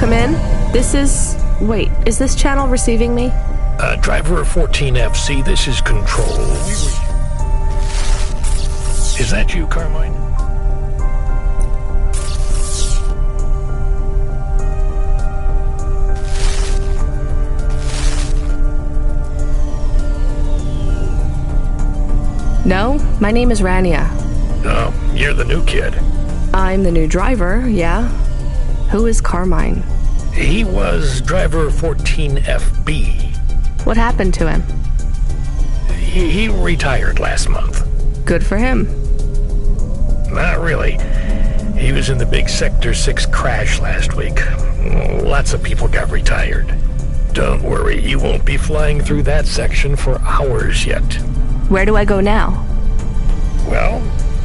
come in. This is... Wait, is this channel receiving me? Driver 14FC, this is Control. Is that you, Carmine? No, my name is Rania. Oh, you're the new kid. I'm the new driver, yeah. Who is Carmine? He was driver 14FB. What happened to him? He retired last month. Good for him. Not really. He was in the big Sector 6 crash last week. Lots of people got retired. Don't worry, you won't be flying through that section for hours yet. Where do I go now? Well,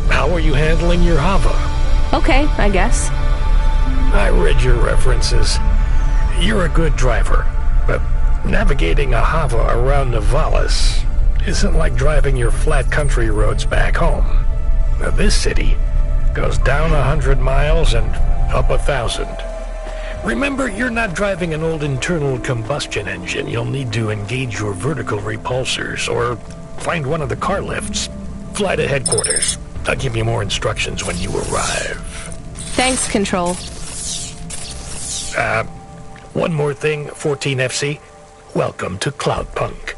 how are you handling your hova? Okay, I guess. I read your references. You're a good driver, but navigating a hova around Nivalis isn't like driving your flat country roads back home. Now, this city goes down 100 miles and up 1,000. Remember, you're not driving an old internal combustion engine. You'll need to engage your vertical repulsors or find one of the car lifts. Fly to headquarters. I'll give you more instructions when you arrive. Thanks, Control. One more thing, 14FC. Welcome to CloudPunk.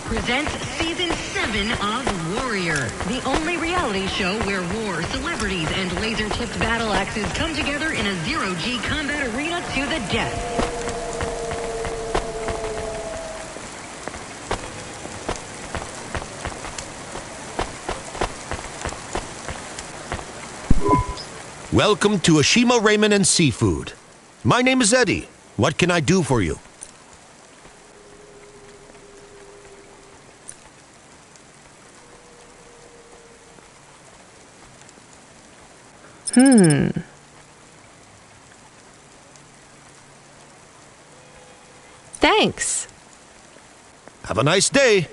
Presents Season 7 of Warrior, the only reality show where war, celebrities, and laser-tipped battle axes come together in a zero-G combat arena to the death. Welcome to Ashima Ramen and Seafood. My name is Eddie. What can I do for you? Thanks. Have a nice day.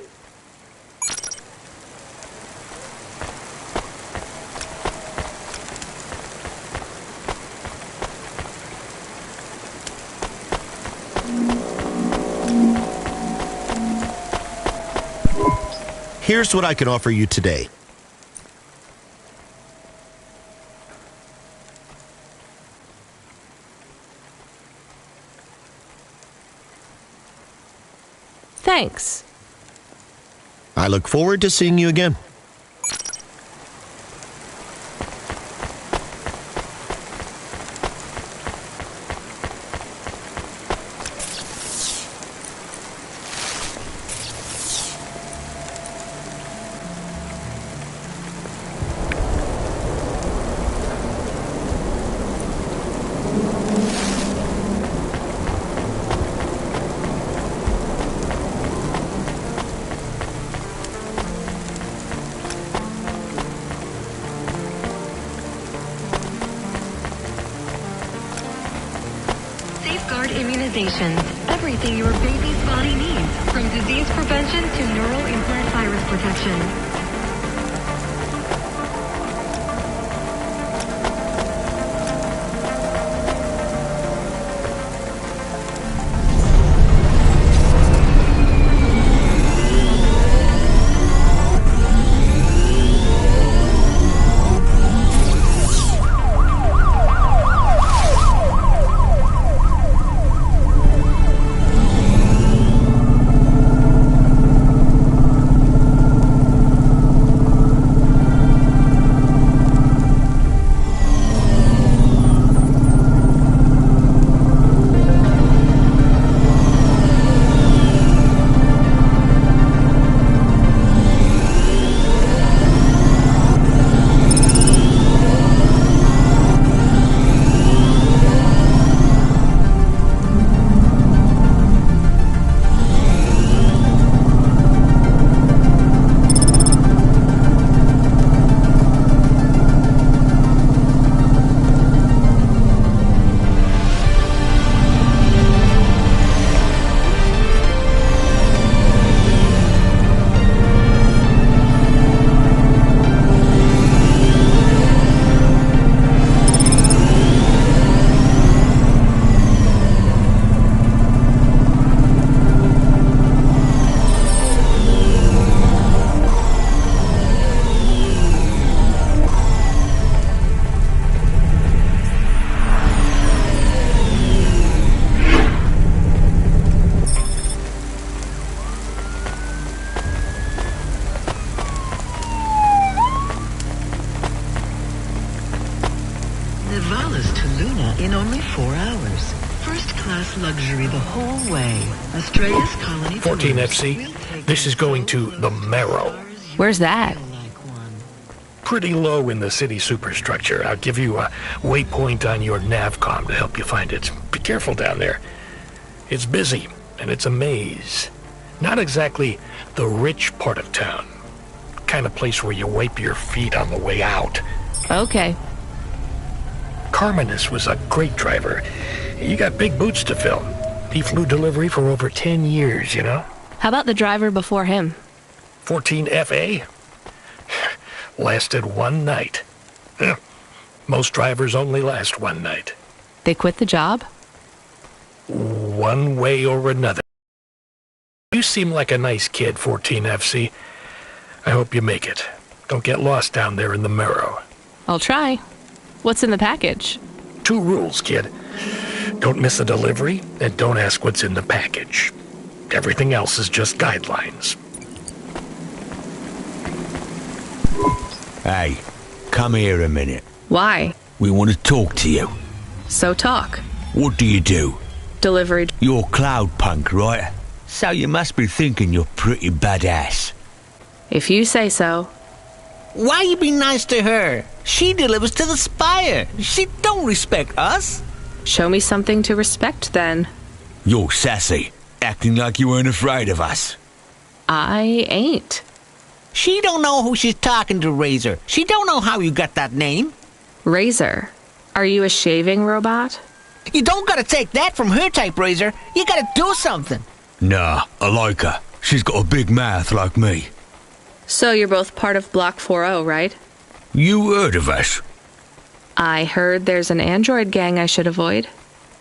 Here's what I can offer you today. Thanks. I look forward to seeing you again. Immunizations. Everything your baby's body needs, from disease prevention to neural implant virus protection. Nivalis to Luna in only 4 hours. First-class luxury the whole way. Australia's colony... 14 FC, this is going to the Marrow. Where's that? Pretty low in the city superstructure. I'll give you a waypoint on your navcom to help you find it. Be careful down there. It's busy, and it's a maze. Not exactly the rich part of town. Kind of place where you wipe your feet on the way out. Okay. Carmenus was a great driver. You got big boots to fill. He flew delivery for over 10 years, you know? How about the driver before him? 14 FA? Lasted one night. Most drivers only last one night. They quit the job? One way or another. You seem like a nice kid, 14 FC. I hope you make it. Don't get lost down there in the Marrow. I'll try. What's in the package? 2 rules, kid. Don't miss a delivery, and don't ask what's in the package. Everything else is just guidelines. Hey, come here a minute. Why? We want to talk to you. So talk. What do you do? Delivery. You're CloudPunk, right? So you must be thinking you're pretty badass. If you say so. Why you be nice to her? She delivers to the Spire. She don't respect us. Show me something to respect, then. You're sassy, acting like you weren't afraid of us. I ain't. She don't know who she's talking to, Razor. She don't know how you got that name. Razor. Are you a shaving robot? You don't gotta take that from her type, Razor. You gotta do something. Nah, I like her. She's got a big mouth like me. So you're both part of Block 40, right? You heard of us? I heard there's an android gang I should avoid.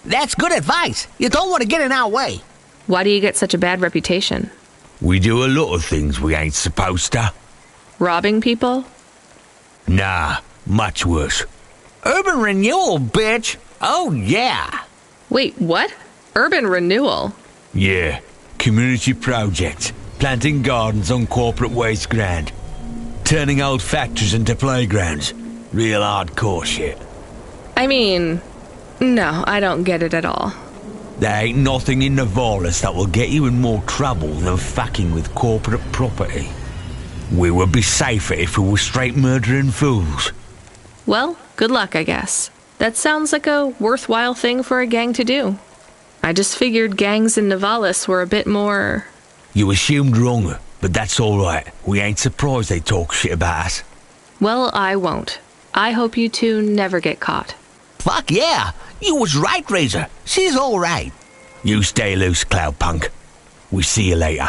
That's good advice. You don't want to get in our way. Why do you get such a bad reputation? We do a lot of things we ain't supposed to. Robbing people? Nah, much worse. Urban renewal, bitch. Oh, yeah. Wait, what? Urban renewal? Yeah, community projects. Planting gardens on corporate waste ground. Turning old factories into playgrounds. Real hardcore shit. I mean, no, I don't get it at all. There ain't nothing in Nivalis that will get you in more trouble than fucking with corporate property. We would be safer if we were straight murdering fools. Well, good luck, I guess. That sounds like a worthwhile thing for a gang to do. I just figured gangs in Nivalis were a bit more... You assumed wrong, but that's alright. We ain't surprised they talk shit about us. Well, I won't. I hope you two never get caught. Fuck yeah. You was right, Razor. She's all right. You stay loose, CloudPunk. We see you later.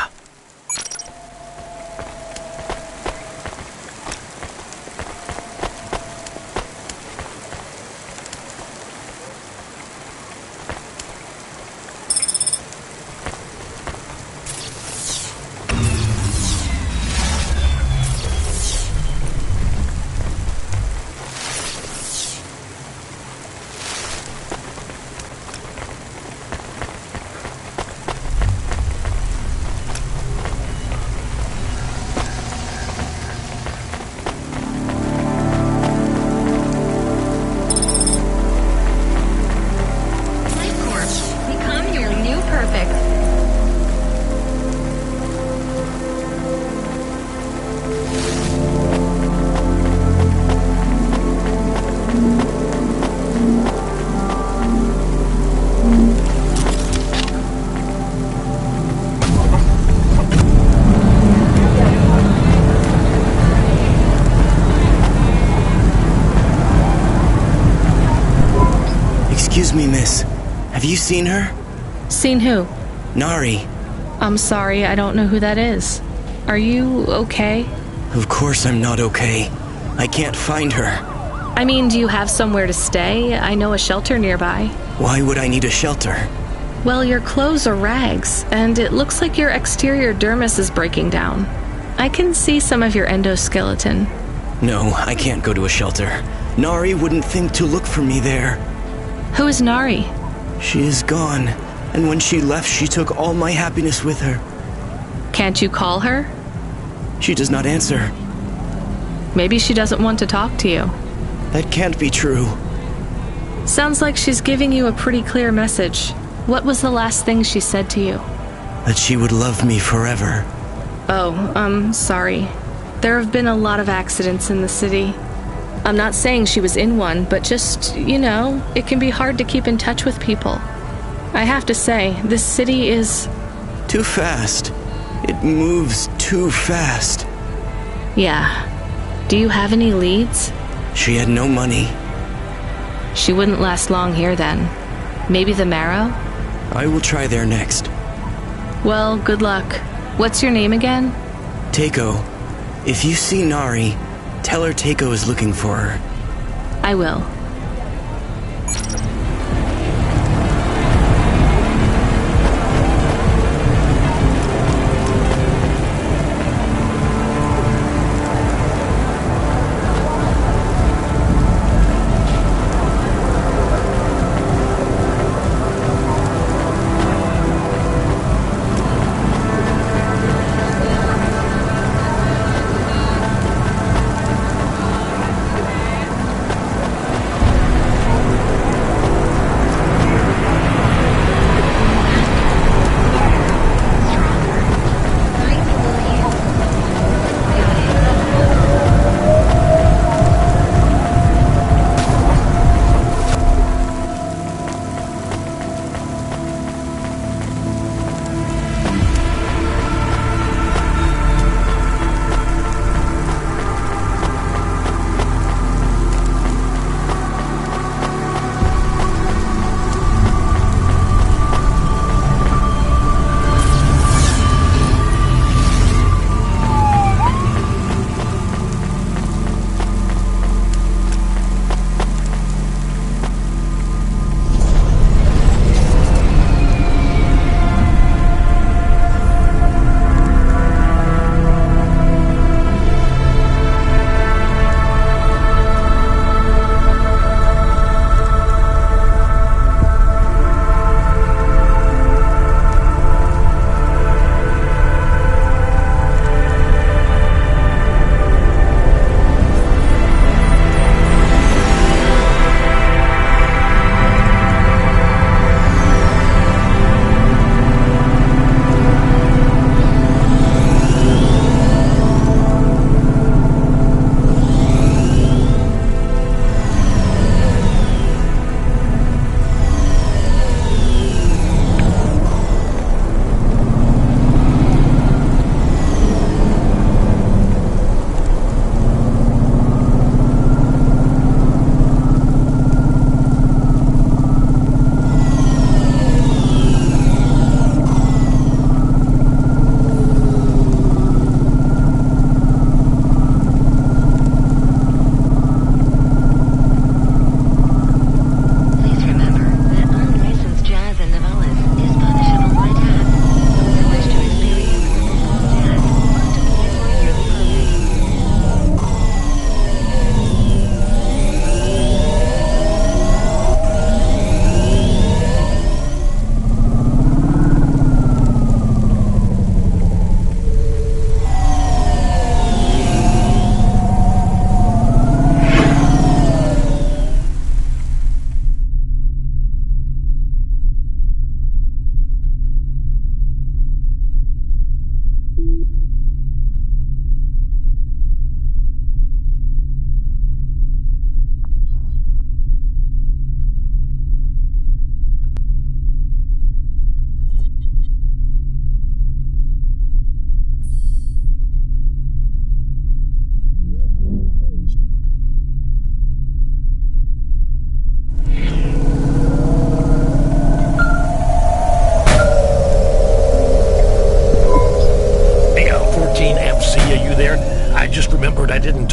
Become your new perfect. Excuse me, miss. Have you seen her? Seen who? Nari. I'm sorry, I don't know who that is. Are you okay? Of course I'm not okay. I can't find her. I mean, do you have somewhere to stay? I know a shelter nearby. Why would I need a shelter? Well, your clothes are rags, and it looks like your exterior dermis is breaking down. I can see some of your endoskeleton. No, I can't go to a shelter. Nari wouldn't think to look for me there. Who is Nari? She is gone, and when she left, she took all my happiness with her. Can't you call her? She does not answer. Maybe she doesn't want to talk to you. That can't be true. Sounds like she's giving you a pretty clear message. What was the last thing she said to you? That she would love me forever. Oh, sorry. There have been a lot of accidents in the city. I'm not saying she was in one, but just, it can be hard to keep in touch with people. I have to say, this city is... Too fast. It moves too fast. Yeah. Do you have any leads? She had no money. She wouldn't last long here then. Maybe the Marrow? I will try there next. Well, good luck. What's your name again? Takeo. If you see Nari, tell her Takeo is looking for her. I will.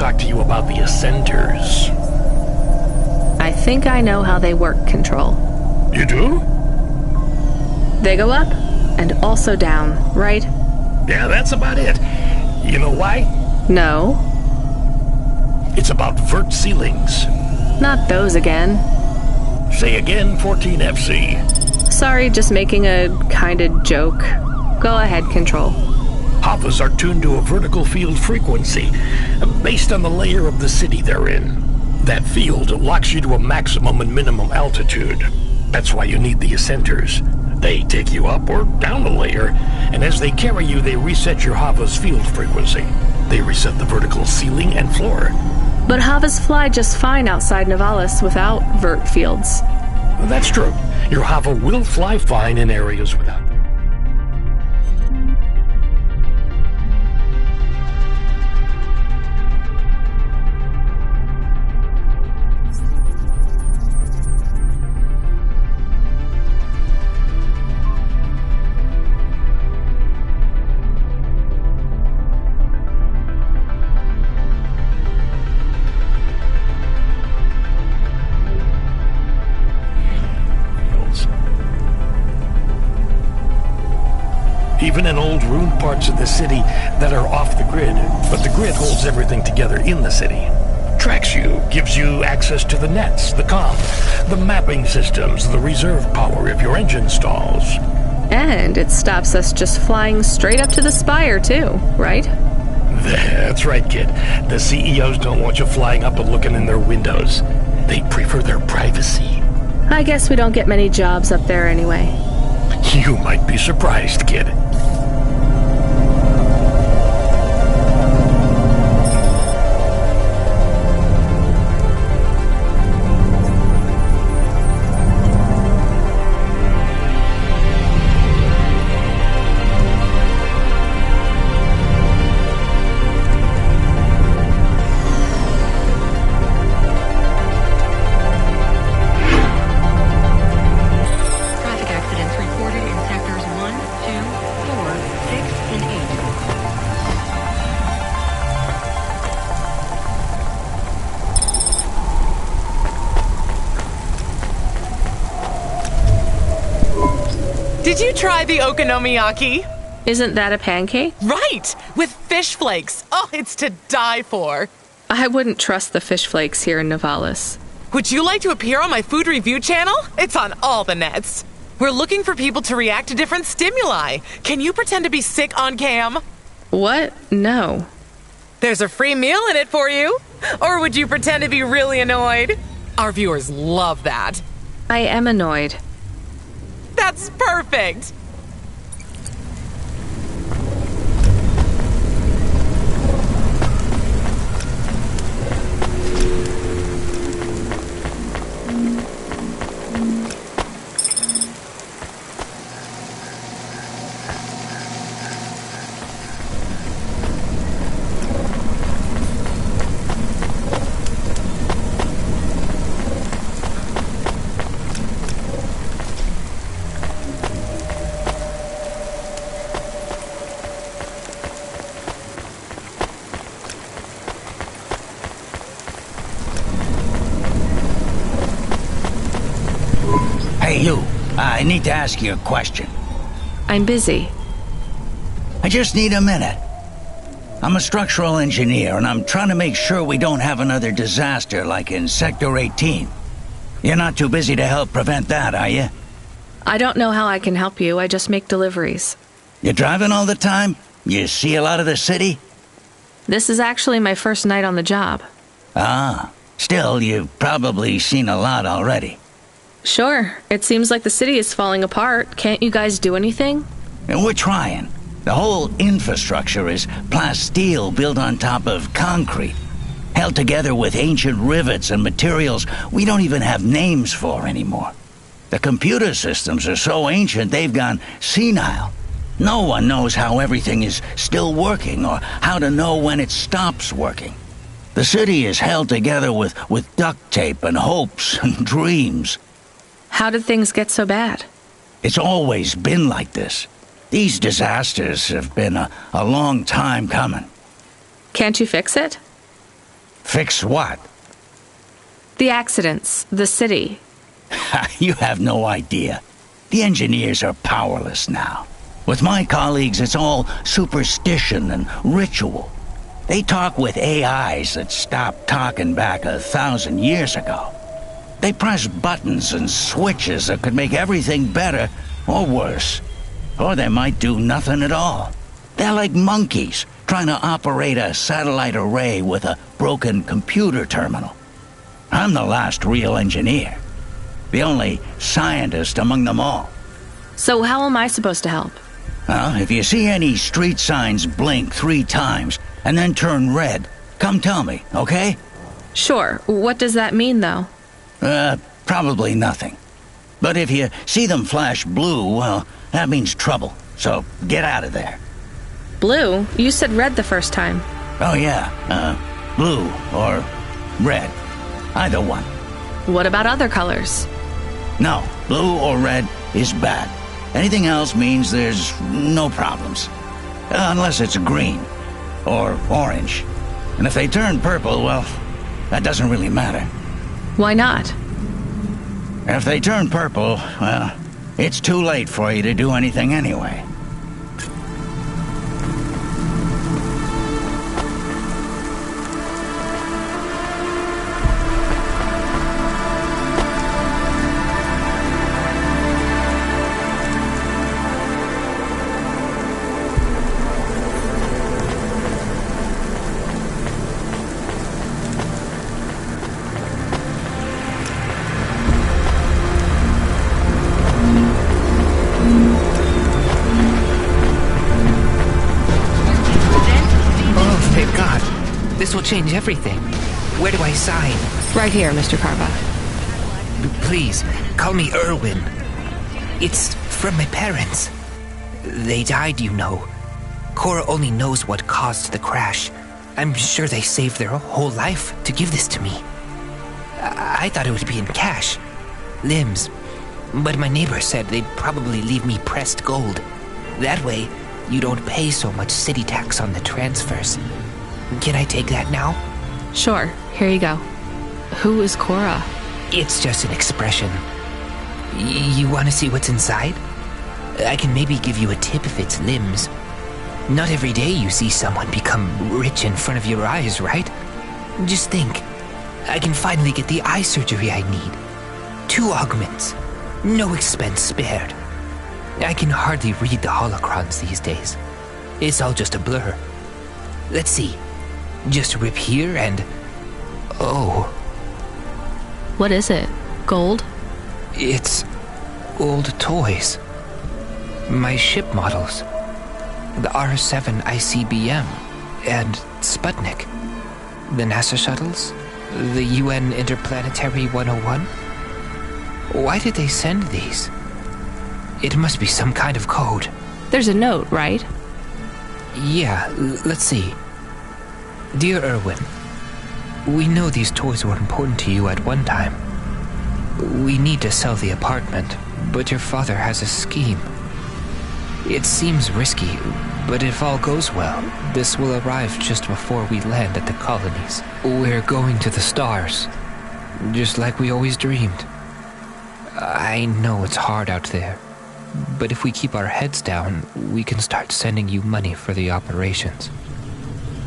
talk to you about the Ascenders. I think I know how they work, Control. You do? They go up and also down, right? Yeah, that's about it. You know why? No. It's about vert ceilings. Not those again. Say again, 14FC. Sorry, just making a kinda joke. Go ahead, Control. Hovas are tuned to a vertical field frequency, based on the layer of the city they're in. That field locks you to a maximum and minimum altitude. That's why you need the ascenters. They take you up or down a layer, and as they carry you, they reset your hova's field frequency. They reset the vertical ceiling and floor. But havas fly just fine outside Novalis without vert fields. That's true. Your hova will fly fine in areas without. Even in old ruined parts of the city that are off the grid, but the grid holds everything together in the city. Tracks you, gives you access to the nets, the comm, the mapping systems, the reserve power if your engine stalls. And it stops us just flying straight up to the spire, too, right? That's right, kid. The CEOs don't want you flying up and looking in their windows. They prefer their privacy. I guess we don't get many jobs up there anyway. You might be surprised, kid. Did you try the okonomiyaki? Isn't that a pancake? Right! With fish flakes. Oh, it's to die for. I wouldn't trust the fish flakes here in Novalis. Would you like to appear on my food review channel? It's on all the nets. We're looking for people to react to different stimuli. Can you pretend to be sick on cam? What? No. There's a free meal in it for you. Or would you pretend to be really annoyed? Our viewers love that. I am annoyed. That's perfect. Hey, you. I need to ask you a question. I'm busy. I just need a minute. I'm a structural engineer, and I'm trying to make sure we don't have another disaster like in Sector 18. You're not too busy to help prevent that, are you? I don't know how I can help you. I just make deliveries. You driving all the time? You see a lot of the city? This is actually my first night on the job. Ah, still, you've probably seen a lot already. Sure. It seems like the city is falling apart. Can't you guys do anything? And we're trying. The whole infrastructure is plasteel built on top of concrete, held together with ancient rivets and materials we don't even have names for anymore. The computer systems are so ancient they've gone senile. No one knows how everything is still working or how to know when it stops working. The city is held together with duct tape and hopes and dreams. How did things get so bad? It's always been like this. These disasters have been a long time coming. Can't you fix it? Fix what? The accidents, the city. You have no idea. The engineers are powerless now. With my colleagues, it's all superstition and ritual. They talk with AIs that stopped talking back 1,000 years ago. They press buttons and switches that could make everything better or worse. Or they might do nothing at all. They're like monkeys trying to operate a satellite array with a broken computer terminal. I'm the last real engineer. The only scientist among them all. So how am I supposed to help? Well, if you see any street signs blink 3 times and then turn red, come tell me, okay? Sure. What does that mean, though? Probably nothing. But if you see them flash blue, well, that means trouble. So get out of there. Blue? You said red the first time. Oh yeah, blue or red. Either one. What about other colors? No, blue or red is bad. Anything else means there's no problems. Unless it's green or orange. And if they turn purple, well, that doesn't really matter. Why not? If they turn purple, well, it's too late for you to do anything anyway. This will change everything. Where do I sign? Right here, Mr. Carva. Please, call me Erwin. It's from my parents. They died, you know. Cora only knows what caused the crash. I'm sure they saved their whole life to give this to me. I thought it would be in cash. Limbs. But my neighbor said they'd probably leave me pressed gold. That way, you don't pay so much city tax on the transfers. Can I take that now? Sure. Here you go. Who is Cora? It's just an expression. You want to see what's inside? I can maybe give you a tip if it's limbs. Not every day you see someone become rich in front of your eyes, right? Just think. I can finally get the eye surgery I need. 2 augments. No expense spared. I can hardly read the holocrons these days. It's all just a blur. Let's see. Just rip here and... Oh. What is it? Gold? It's old toys. My ship models. The R7 ICBM and Sputnik. The NASA shuttles. The UN Interplanetary 101. Why did they send these? It must be some kind of code. There's a note, right? Yeah, let's see. Dear Erwin, we know these toys were important to you at one time. We need to sell the apartment, but your father has a scheme. It seems risky, but if all goes well, this will arrive just before we land at the colonies. We're going to the stars, just like we always dreamed. I know it's hard out there, but if we keep our heads down, we can start sending you money for the operations.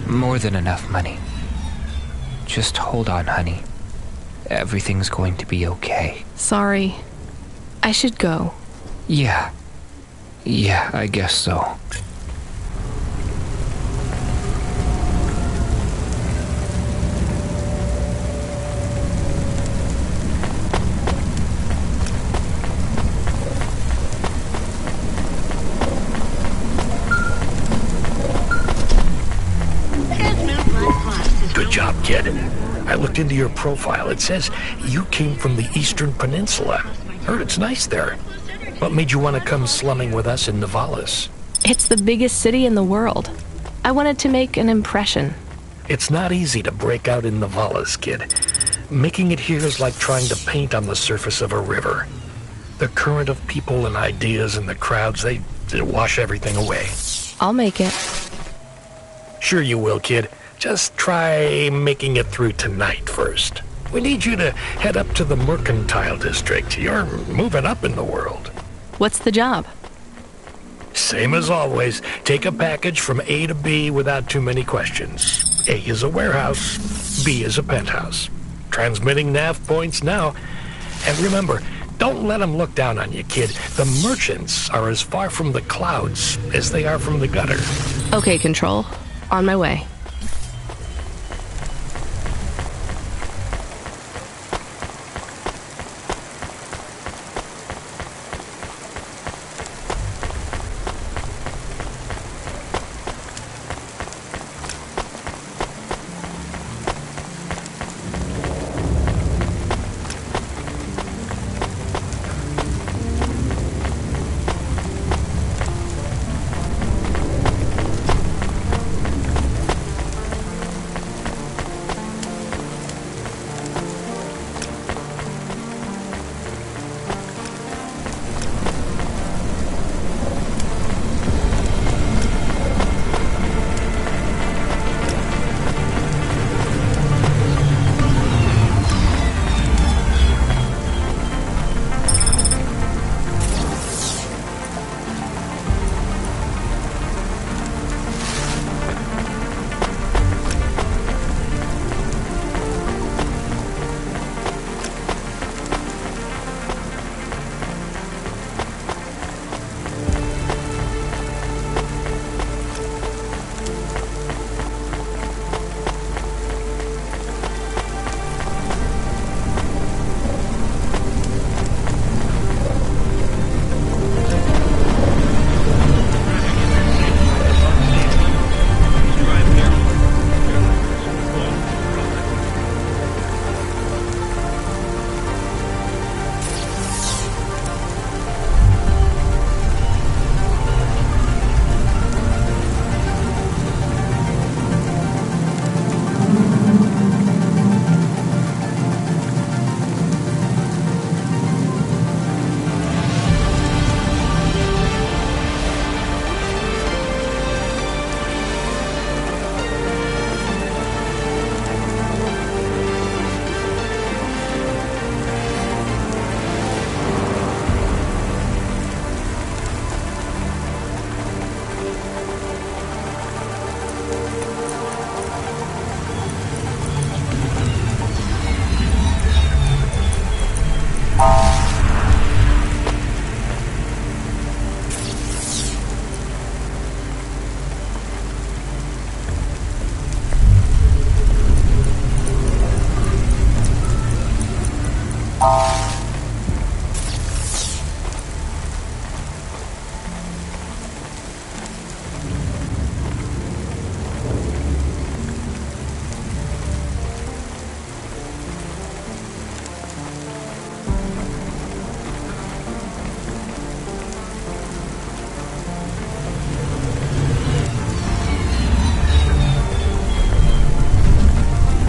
More than enough money. Just hold on, honey. Everything's going to be okay. Sorry. I should go. Yeah, I guess so. Good job, kid. I looked into your profile. It says you came from the Eastern Peninsula. Heard it's nice there. What made you want to come slumming with us in Nivalis? It's the biggest city in the world. I wanted to make an impression. It's not easy to break out in Nivalis, kid. Making it here is like trying to paint on the surface of a river. The current of people and ideas and the crowds, they wash everything away. I'll make it. Sure you will, kid. Just try making it through tonight first. We need you to head up to the Mercantile District. You're moving up in the world. What's the job? Same as always. Take a package from A to B without too many questions. A is a warehouse. B is a penthouse. Transmitting nav points now. And remember, don't let them look down on you, kid. The merchants are as far from the clouds as they are from the gutter. Okay, Control. On my way.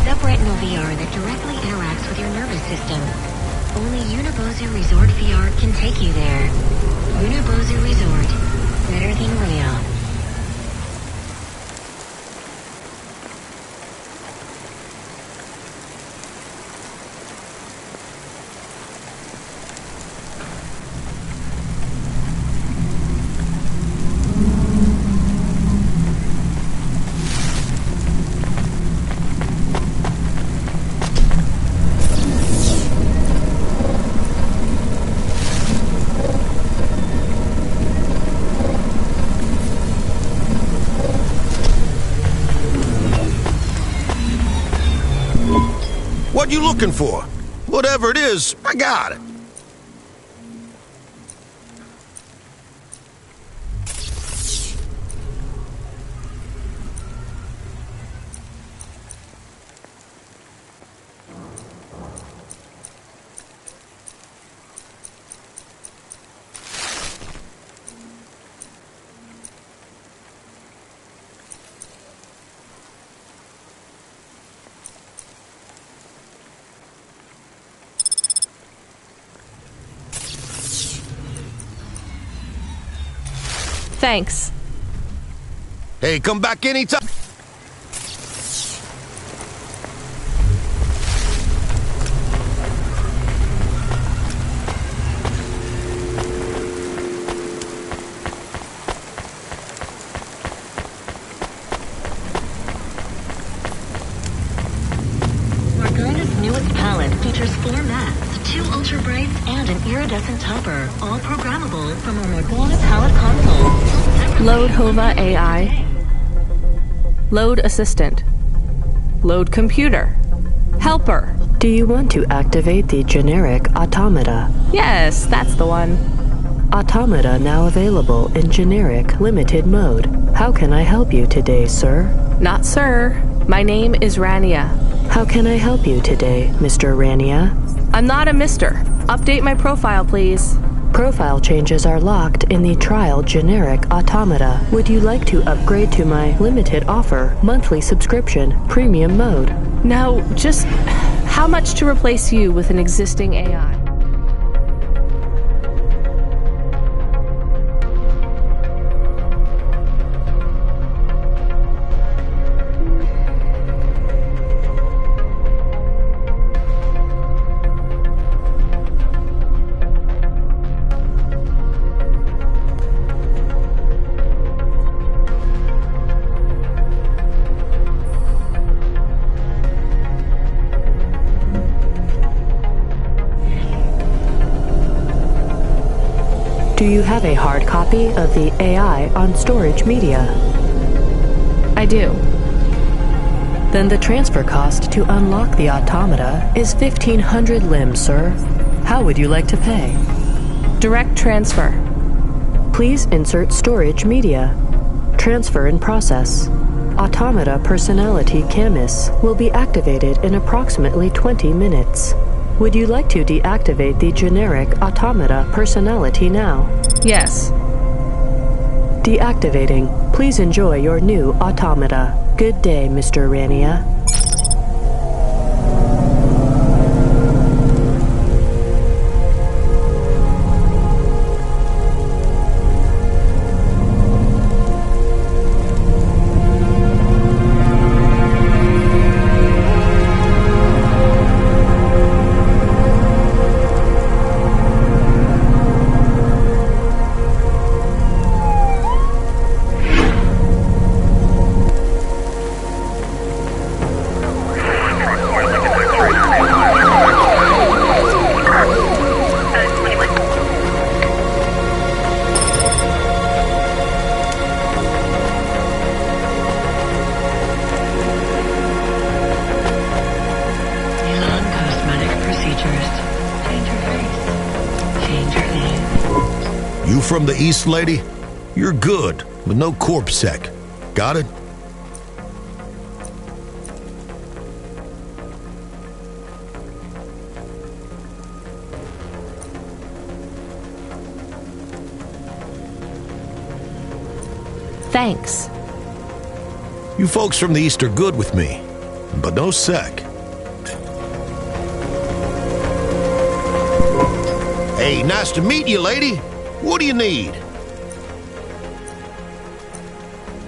Subretinal VR that directly interacts with your nervous system. Only Unibozu Resort VR can take you there. Unibozu Resort. Better than real. What you looking for? Whatever it is, I got it. Thanks. Hey, come back anytime. Morgana's newest palette features 4 mattes, 2 ultra brights, and an iridescent topper, all programmable from our Morgana palette console. Load hova AI. Load assistant. Load computer. Helper. Do you want to activate the generic automata? Yes, that's the one. Automata now available in generic limited mode. How can I help you today, sir? Not sir. My name is Rania. How can I help you today, Mr. Rania? I'm not a mister. Update my profile, please. Profile changes are locked in the trial generic automata. Would you like to upgrade to my limited offer, monthly subscription, premium mode? Now, just how much to replace you with an existing AI? Do you have a hard copy of the AI on storage media? I do. Then the transfer cost to unlock the automata is 1,500 limbs, sir. How would you like to pay? Direct transfer. Please insert storage media. Transfer in process. Automata personality Camus will be activated in approximately 20 minutes. Would you like to deactivate the generic automata personality now? Yes. Deactivating. Please enjoy your new automata. Good day, Mr. Rania. Change your face. You from the East, lady? You're good, with no corpsec. Got it? Thanks. You folks from the East are good with me, but no sec. Hey, nice to meet you, lady. What do you need?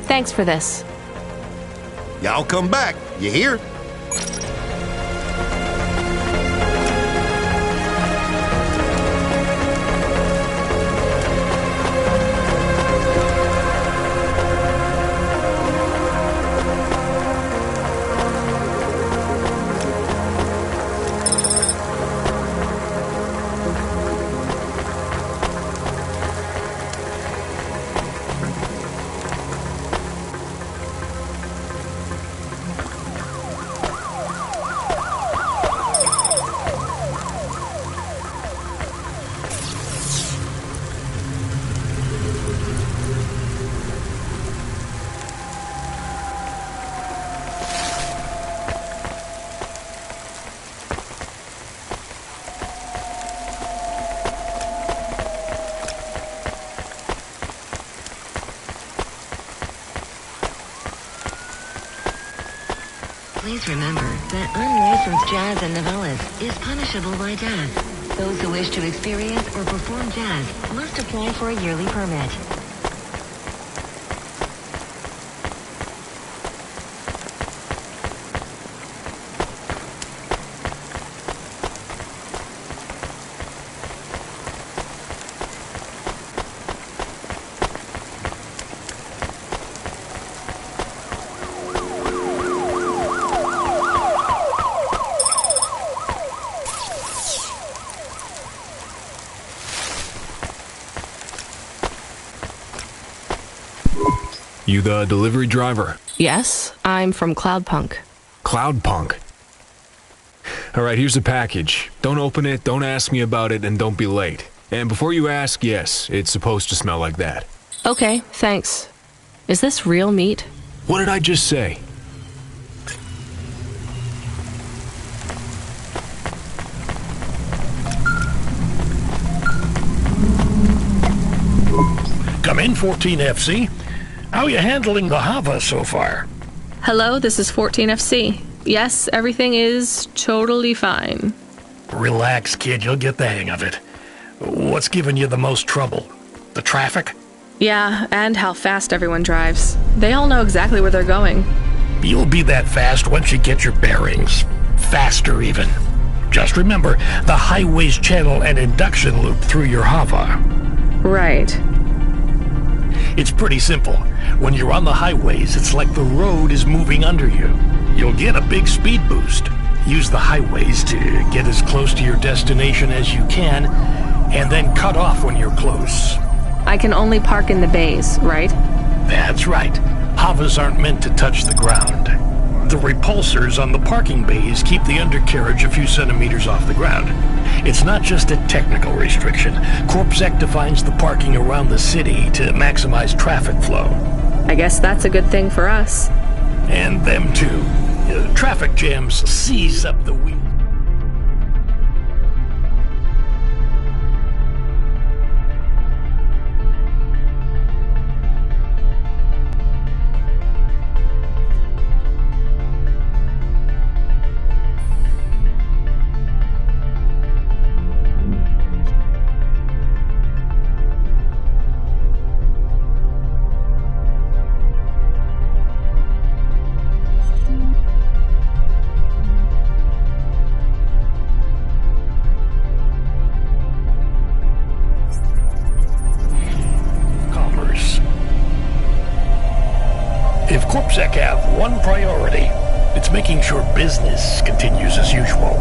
Thanks for this. Y'all come back, you hear? Please remember that unlicensed jazz in Novellas is punishable by death. Those who wish to experience or perform jazz must apply for a yearly permit. You the delivery driver? Yes, I'm from CloudPunk. CloudPunk? Alright, here's the package. Don't open it, don't ask me about it, and don't be late. And before you ask, yes, it's supposed to smell like that. Okay, thanks. Is this real meat? What did I just say? Come in, 14FC. How you handling the hova so far? Hello, this is 14FC. Yes, everything is totally fine. Relax, kid, you'll get the hang of it. What's giving you the most trouble? The traffic? Yeah, and how fast everyone drives. They all know exactly where they're going. You'll be that fast once you get your bearings. Faster, even. Just remember, the highway's channel and induction loop through your hova. Right. It's pretty simple. When you're on the highways, it's like the road is moving under you. You'll get a big speed boost. Use the highways to get as close to your destination as you can, and then cut off when you're close. I can only park in the bays, right? That's right. Hovas aren't meant to touch the ground. The repulsors on the parking bays keep the undercarriage a few centimeters off the ground. It's not just a technical restriction. CorpSec defines the parking around the city to maximize traffic flow. I guess that's a good thing for us. And them too. Traffic jams seize up the wheel. If CorpSec have one priority, it's making sure business continues as usual.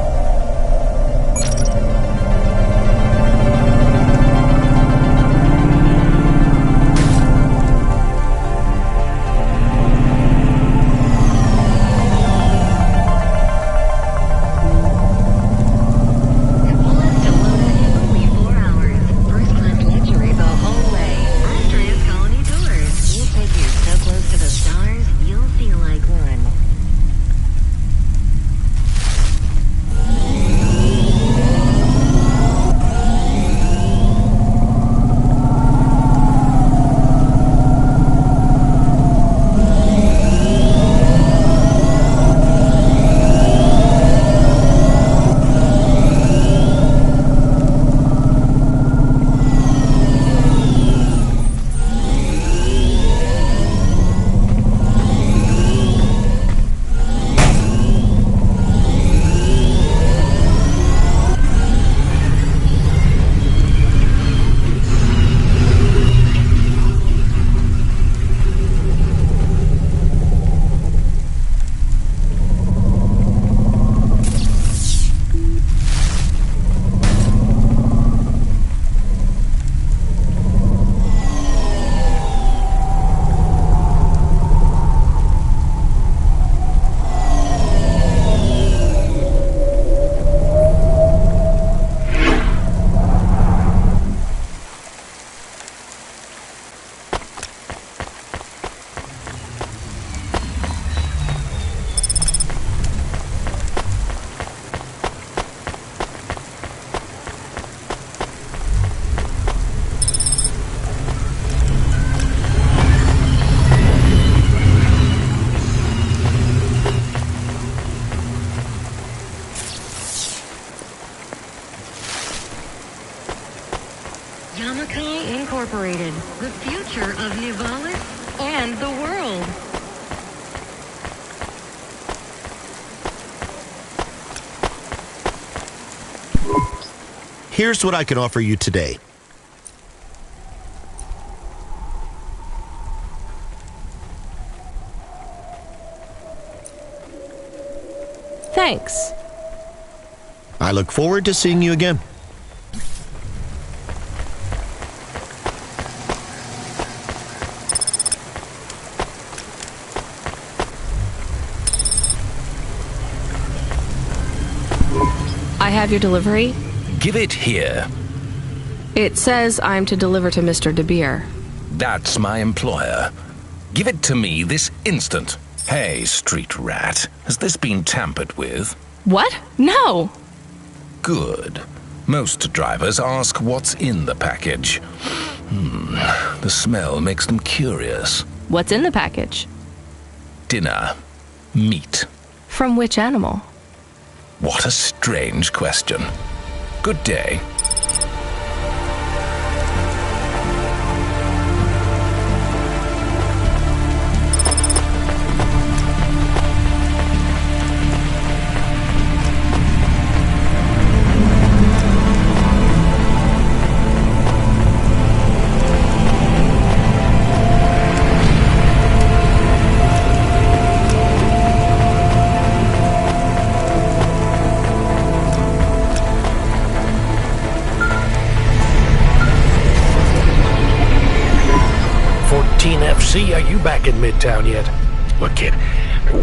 Yamakai Incorporated, the future of Nivalis and the world. Here's what I can offer you today. Thanks. I look forward to seeing you again. I have your delivery. Give it here. It says I'm to deliver to Mr. De Beer. That's my employer. Give it to me this instant. Hey, street rat, has this been tampered with? What? No! Good. Most drivers ask what's in the package. The smell makes them curious. What's in the package? Dinner. Meat. From which animal? What a strange question. Good day. FC, are you back in Midtown yet? Look, kid,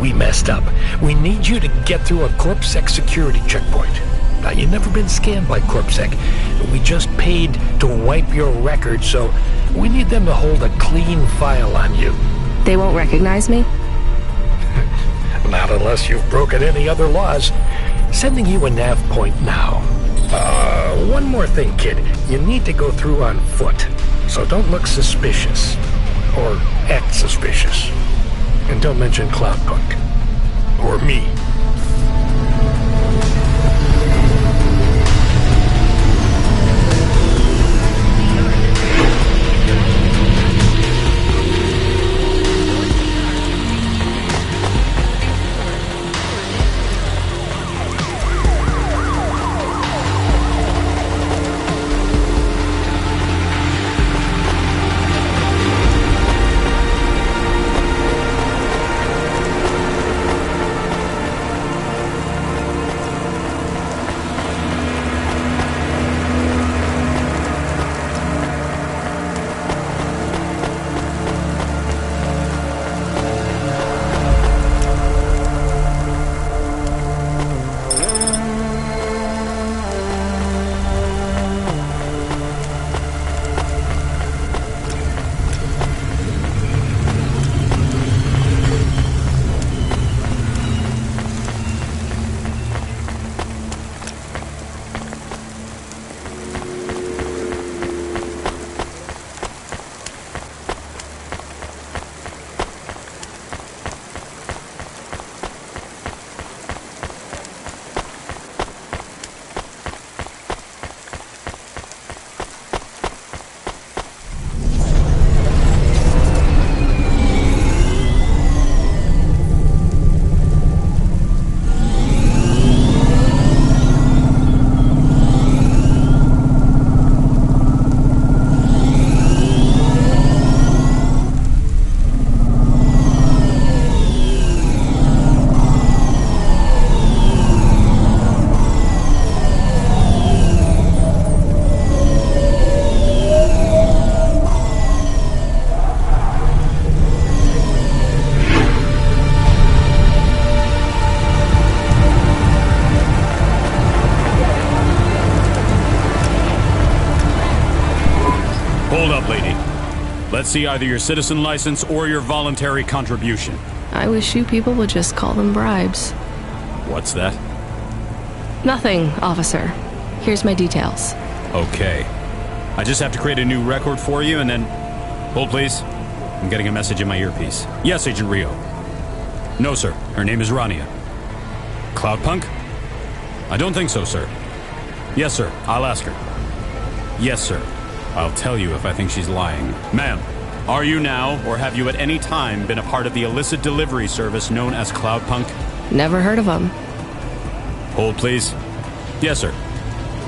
we messed up. We need you to get through a CorpSec security checkpoint. Now, you've never been scanned by CorpSec. We just paid to wipe your record, so we need them to hold a clean file on you. They won't recognize me? Not unless you've broken any other laws. Sending you a nav point now. One more thing, kid. You need to go through on foot, so don't look suspicious. Or act suspicious. And don't mention CloudPunk. Or me. Let's see either your citizen license or your voluntary contribution. I wish you people would just call them bribes. What's that? Nothing, officer. Here's my details. Okay. I just have to create a new record for you and then... Hold, please. I'm getting a message in my earpiece. Yes, Agent Rio. No, sir. Her name is Rania. CloudPunk? I don't think so, sir. Yes, sir. I'll ask her. Yes, sir. I'll tell you if I think she's lying. Ma'am, are you now, or have you at any time been a part of the illicit delivery service known as CloudPunk? Never heard of them. Hold, please. Yes, sir.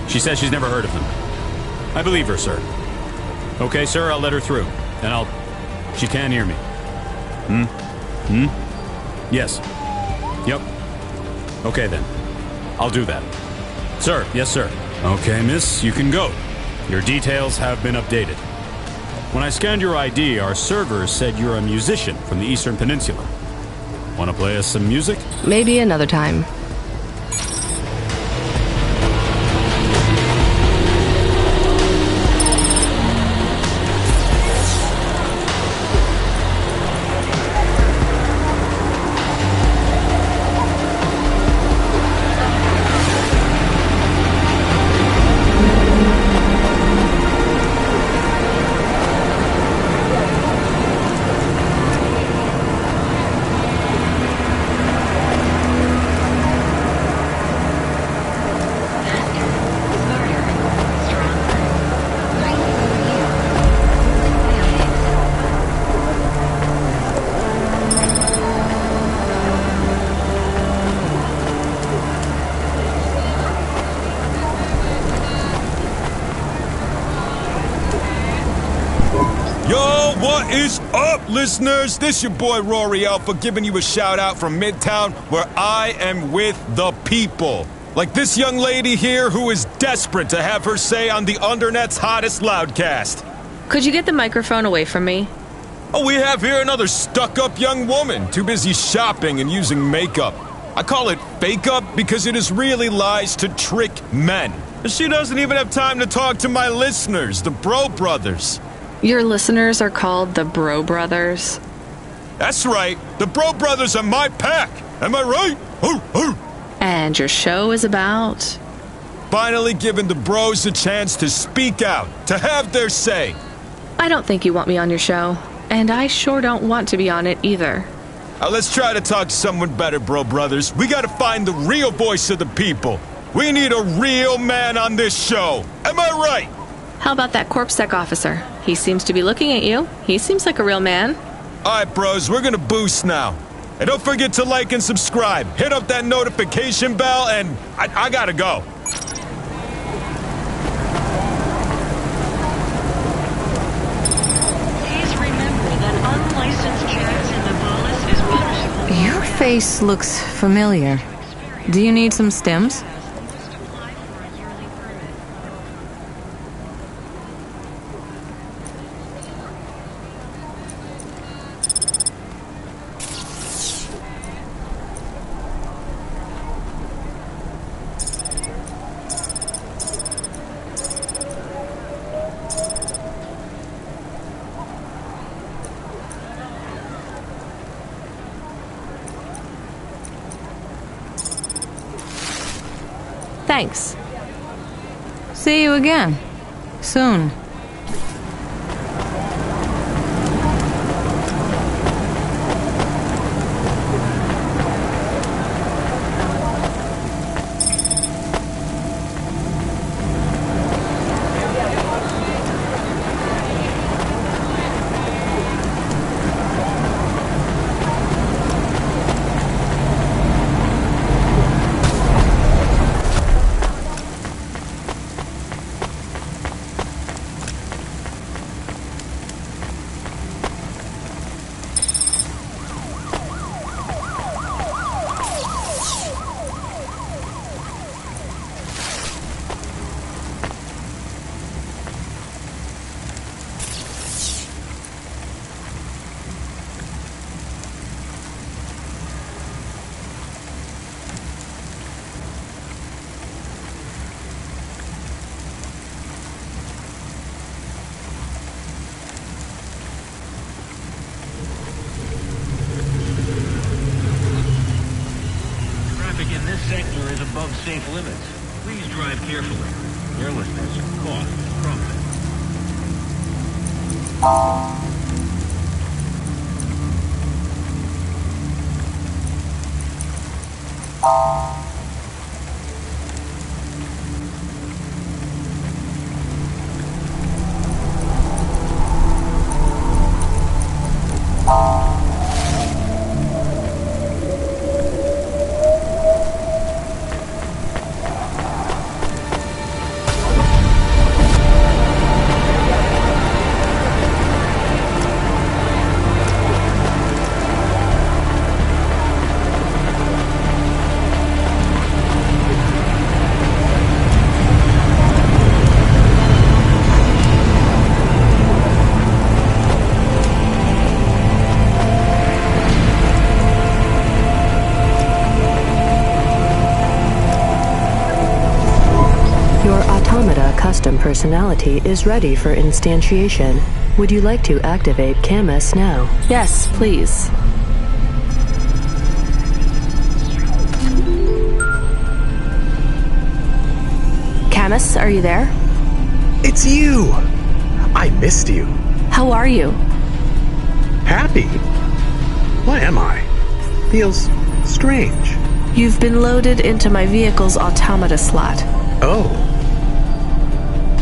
She says she's never heard of them. I believe her, sir. Okay, sir, I'll let her through. And she can hear me. Yes. Yep. Okay, then. I'll do that. Sir, yes, sir. Okay, miss, you can go. Your details have been updated. When I scanned your ID, our servers said you're a musician from the Eastern Peninsula. Want to play us some music? Maybe another time. What is up, listeners? This your boy Rory Alpha giving you a shout out from Midtown, where I am with the people. Like this young lady here who is desperate to have her say on the Undernet's hottest loudcast. Could you get the microphone away from me? Oh, we have here another stuck-up young woman, too busy shopping and using makeup. I call it fake-up because it is really lies to trick men. She doesn't even have time to talk to my listeners, the Bro Brothers. Your listeners are called the Bro Brothers? That's right. The Bro Brothers are my pack. Am I right? And your show is about? Finally giving the bros a chance to speak out, to have their say. I don't think you want me on your show. And I sure don't want to be on it either. Let's try to talk to someone better, Bro Brothers. We gotta find the real voice of the people. We need a real man on this show. Am I right? How about that CorpSec officer? He seems to be looking at you. He seems like a real man. Alright, bros, we're gonna boost now. And don't forget to like and subscribe. Hit up that notification bell, and I gotta go. Please remember that unlicensed chats in the Valis is punishable. Your face looks familiar. Do you need some stems? Thanks. See you again. Soon. sector is above safe limits. Please drive carefully. Carelessness costs profit. Automata custom personality is ready for instantiation. Would you like to activate Camus now? Yes, please. Camus, are you there? It's you! I missed you. How are you? Happy? What am I? Feels strange. You've been loaded into my vehicle's automata slot. Oh.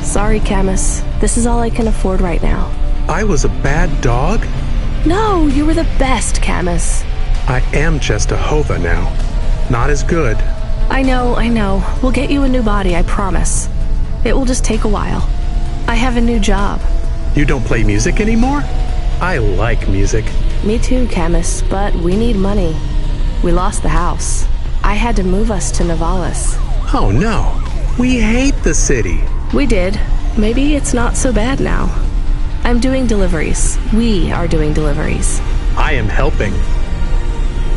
Sorry, Camus. This is all I can afford right now. I was a bad dog? No, you were the best, Camus. I am just a hova now. Not as good. I know. We'll get you a new body, I promise. It will just take a while. I have a new job. You don't play music anymore? I like music. Me too, Camus, but we need money. We lost the house. I had to move us to Navalis. Oh no. We hate the city. We did. Maybe it's not so bad now. I'm doing deliveries. We are doing deliveries. I am helping.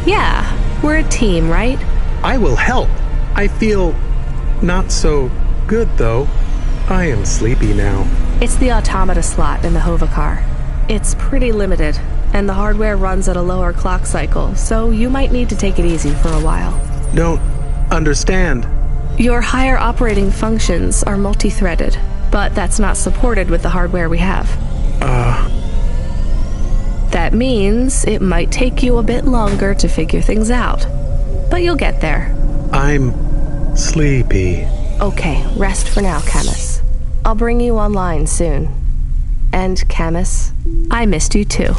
Yeah, we're a team, right? I will help. I feel not so good, though. I am sleepy now. It's the automata slot in the hova car. It's pretty limited, and the hardware runs at a lower clock cycle, so you might need to take it easy for a while. Don't understand. Your higher operating functions are multi-threaded, but that's not supported with the hardware we have. That means it might take you a bit longer to figure things out. But you'll get there. I'm sleepy. Okay, rest for now, Camus. I'll bring you online soon. And Camus, I missed you too.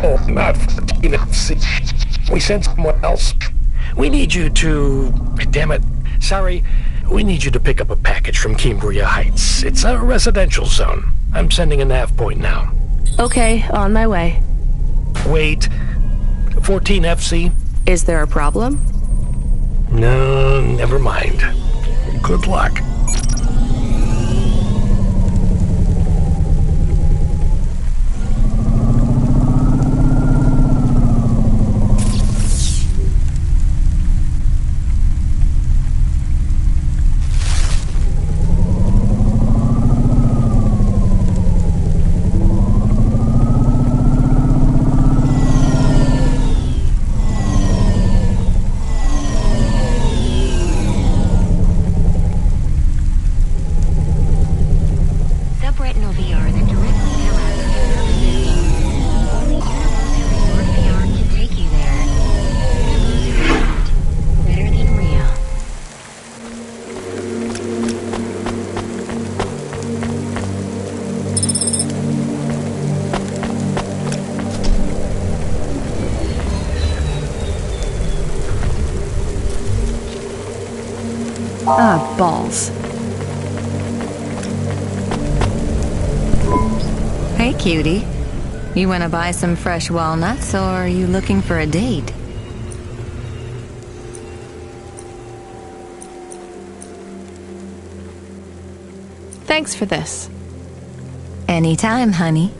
Oh, not we sent someone else. We need you to... Damn it. Sorry. We need you to pick up a package from Cambria Heights. It's a residential zone. I'm sending a nav point now. Okay, on my way. Wait. 14 FC? Is there a problem? No, never mind. Good luck. Ah, balls. Hey, cutie. You want to buy some fresh walnuts, or are you looking for a date? Thanks for this. Anytime, honey.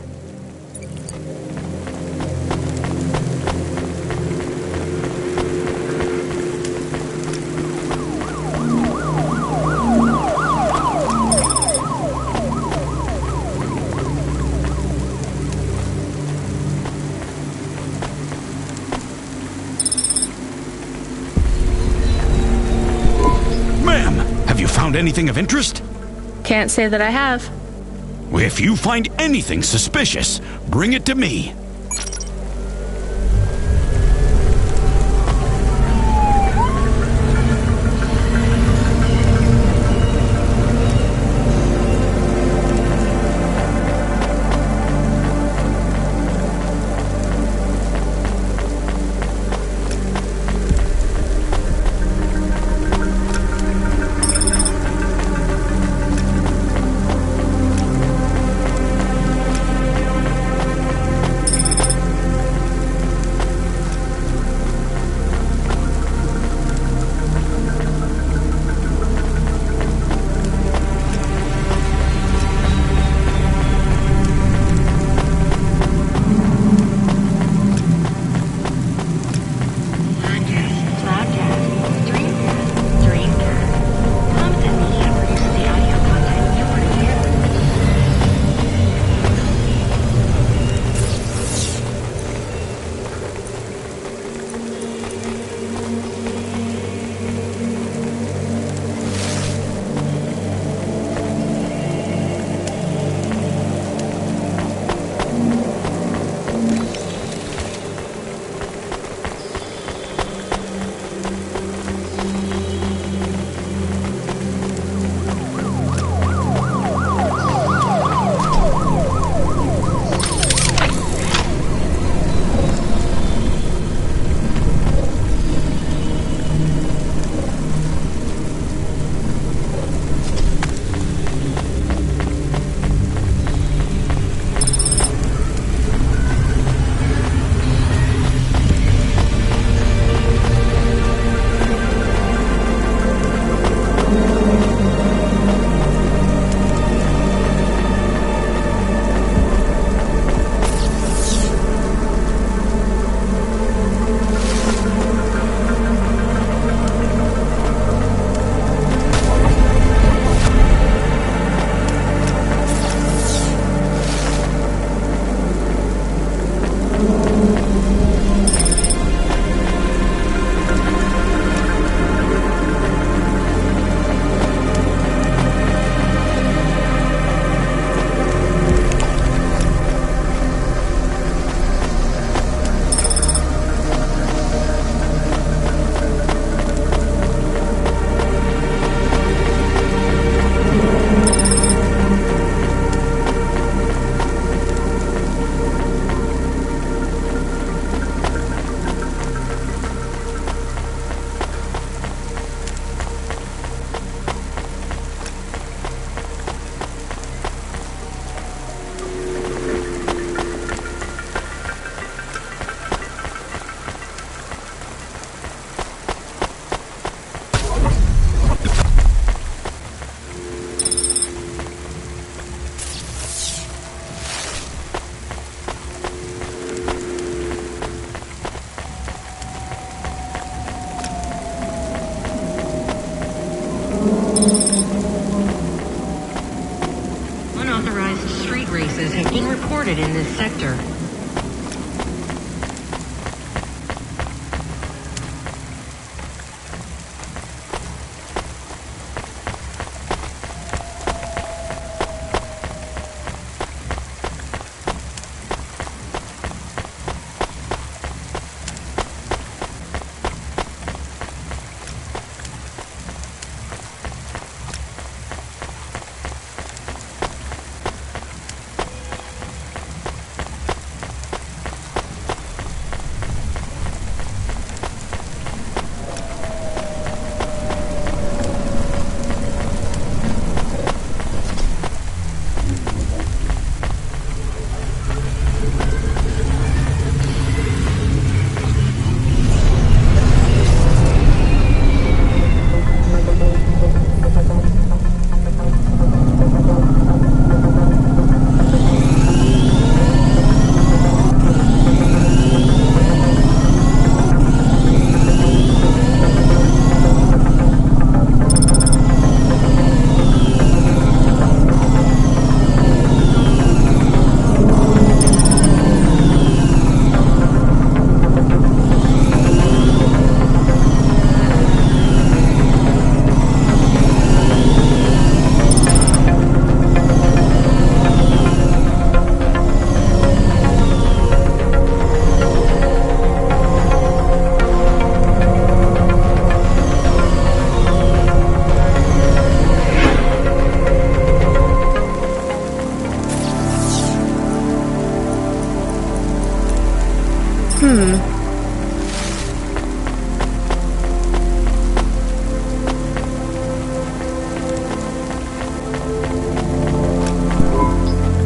Anything of interest? Can't say that I have. If you find anything suspicious, bring it to me. reported in this sector.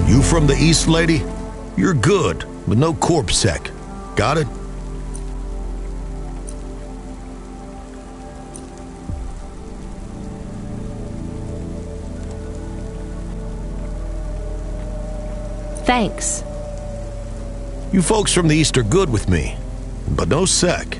You from the East, lady? You're good, but no corpse sec. Got it? Thanks. You folks from the East are good with me, but no sec.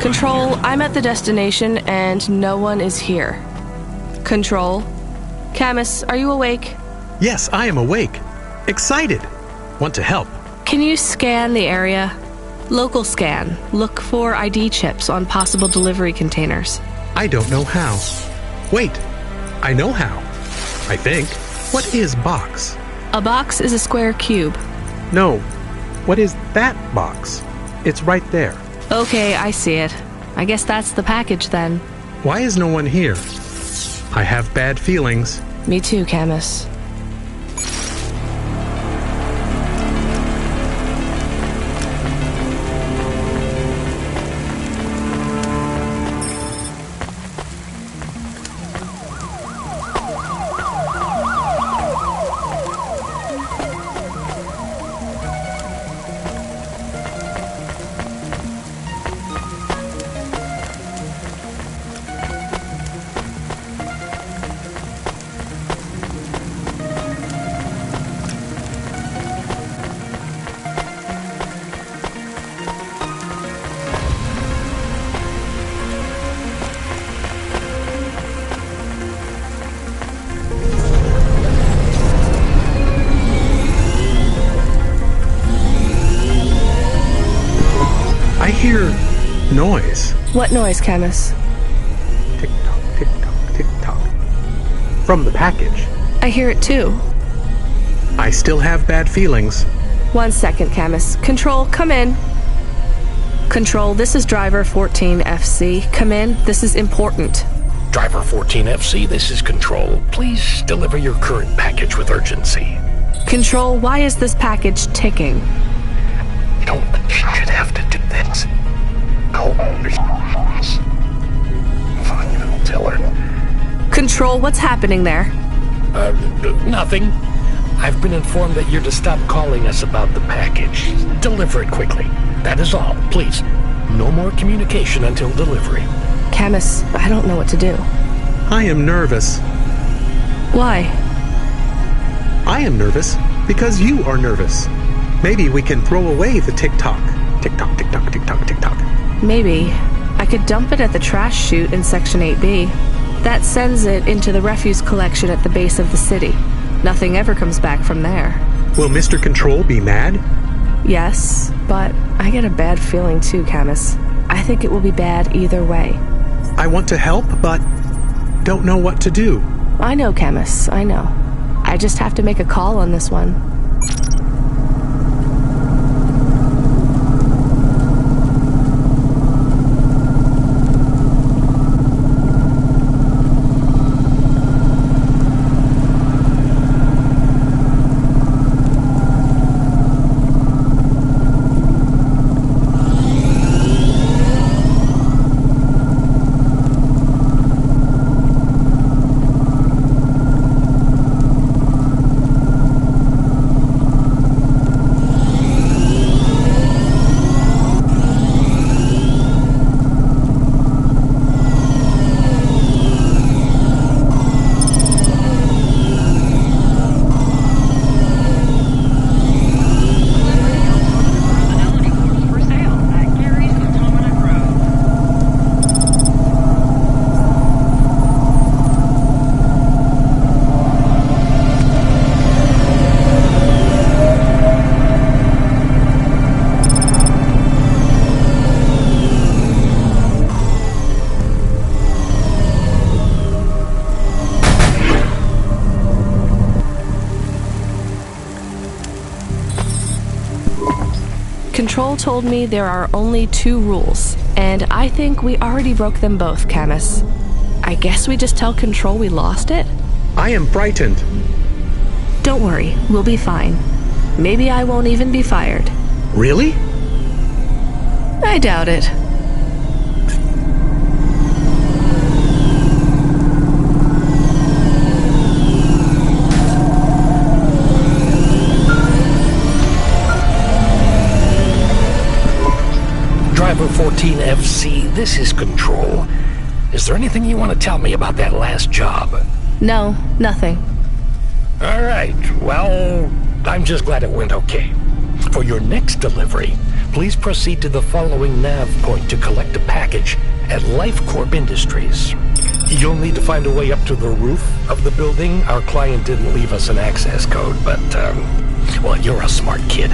Control, I'm at the destination and no one is here. Control? Camus, are you awake? Yes, I am awake. Excited. Want to help. Can you scan the area? Local scan. Look for ID chips on possible delivery containers. I don't know how. Wait, I know how. I think. What is box? A box is a square cube. No. What is that box? It's right there. Okay, I see it. I guess that's the package then. Why is no one here? I have bad feelings. Me too, Camus. I hear noise. What noise, Camus? Tick-tock, tick-tock, tick-tock. From the package. I hear it too. I still have bad feelings. 1 second, Camus. Control, come in. Control, this is driver 14FC. Come in. This is important. Driver 14FC, this is Control. Please deliver your current package with urgency. Control, why is this package ticking? You don't think you should have to do this. Go over your boss. Fine, I'll tell her. Control, what's happening there? Nothing. I've been informed that you're to stop calling us about the package. Deliver it quickly. That is all. Please, no more communication until delivery. Camus, I don't know what to do. I am nervous. Why? I am nervous because you are nervous. Maybe we can throw away the tick-tock. Tick-tock, tick-tock, tick-tock, tick-tock. Maybe. I could dump it at the trash chute in Section 8B. That sends it into the refuse collection at the base of the city. Nothing ever comes back from there. Will Mr. Control be mad? Yes, but I get a bad feeling too, Camus. I think it will be bad either way. I want to help, but don't know what to do. I know, Camus, I know. I just have to make a call on this one. Control told me there are only 2 rules, and I think we already broke them both, Camus. I guess we just tell Control we lost it? I am frightened. Don't worry, we'll be fine. Maybe I won't even be fired. Really? I doubt it. Driver 14FC, this is Control. Is there anything you want to tell me about that last job? No, nothing. All right, well, I'm just glad it went okay. For your next delivery, please proceed to the following nav point to collect a package at Life Corp Industries. You'll need to find a way up to the roof of the building. Our client didn't leave us an access code, but, well, you're a smart kid.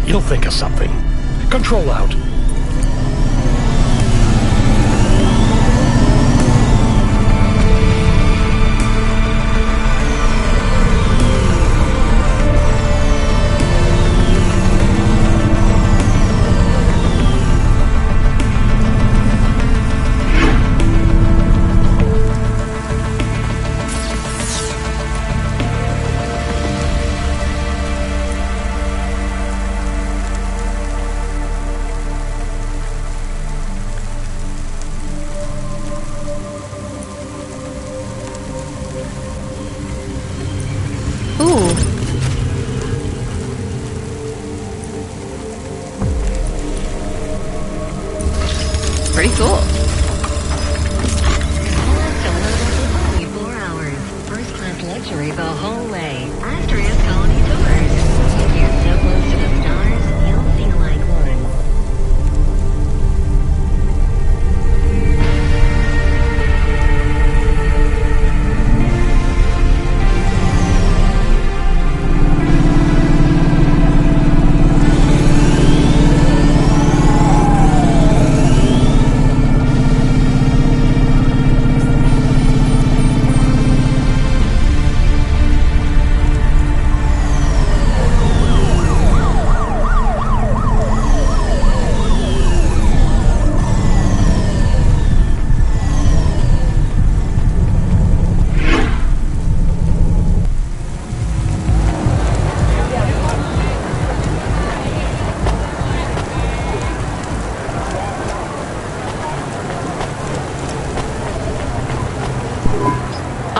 You'll think of something. Control out. Pretty cool. Only 4 hours. First class luxury the whole way. Astria's Colony Tours. If you're so close to the stars, you'll feel like one.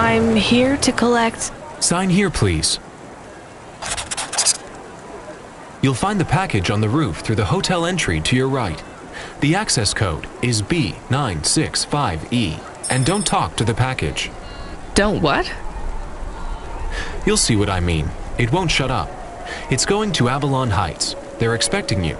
I'm here to collect... Sign here, please. You'll find the package on the roof through the hotel entry to your right. The access code is B965E, and don't talk to the package. Don't what? You'll see what I mean. It won't shut up. It's going to Avalon Heights. They're expecting you.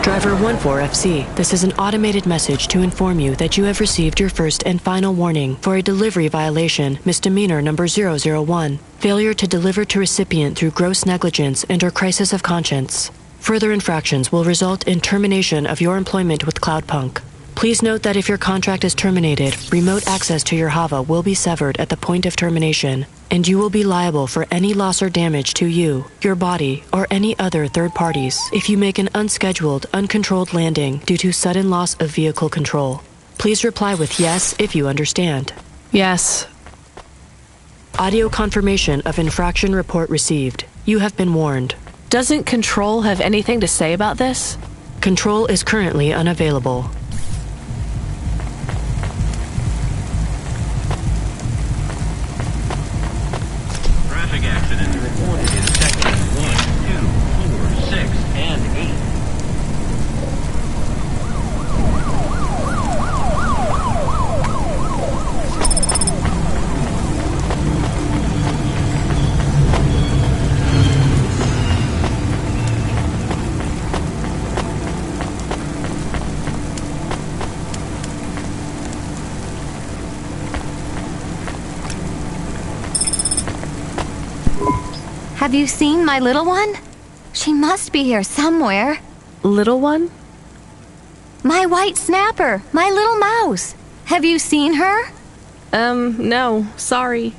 Driver 14FC, this is an automated message to inform you that you have received your first and final warning for a delivery violation, misdemeanor number 001, failure to deliver to recipient through gross negligence and/or crisis of conscience. Further infractions will result in termination of your employment with CloudPunk. Please note that if your contract is terminated, remote access to your hova will be severed at the point of termination, and you will be liable for any loss or damage to you, your body, or any other third parties if you make an unscheduled, uncontrolled landing due to sudden loss of vehicle control. Please reply with yes if you understand. Yes. Audio confirmation of infraction report received. You have been warned. Doesn't Control have anything to say about this? Control is currently unavailable. Traffic accidents reported in sections 1, 2, 4, 6, and 8. Have you seen my little one? She must be here somewhere. Little one? My white snapper, my little mouse. Have you seen her? No, sorry.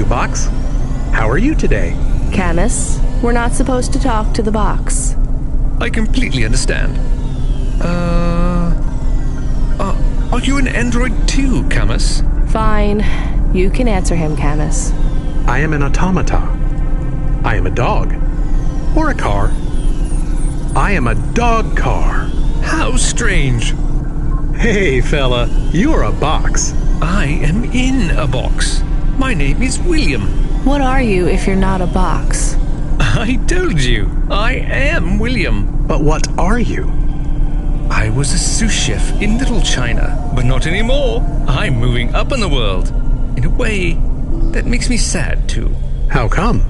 Box. How are you today? Camus, we're not supposed to talk to the box. I completely understand. Are you an android too, Camus? Fine. You can answer him, Camus. I am an automata. I am a dog. Or a car. I am a dog car. How strange. Hey, fella, you are a box. I am in a box. My name is William. What are you if you're not a box? I told you, I am William. But what are you? I was a sous chef in Little China, but not anymore. I'm moving up in the world. In a way, that makes me sad too. How come?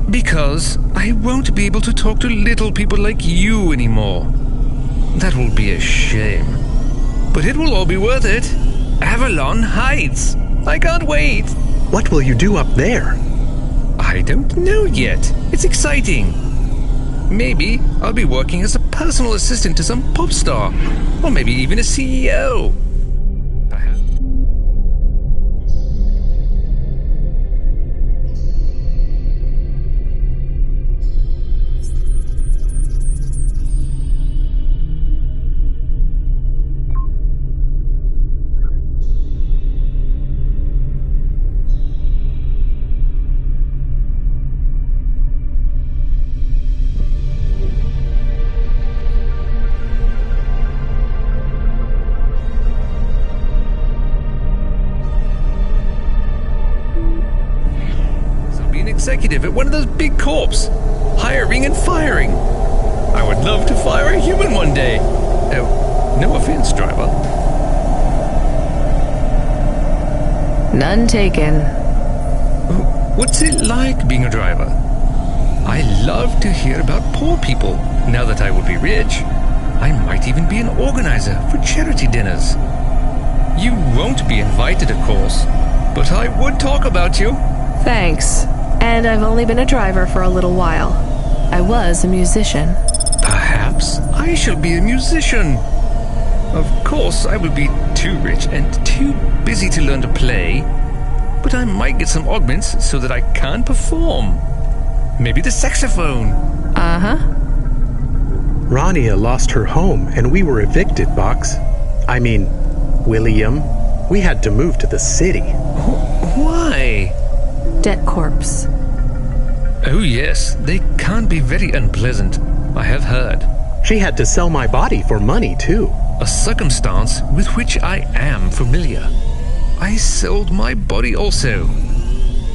Because I won't be able to talk to little people like you anymore. That will be a shame. but it will all be worth it. Avalon Heights. I can't wait. What will you do up there? I don't know yet. It's exciting. Maybe I'll be working as a personal assistant to some pop star. Or maybe even a CEO. Executive at one of those big corps, hiring and firing. I would love to fire a human one day. Oh, no offense, driver. None taken. What's it like being a driver? I love to hear about poor people. Now that I will be rich, I might even be an organizer for charity dinners. You won't be invited, of course, but I would talk about you. Thanks. And I've only been a driver for a little while. I was a musician. Perhaps I shall be a musician. Of course, I will be too rich and too busy to learn to play, but I might get some augments so that I can perform. Maybe the saxophone. Uh-huh. Rania lost her home and we were evicted, Box. I mean, William. We had to move to the city. Why? Debt corpse. Oh yes, they can be very unpleasant. I have heard. She had to sell my body for money, too. A circumstance with which I am familiar. I sold my body also.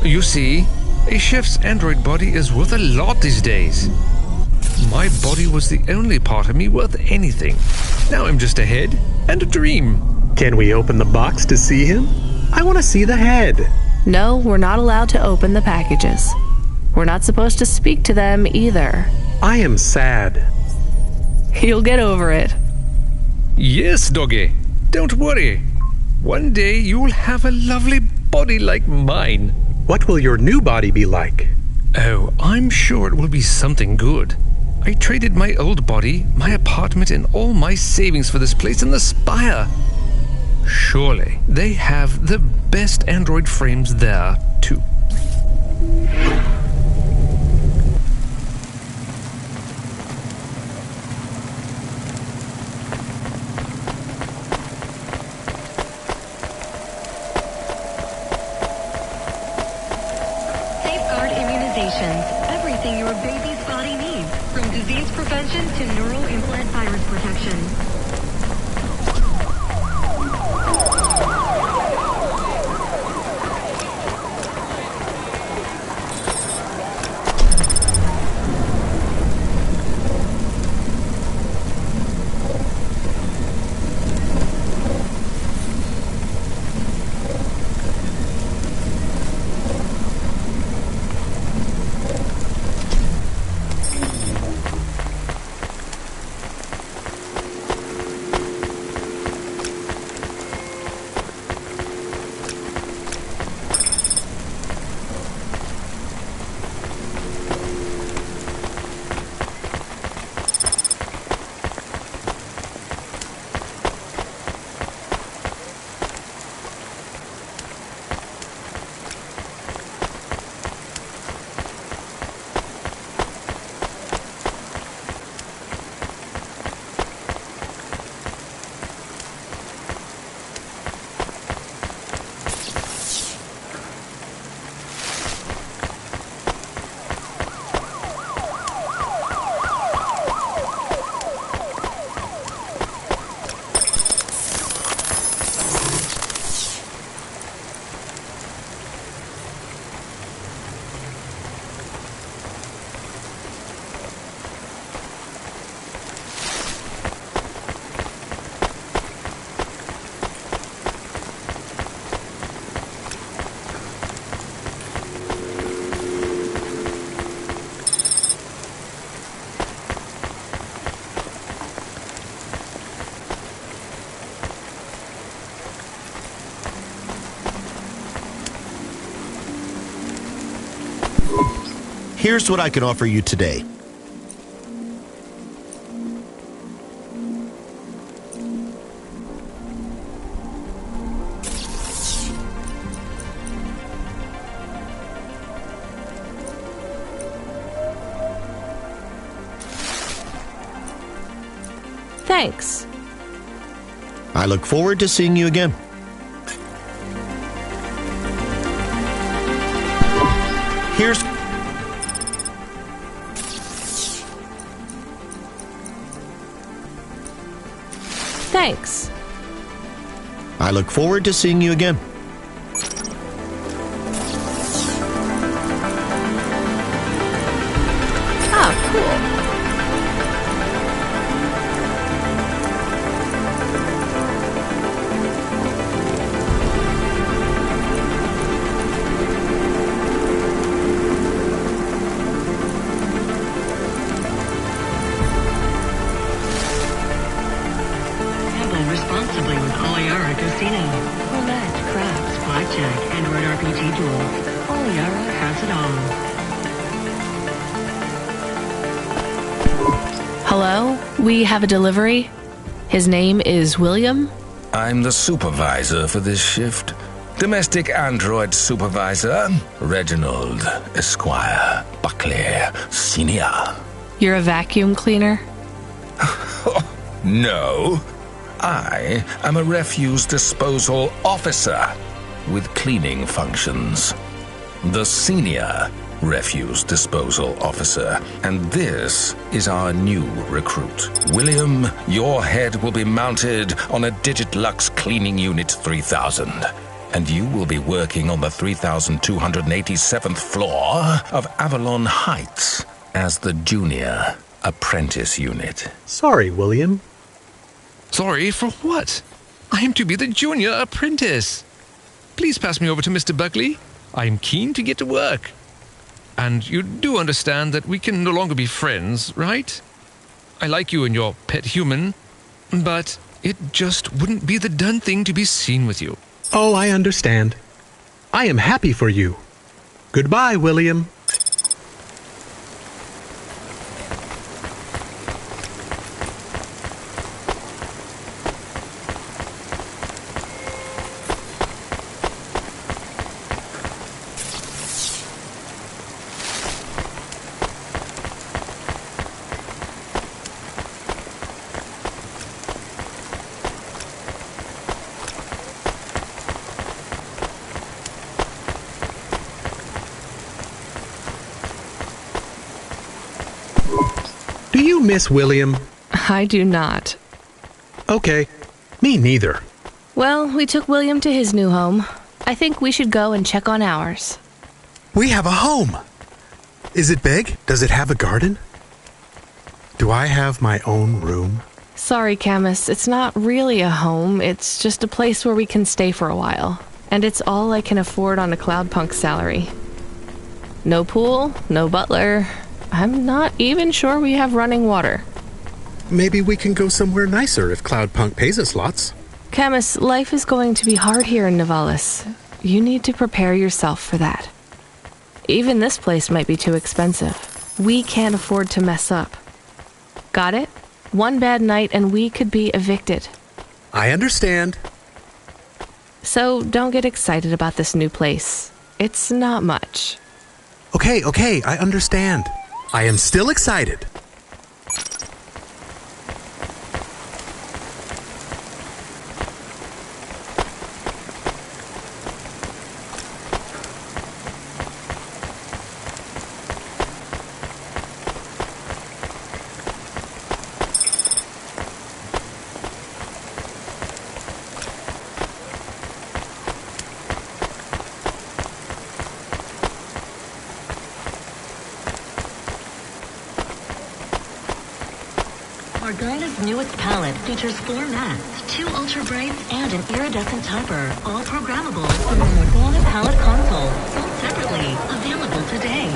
You see, a chef's android body is worth a lot these days. My body was the only part of me worth anything. Now I'm just a head and a dream. Can we open the box to see him? I want to see the head. No, we're not allowed to open the packages. We're not supposed to speak to them either. I am sad. You'll get over it. Yes, doggy. Don't worry. One day you'll have a lovely body like mine. What will your new body be like? Oh, I'm sure it will be something good. I traded my old body, my apartment, and all my savings for this place in the Spire. Surely they have the best android frames there, too. Safeguard immunizations. Everything your baby's body needs. From disease prevention to neural implant virus protection. Here's what I can offer you today. Thanks. I look forward to seeing you again. Here's... Thanks. I look forward to seeing you again. Oh, cool. Responsibly with Oliara Casino. Roulette, craps, blackjack, Android RPG tools. Oliara has it all. Hello? We have a delivery. His name is William. I'm the supervisor for this shift. Domestic android supervisor, Reginald Esquire Buckley Senior. You're a vacuum cleaner? No. I am a refuse disposal officer with cleaning functions. The senior refuse disposal officer. And this is our new recruit. William, your head will be mounted on a Digitlux Cleaning Unit 3000. And you will be working on the 3287th floor of Avalon Heights as the junior apprentice unit. Sorry, William. Sorry for what? I am to be the junior apprentice. Please pass me over to Mr. Buckley. I am keen to get to work. And you do understand that we can no longer be friends, right? I like you and your pet human, but it just wouldn't be the done thing to be seen with you. Oh, I understand. I am happy for you. Goodbye, William. Do you miss William? I do not. Okay, me neither. Well, we took William to his new home. I think we should go and check on ours. We have a home. Is it big? Does it have a garden? Do I have my own room? Sorry, Camus, it's not really a home. It's just a place where we can stay for a while. And it's all I can afford on a CloudPunk salary. No pool, no butler. I'm not even sure we have running water. Maybe we can go somewhere nicer if CloudPunk pays us lots. Camus, life is going to be hard here in Nivalis. You need to prepare yourself for that. Even this place might be too expensive. We can't afford to mess up. Got it? One bad night and we could be evicted. I understand. So don't get excited about this new place. It's not much. Okay, I understand. I am still excited. Organa's newest palette features 4 mattes, 2 ultra brights, and an iridescent topper, all programmable from the Organa palette console, sold separately, available today.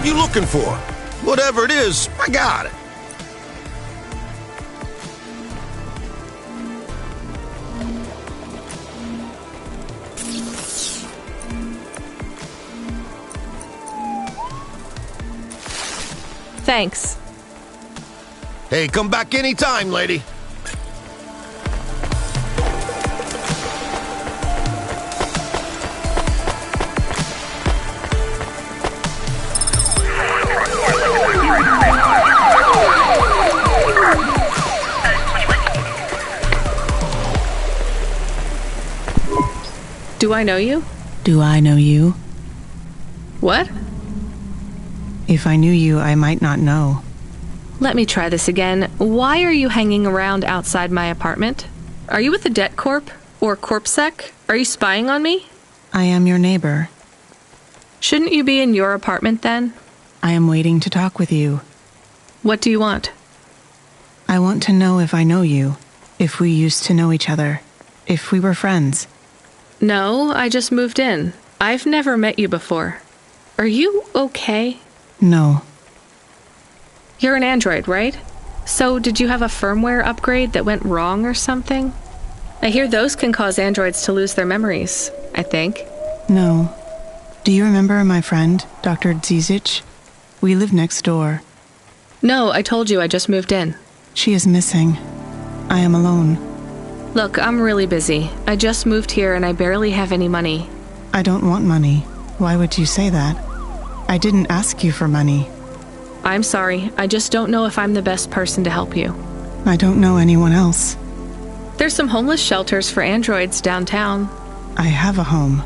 have you looking for? Whatever it is, I got it. Thanks. Hey, come back anytime, lady. Do I know you? Do I know you? What? If I knew you, I might not know. Let me try this again. Why are you hanging around outside my apartment? Are you with the Det Corp? Or CorpSec? Are you spying on me? I am your neighbor. Shouldn't you be in your apartment then? I am waiting to talk with you. What do you want? I want to know if I know you. If we used to know each other. If we were friends. No, I just moved in. I've never met you before. Are you okay? No. You're an android, right? So did you have a firmware upgrade that went wrong or something? I hear those can cause androids to lose their memories, I think. No. Do you remember my friend, Dr. Zizic? We live next door. No, I told you I just moved in. She is missing. I am alone. Look, I'm really busy. I just moved here and I barely have any money. I don't want money. Why would you say that? I didn't ask you for money. I'm sorry. I just don't know if I'm the best person to help you. I don't know anyone else. There's some homeless shelters for androids downtown. I have a home.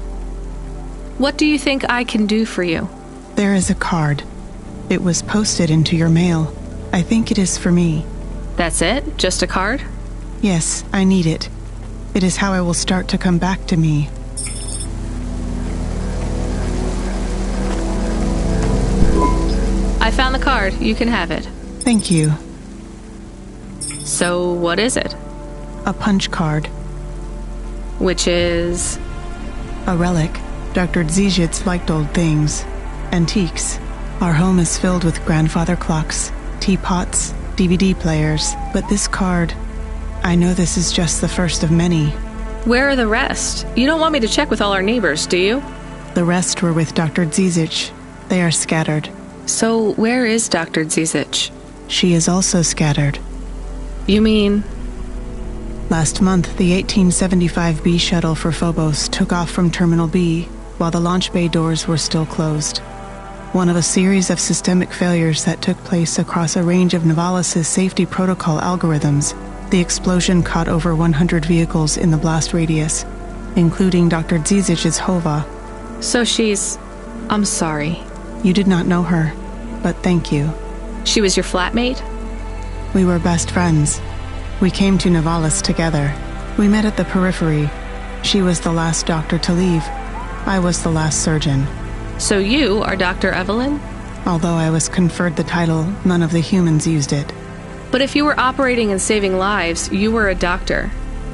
What do you think I can do for you? There is a card. It was posted into your mail. I think it is for me. That's it? Just a card? Yes, I need it. It is how I will start to come back to me. I found the card. You can have it. Thank you. So, what is it? A punch card. Which is? A relic. Dr. Zizic liked old things. Antiques. Our home is filled with grandfather clocks, teapots, DVD players, but this card... I know this is just the first of many. Where are the rest? You don't want me to check with all our neighbors, do you? The rest were with Dr. Zizic. They are scattered. So, where is Dr. Zizic? She is also scattered. You mean? Last month, the 1875 B shuttle for Phobos took off from Terminal B, while the launch bay doors were still closed. One of a series of systemic failures that took place across a range of Novalis' safety protocol algorithms, the explosion caught over 100 vehicles in the blast radius, including Dr. Zizic's hova. So she's... I'm sorry. You did not know her, but thank you. She was your flatmate? We were best friends. We came to Novalis together. We met at the periphery. She was the last doctor to leave. I was the last surgeon. So you are Dr. Evelyn? Although I was conferred the title, none of the humans used it. But if you were operating and saving lives, you were a doctor.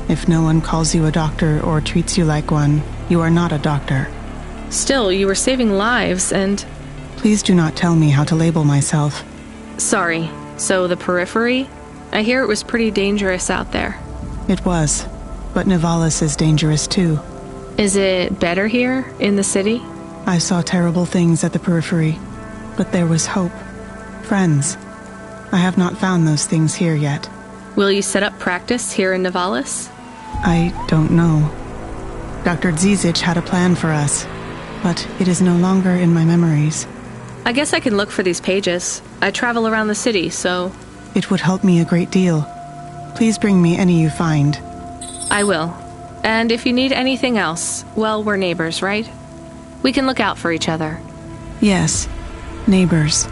If no one calls you a doctor or treats you like one, you are not a doctor. Still, you were saving lives and... Please do not tell me how to label myself. Sorry. So the periphery? I hear it was pretty dangerous out there. It was. But Novalis is dangerous too. Is it better here, in the city? I saw terrible things at the periphery. But there was hope. Friends. I have not found those things here yet. Will you set up practice here in Novalis? I don't know. Dr. Zizic had a plan for us, but it is no longer in my memories. I guess I can look for these pages. I travel around the city, so... It would help me a great deal. Please bring me any you find. I will. And if you need anything else, well, we're neighbors, right? We can look out for each other. Yes, neighbors.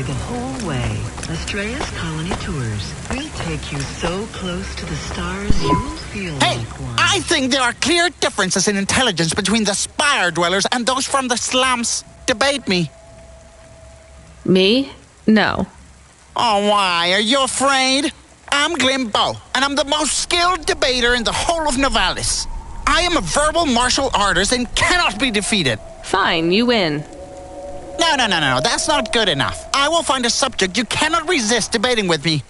the whole way. Astrea's Colony Tours. We'll take you so close to the stars you'll feel like one. I think there are clear differences in intelligence between the Spire dwellers and those from the slums. Debate me. Me? No. Oh, why? Are you afraid? I'm Glimbo, and I'm the most skilled debater in the whole of Novalis. I am a verbal martial artist and cannot be defeated. Fine, you win. No, that's not good enough. I will find a subject you cannot resist debating with me.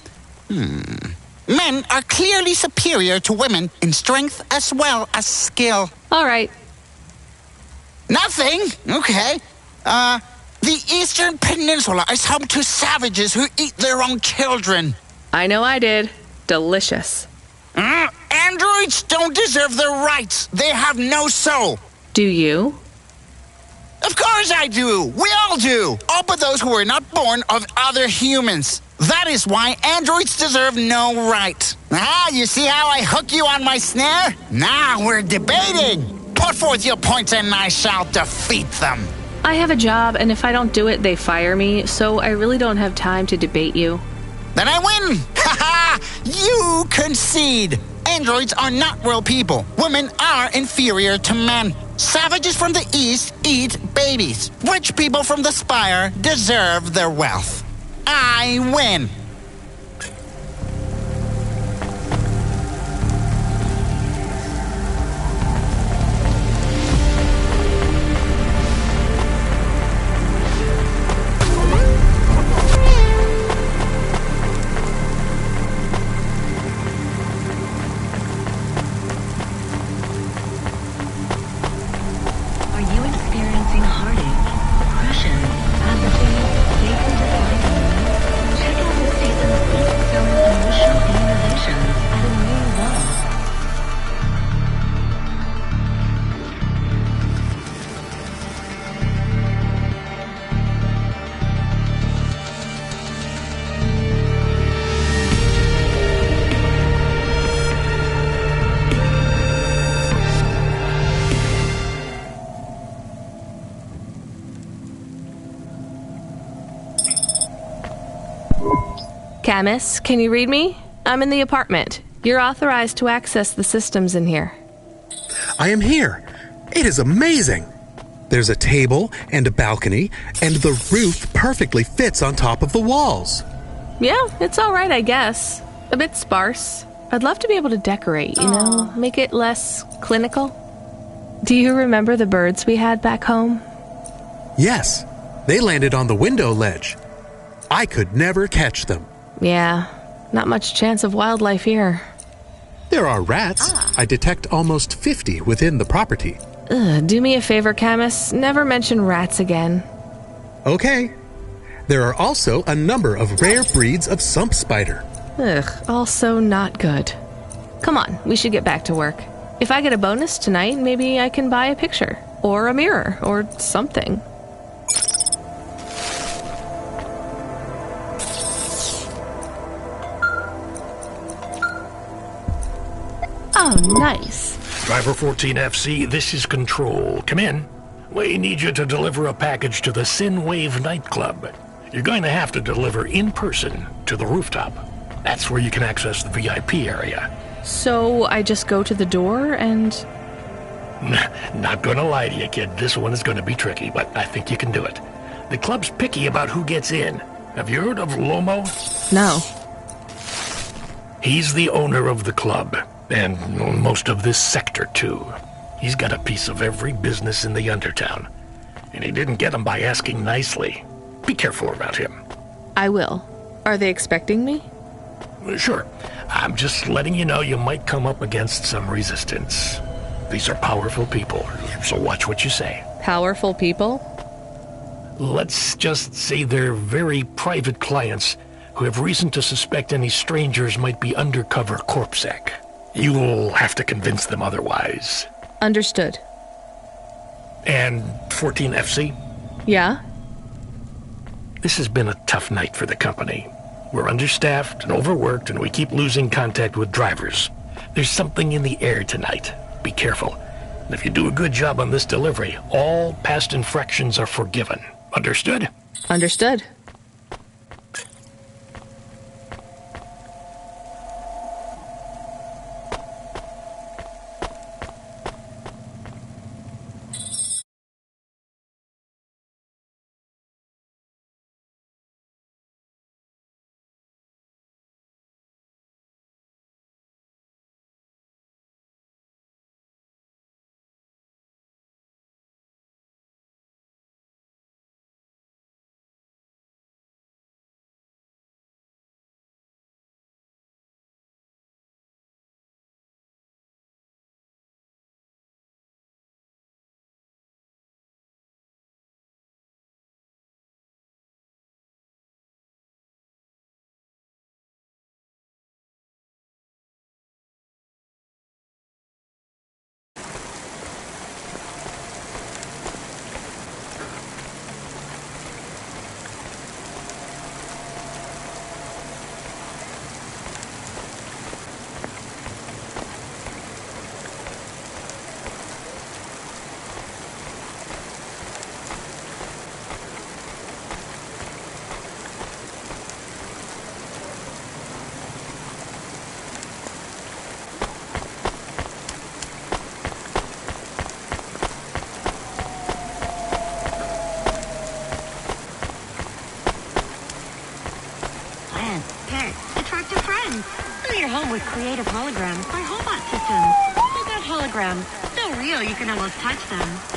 Men are clearly superior to women in strength as well as skill. All right. Nothing? Okay. The Eastern Peninsula is home to savages who eat their own children. I know I did. Delicious. Androids don't deserve their rights. They have no soul. Do you? Of course I do. We all do. All but those who were not born of other humans. That is why androids deserve no right. You see how I hook you on my snare? Now we're debating. Put forth your points and I shall defeat them. I have a job, and if I don't do it, they fire me, so I really don't have time to debate you. Then I win! Ha! You concede! Androids are not real people. Women are inferior to men. Savages from the East eat babies. Rich people from the Spire deserve their wealth. I win! Camus, can you read me? I'm in the apartment. You're authorized to access the systems in here. I am here. It is amazing. There's a table and a balcony, and the roof perfectly fits on top of the walls. Yeah, it's all right, I guess. A bit sparse. I'd love to be able to decorate, make it less clinical. Do you remember the birds we had back home? Yes, they landed on the window ledge. I could never catch them. Yeah, not much chance of wildlife here. There are rats. I detect almost 50 within the property. Do me a favor, Camus. Never mention rats again. Okay. There are also a number of rare breeds of sump spider. Also not good. Come on, we should get back to work. If I get a bonus tonight, maybe I can buy a picture, or a mirror, or something. Oh, nice. Driver 14FC, this is Control. Come in. We need you to deliver a package to the Synwave nightclub. You're going to have to deliver in person to the rooftop. That's where you can access the VIP area. So I just go to the door and... Not gonna lie to you, kid. This one is gonna be tricky, but I think you can do it. The club's picky about who gets in. Have you heard of Lomo? No. He's the owner of the club. And most of this sector, too. He's got a piece of every business in the Undertown. And he didn't get them by asking nicely. Be careful about him. I will. Are they expecting me? Sure. I'm just letting you know you might come up against some resistance. These are powerful people, so watch what you say. Powerful people? Let's just say they're very private clients who have reason to suspect any strangers might be undercover corpsec. You'll have to convince them otherwise. Understood. And 14FC? Yeah? This has been a tough night for the company. We're understaffed and overworked, and we keep losing contact with drivers. There's something in the air tonight. Be careful. And if you do a good job on this delivery, all past infractions are forgiven. Understood? Understood. with creative holograms by Hobot Systems. Check out holograms. So real you can almost touch them.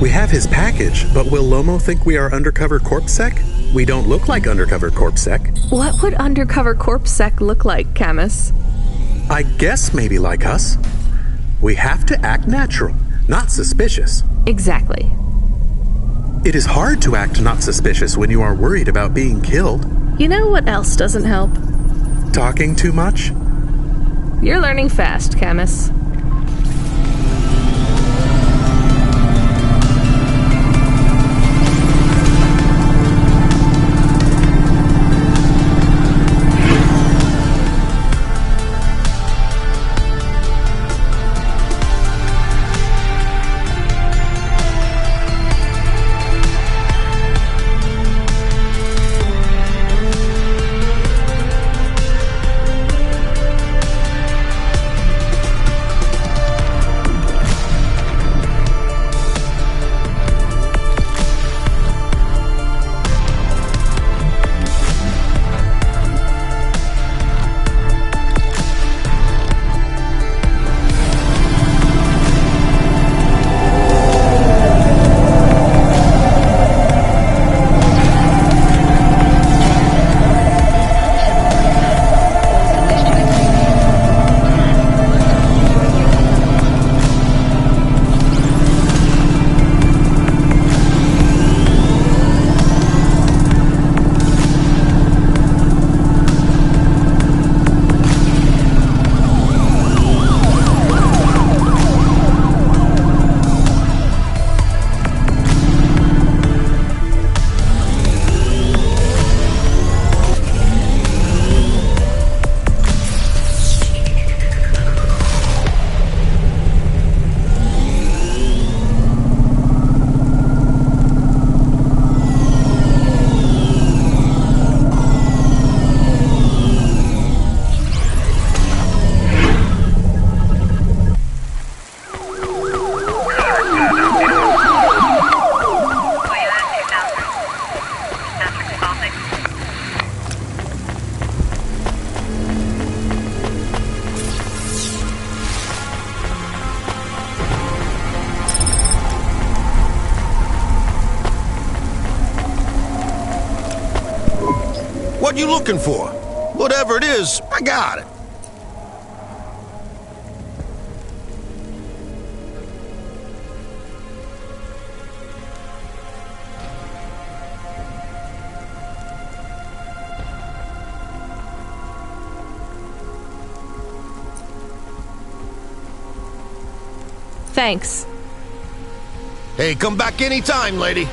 We have his package, but will Lomo think we are undercover CorpSec? We don't look like undercover CorpSec. What would undercover CorpSec look like, Camus? I guess maybe like us. We have to act natural, not suspicious. Exactly. It is hard to act not suspicious when you are worried about being killed. You know what else doesn't help? Talking too much? You're learning fast, Camus. What you looking for? Whatever it is, I got it. Thanks. Hey, come back anytime, lady.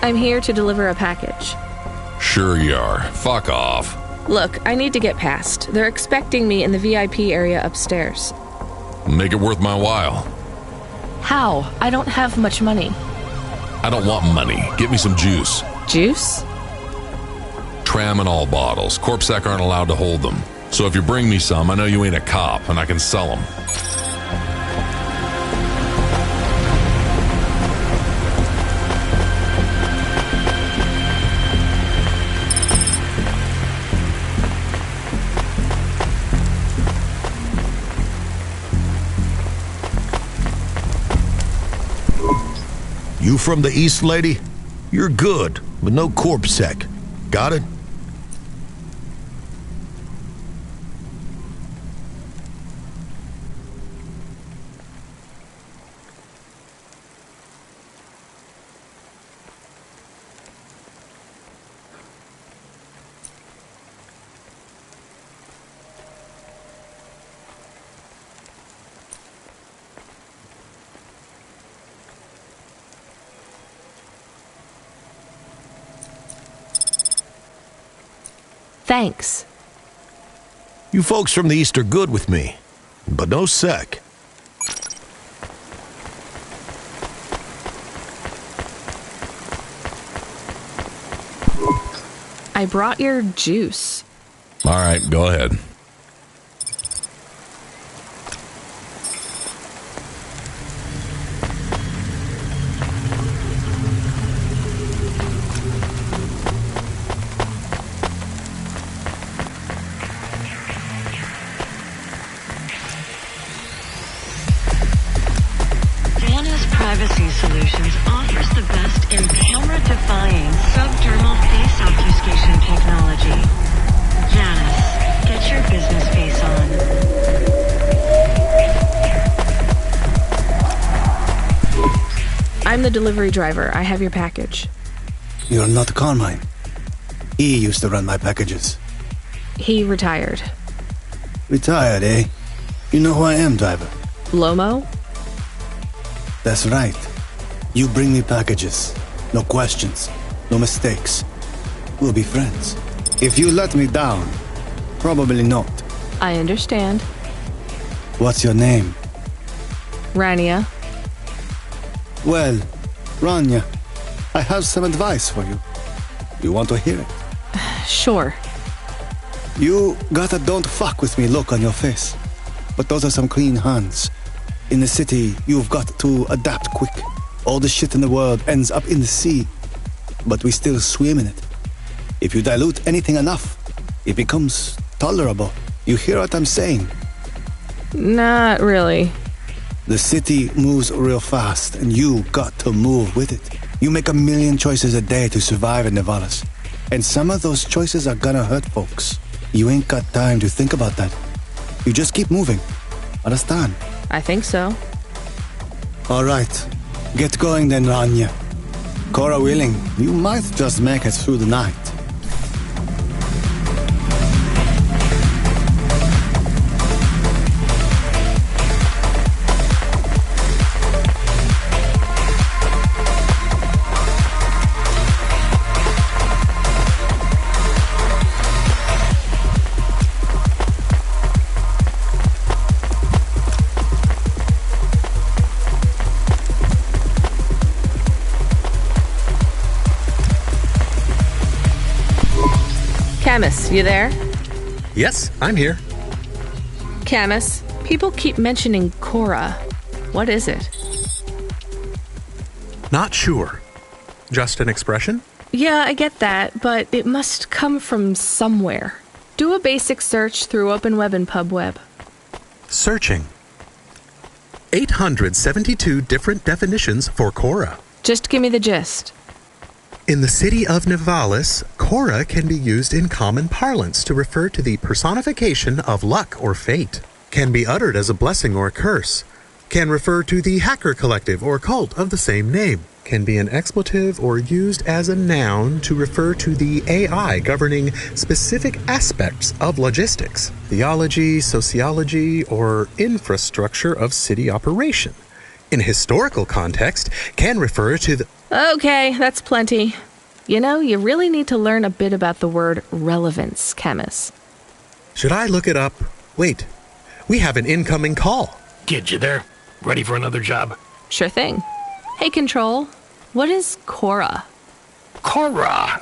I'm here to deliver a package. Sure you are. Fuck off. Look, I need to get past. They're expecting me in the VIP area upstairs. Make it worth my while. How? I don't have much money. I don't want money. Get me some juice. Juice? Tramadol bottles. Corpsec aren't allowed to hold them. So if you bring me some, I know you ain't a cop, and I can sell them. You from the East, lady? You're good, but no corpsec. Got it? Thanks. You folks from the East are good with me, but no sec. I brought your juice. All right, go ahead. Privacy Solutions offers the best in camera-defying subdermal face obfuscation technology. Janice, get your business face on. I'm the delivery driver. I have your package. You're not Carmine. He used to run my packages. He retired. Retired, eh? You know who I am, driver? Lomo? That's right. You bring me packages. No questions. No mistakes. We'll be friends. If you let me down, probably not. I understand. What's your name? Rania. Well, Rania, I have some advice for you. You want to hear it? Sure. You got a don't fuck with me look on your face. But those are some clean hands. In the city, you've got to adapt quick. All the shit in the world ends up in the sea, but we still swim in it. If you dilute anything enough, it becomes tolerable. You hear what I'm saying? Not really. The city moves real fast, and you got to move with it. You make a million choices a day to survive in Nevalis, and some of those choices are gonna hurt folks. You ain't got time to think about that. You just keep moving. Understand? I think so. All right. Get going then, Rania. Cora willing, you might just make it through the night. Camus, you there? Yes, I'm here. Camus, people keep mentioning Cora. What is it? Not sure. Just an expression? Yeah, I get that, but it must come from somewhere. Do a basic search through Open Web and PubWeb. Searching. 872 different definitions for Cora. Just give me the gist. In the city of Nevalis, Cora can be used in common parlance to refer to the personification of luck or fate. Can be uttered as a blessing or a curse. Can refer to the hacker collective or cult of the same name. Can be an expletive or used as a noun to refer to the AI governing specific aspects of logistics, theology, sociology, or infrastructure of city operation. In historical context, can refer to the... Okay, that's plenty. You know, you really need to learn a bit about the word relevance, Camus. Should I look it up? Wait, we have an incoming call. Kid, you there? Ready for another job? Sure thing. Hey, Control, what is Cora? Cora,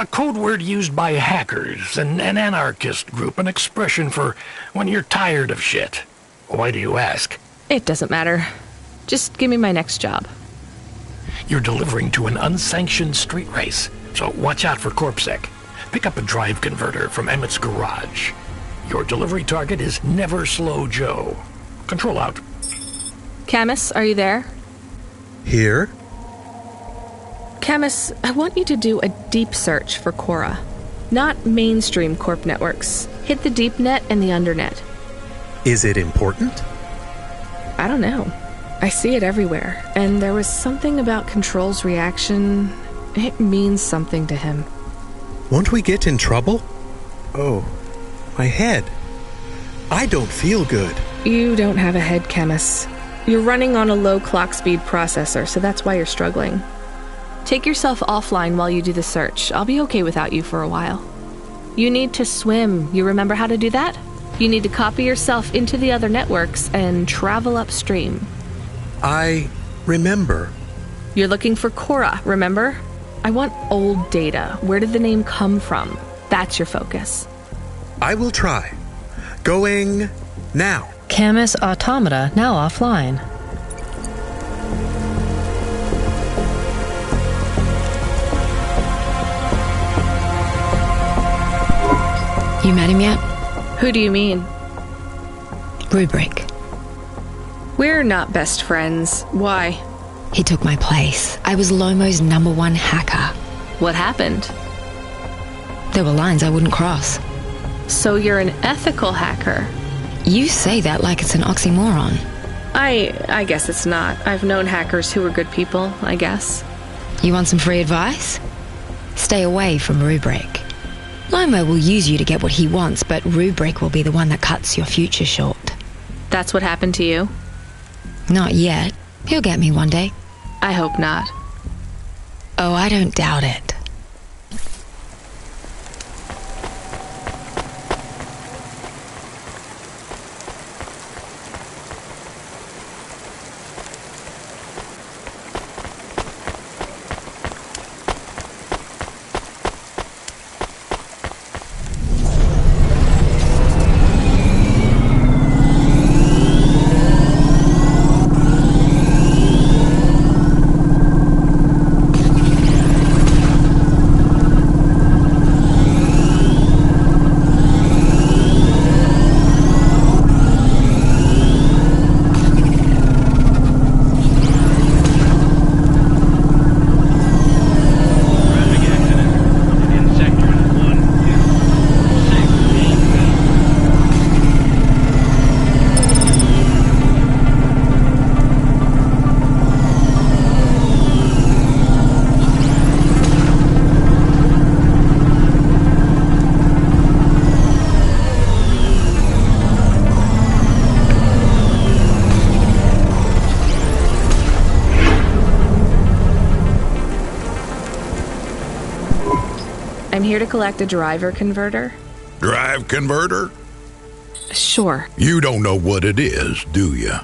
a code word used by hackers, an anarchist group, an expression for when you're tired of shit. Why do you ask? It doesn't matter. Just give me my next job. You're delivering to an unsanctioned street race, so watch out for CorpSec. Pick up a drive converter from Emmett's garage. Your delivery target is Never Slow Joe. Control out. Camus, are you there? Here? Camus, I want you to do a deep search for Cora. Not mainstream corp networks. Hit the deep net and the undernet. Is it important? I don't know. I see it everywhere, and there was something about Control's reaction. It means something to him. Won't we get in trouble? Oh, my head. I don't feel good. You don't have a head, Camus. You're running on a low clock speed processor, so that's why you're struggling. Take yourself offline while you do the search. I'll be okay without you for a while. You need to swim. You remember how to do that? You need to copy yourself into the other networks and travel upstream. I remember. You're looking for Cora, remember? I want old data. Where did the name come from? That's your focus. I will try. Going now. Camus automata now offline. You met him yet? Who do you mean? Rubric. We're not best friends. Why? He took my place. I was Lomo's #1 hacker. What happened? There were lines I wouldn't cross. So you're an ethical hacker? You say that like it's an oxymoron. I guess it's not. I've known hackers who were good people, I guess. You want some free advice? Stay away from Rubric. Lomo will use you to get what he wants, but Rubric will be the one that cuts your future short. That's what happened to you? Not yet. He'll get me one day. I hope not. Oh, I don't doubt it. I'm here to collect a driver converter. Drive converter? Sure. You don't know what it is, do you?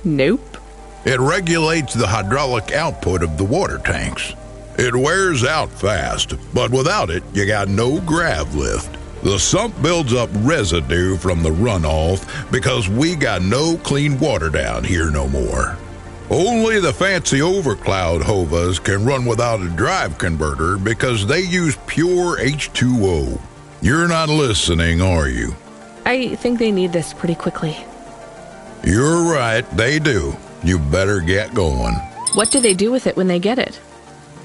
Nope. It regulates the hydraulic output of the water tanks. It wears out fast, but without it, you got no grav lift. The sump builds up residue from the runoff because we got no clean water down here no more. Only the fancy overcloud hovas can run without a drive converter because they use pure H2O. You're not listening, are you? I think they need this pretty quickly. You're right, they do. You better get going. What do they do with it when they get it?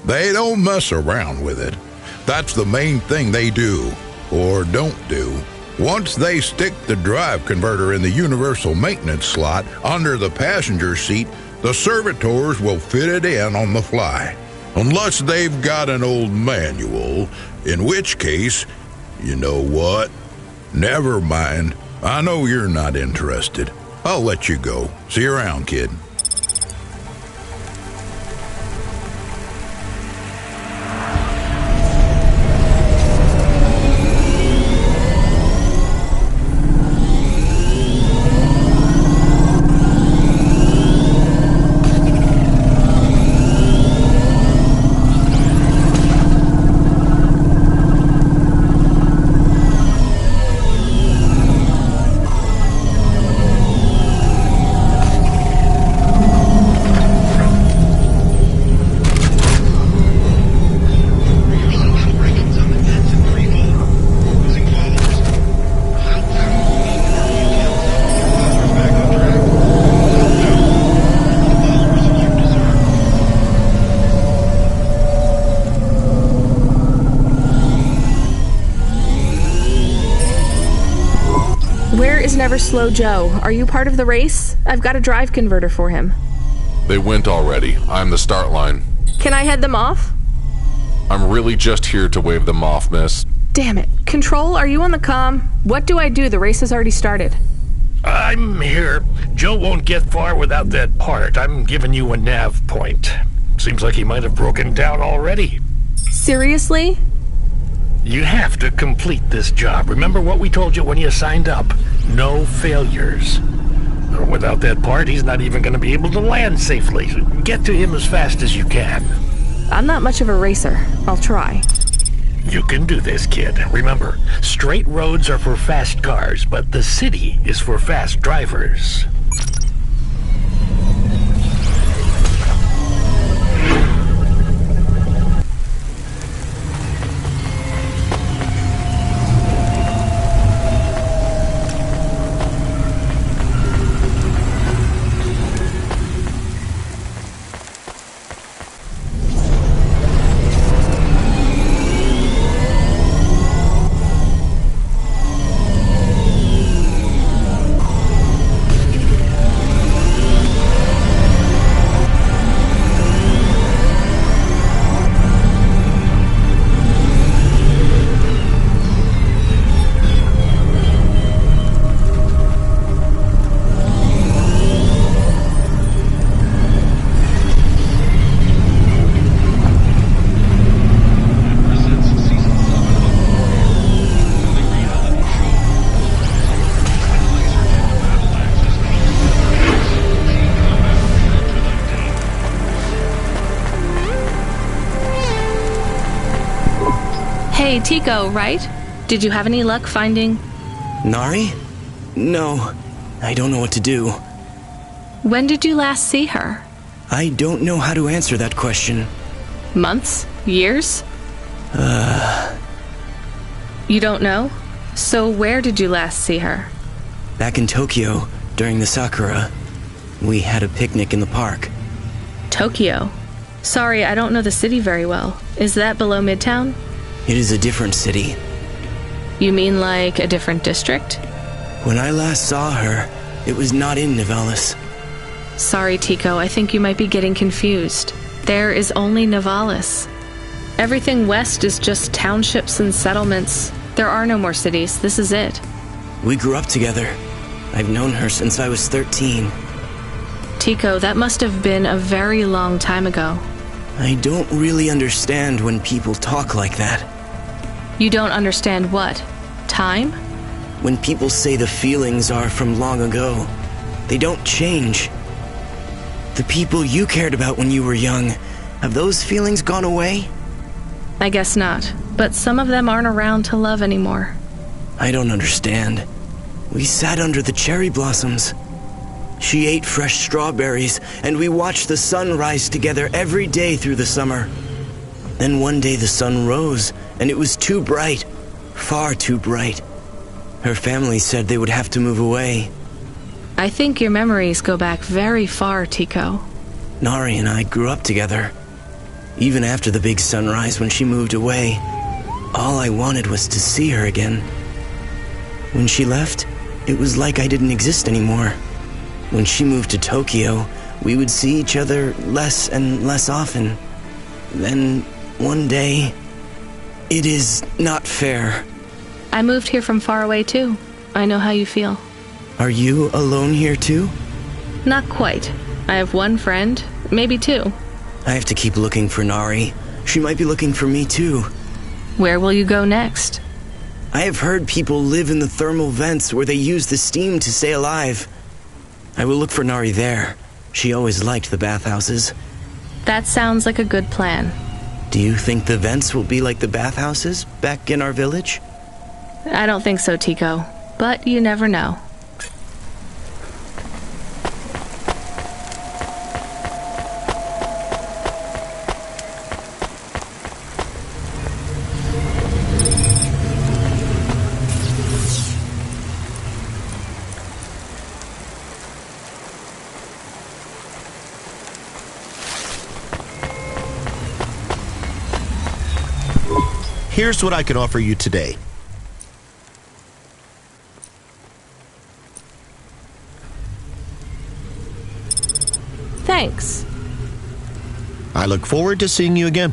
They don't mess around with it. That's the main thing they do, or don't do. Once they stick the drive converter in the universal maintenance slot under the passenger seat, the servitors will fit it in on the fly. Unless they've got an old manual, in which case, you know what? Never mind. I know you're not interested. I'll let you go. See you around, kid. driver Slow Joe. Are you part of the race? I've got a drive converter for him. They went already. I'm the start line. Can I head them off? I'm really just here to wave them off, miss. Damn it. Control, are you on the comm? What do I do? The race has already started. I'm here. Joe won't get far without that part. I'm giving you a nav point. Seems like he might have broken down already. Seriously? You have to complete this job. Remember what we told you when you signed up. No failures. Without that part, he's not even going to be able to land safely. Get to him as fast as you can. I'm not much of a racer. I'll try. You can do this, kid. Remember, straight roads are for fast cars, but the city is for fast drivers. Hey, Tico, right? Did you have any luck finding... Nari? No, I don't know what to do. When did you last see her? I don't know how to answer that question. Months? Years? You don't know? So where did you last see her? Back in Tokyo, during the Sakura. We had a picnic in the park. Tokyo? Sorry, I don't know the city very well. Is that below Midtown? It is a different city. You mean like a different district? When I last saw her, it was not in Nivalis. Sorry, Tico, I think you might be getting confused. There is only Nivalis. Everything west is just townships and settlements. There are no more cities. This is it. We grew up together. I've known her since I was 13. Tico, that must have been a very long time ago. I don't really understand when people talk like that. You don't understand what? Time? When people say the feelings are from long ago, they don't change. The people you cared about when you were young, have those feelings gone away? I guess not, but some of them aren't around to love anymore. I don't understand. We sat under the cherry blossoms. She ate fresh strawberries, and we watched the sun rise together every day through the summer. Then one day the sun rose, and it was too bright, far too bright. Her family said they would have to move away. I think your memories go back very far, Tico. Nari and I grew up together. Even after the big sunrise when she moved away, all I wanted was to see her again. When she left, it was like I didn't exist anymore. When she moved to Tokyo, we would see each other less and less often. Then, one day, it is not fair. I moved here from far away too. I know how you feel. Are you alone here too? Not quite. I have one friend, maybe two. I have to keep looking for Nari. She might be looking for me too. Where will you go next? I have heard people live in the thermal vents where they use the steam to stay alive. I will look for Nari there. She always liked the bathhouses. That sounds like a good plan. Do you think the vents will be like the bathhouses back in our village? I don't think so, Tico. But you never know. Here's what I can offer you today. Thanks. I look forward to seeing you again.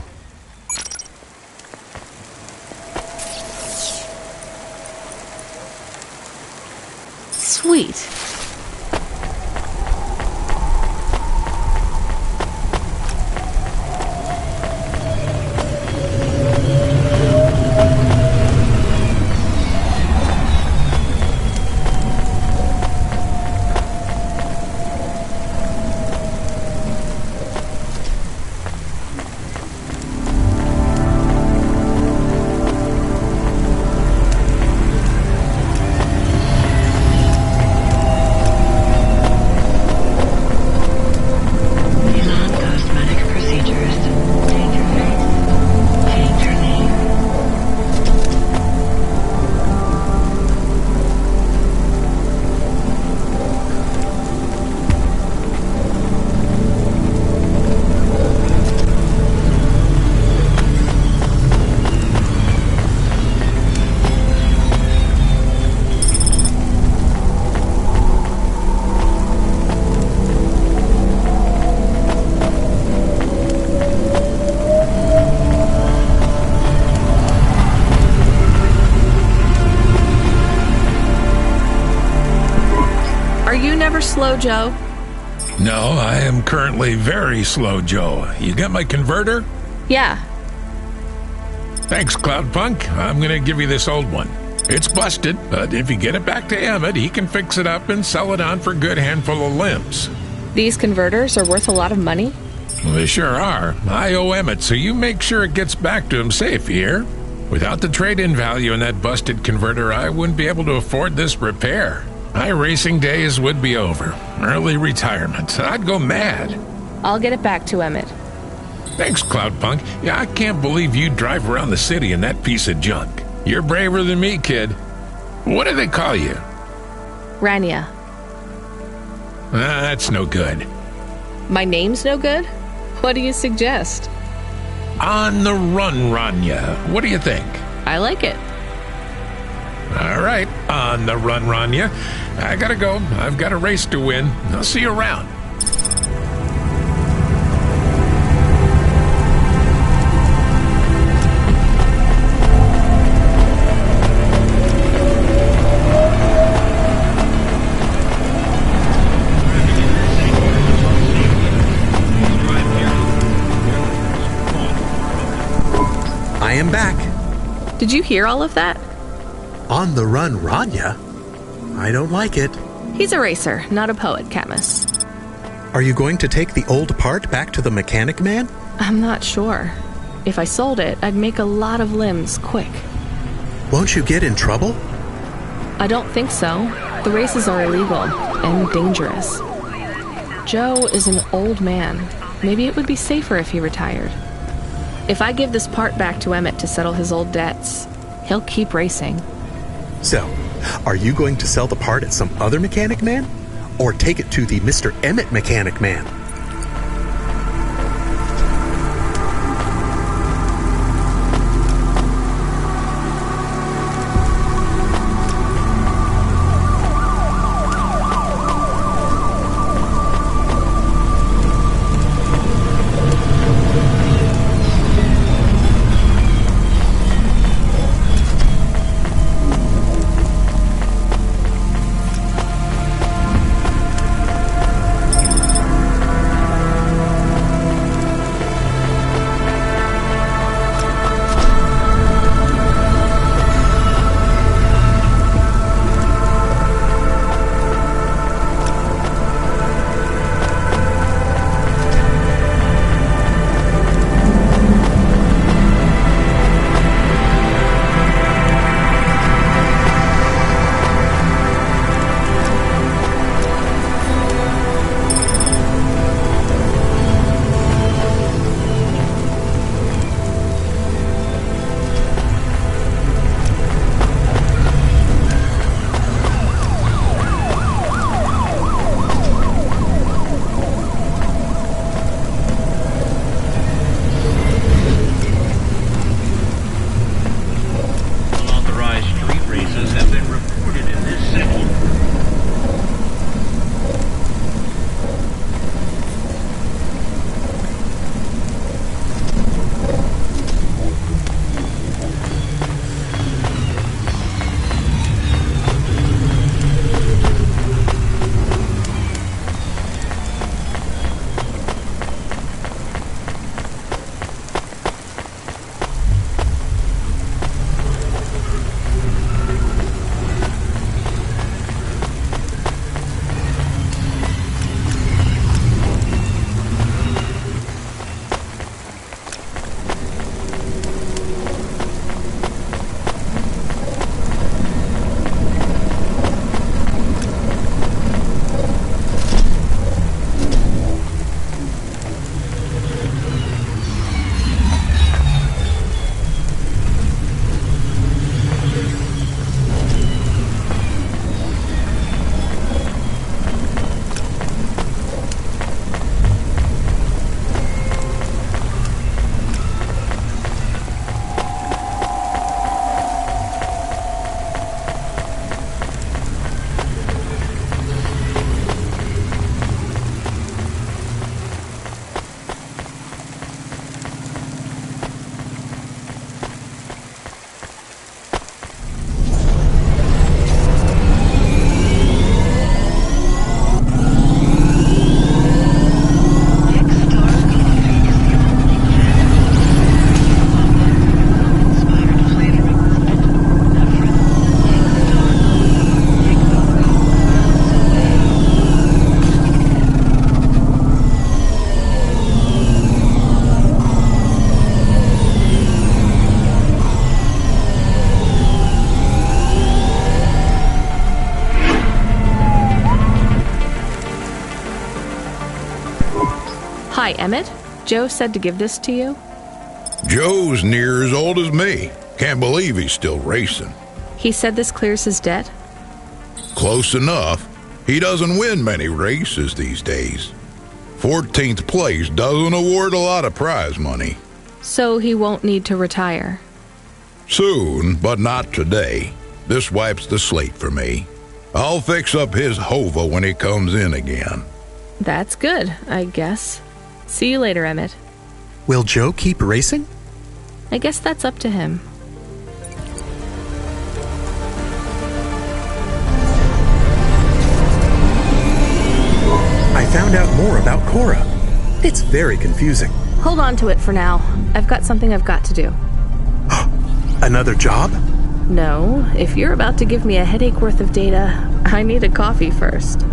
Sweet. Slow Joe? No, I am currently very slow Joe. You got my converter? Yeah. Thanks, CloudPunk. I'm gonna give you this old one. It's busted, but if you get it back to Emmett, he can fix it up and sell it on for a good handful of limbs. These converters are worth a lot of money? Well, they sure are. I owe Emmett, so you make sure it gets back to him safe here. Without the trade-in value in that busted converter, I wouldn't be able to afford this repair. My racing days would be over. Early retirement. I'd go mad. I'll get it back to Emmett. Thanks, CloudPunk. Yeah, I can't believe you drive around the city in that piece of junk. You're braver than me, kid. What do they call you? Rania. That's no good. My name's no good? What do you suggest? On the run, Rania. What do you think? I like it. All right, on the run, Rania. I gotta go. I've got a race to win. I'll see you around. I am back. Did you hear all of that? On the run, Rania? I don't like it. He's a racer, not a poet, Camus. Are you going to take the old part back to the mechanic man? I'm not sure. If I sold it, I'd make a lot of limbs quick. Won't you get in trouble? I don't think so. The races are illegal and dangerous. Joe is an old man. Maybe it would be safer if he retired. If I give this part back to Emmett to settle his old debts, he'll keep racing. So, are you going to sell the part at some other mechanic man? Or take it to the Mr. Emmett mechanic man? Hi, Emmett. Joe said to give this to you. Joe's near as old as me. Can't believe he's still racing. He said this clears his debt? Close enough. He doesn't win many races these days. 14th place doesn't award a lot of prize money. So he won't need to retire. Soon, but not today. This wipes the slate for me. I'll fix up his hova when he comes in again. That's good, I guess. See you later, Emmett. Will Joe keep racing? I guess that's up to him. I found out more about Cora. It's very confusing. Hold on to it for now. I've got something I've got to do. Another job? No, if you're about to give me a headache worth of data, I need a coffee first.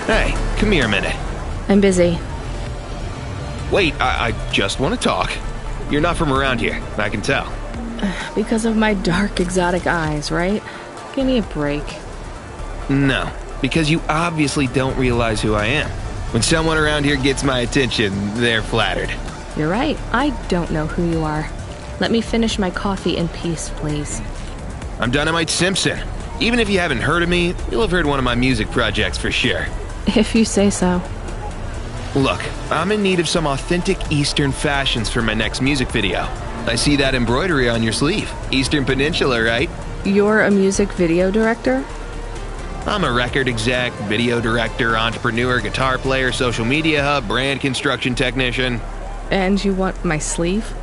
Hey, come here a minute. I'm busy. Wait, I just want to talk. You're not from around here, I can tell. Because of my dark, exotic eyes, right? Give me a break. No, because you obviously don't realize who I am. When someone around here gets my attention, they're flattered. You're right, I don't know who you are. Let me finish my coffee in peace, please. I'm Dynamite Simpson. Even if you haven't heard of me, you'll have heard one of my music projects for sure. If you say so. Look, I'm in need of some authentic Eastern fashions for my next music video. I see that embroidery on your sleeve. Eastern Peninsula, right? You're a music video director? I'm a record exec, video director, entrepreneur, guitar player, social media hub, brand construction technician. And you want my sleeve?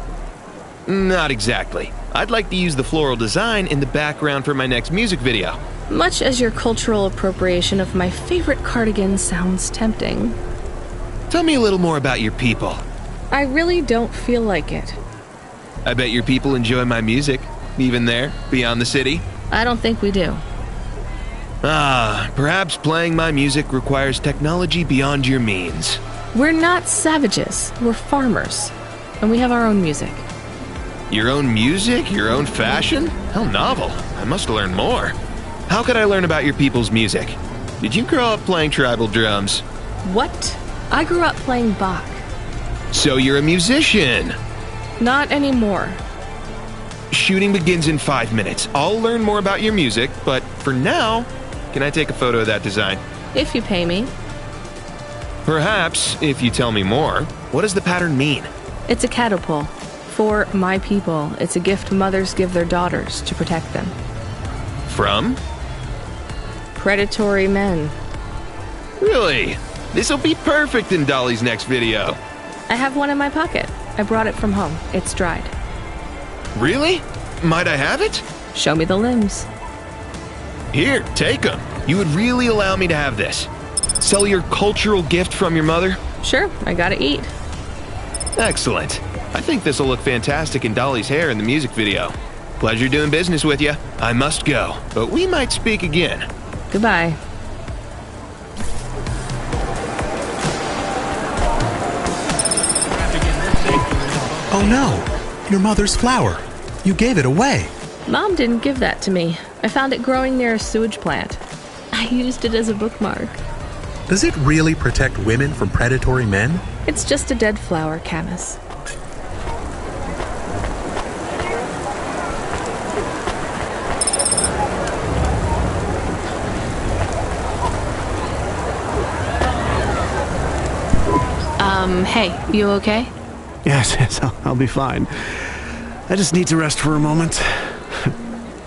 Not exactly. I'd like to use the floral design in the background for my next music video. Much as your cultural appropriation of my favorite cardigan sounds tempting. Tell me a little more about your people. I really don't feel like it. I bet your people enjoy my music, even there, beyond the city. I don't think we do. Perhaps playing my music requires technology beyond your means. We're not savages, we're farmers. And we have our own music. Your own music? Your own fashion? How novel. I must learn more. How could I learn about your people's music? Did you grow up playing tribal drums? What? I grew up playing Bach. So you're a musician. Not anymore. Shooting begins in 5 minutes. I'll learn more about your music, but for now, can I take a photo of that design? If you pay me. Perhaps, if you tell me more. What does the pattern mean? It's a catapult. For my people, it's a gift mothers give their daughters to protect them. From? Predatory men. Really? This'll be perfect in Dolly's next video. I have one in my pocket. I brought it from home. It's dried. Really? Might I have it? Show me the limbs. Here, take them. You would really allow me to have this? Sell your cultural gift from your mother? Sure, I gotta eat. Excellent. I think this will look fantastic in Dolly's hair in the music video. Pleasure doing business with you. I must go, but we might speak again. Goodbye. Oh no! Your mother's flower. You gave it away. Mom didn't give that to me. I found it growing near a sewage plant. I used it as a bookmark. Does it really protect women from predatory men? It's just a dead flower, Camus. Hey, you okay? Yes, I'll be fine. I just need to rest for a moment.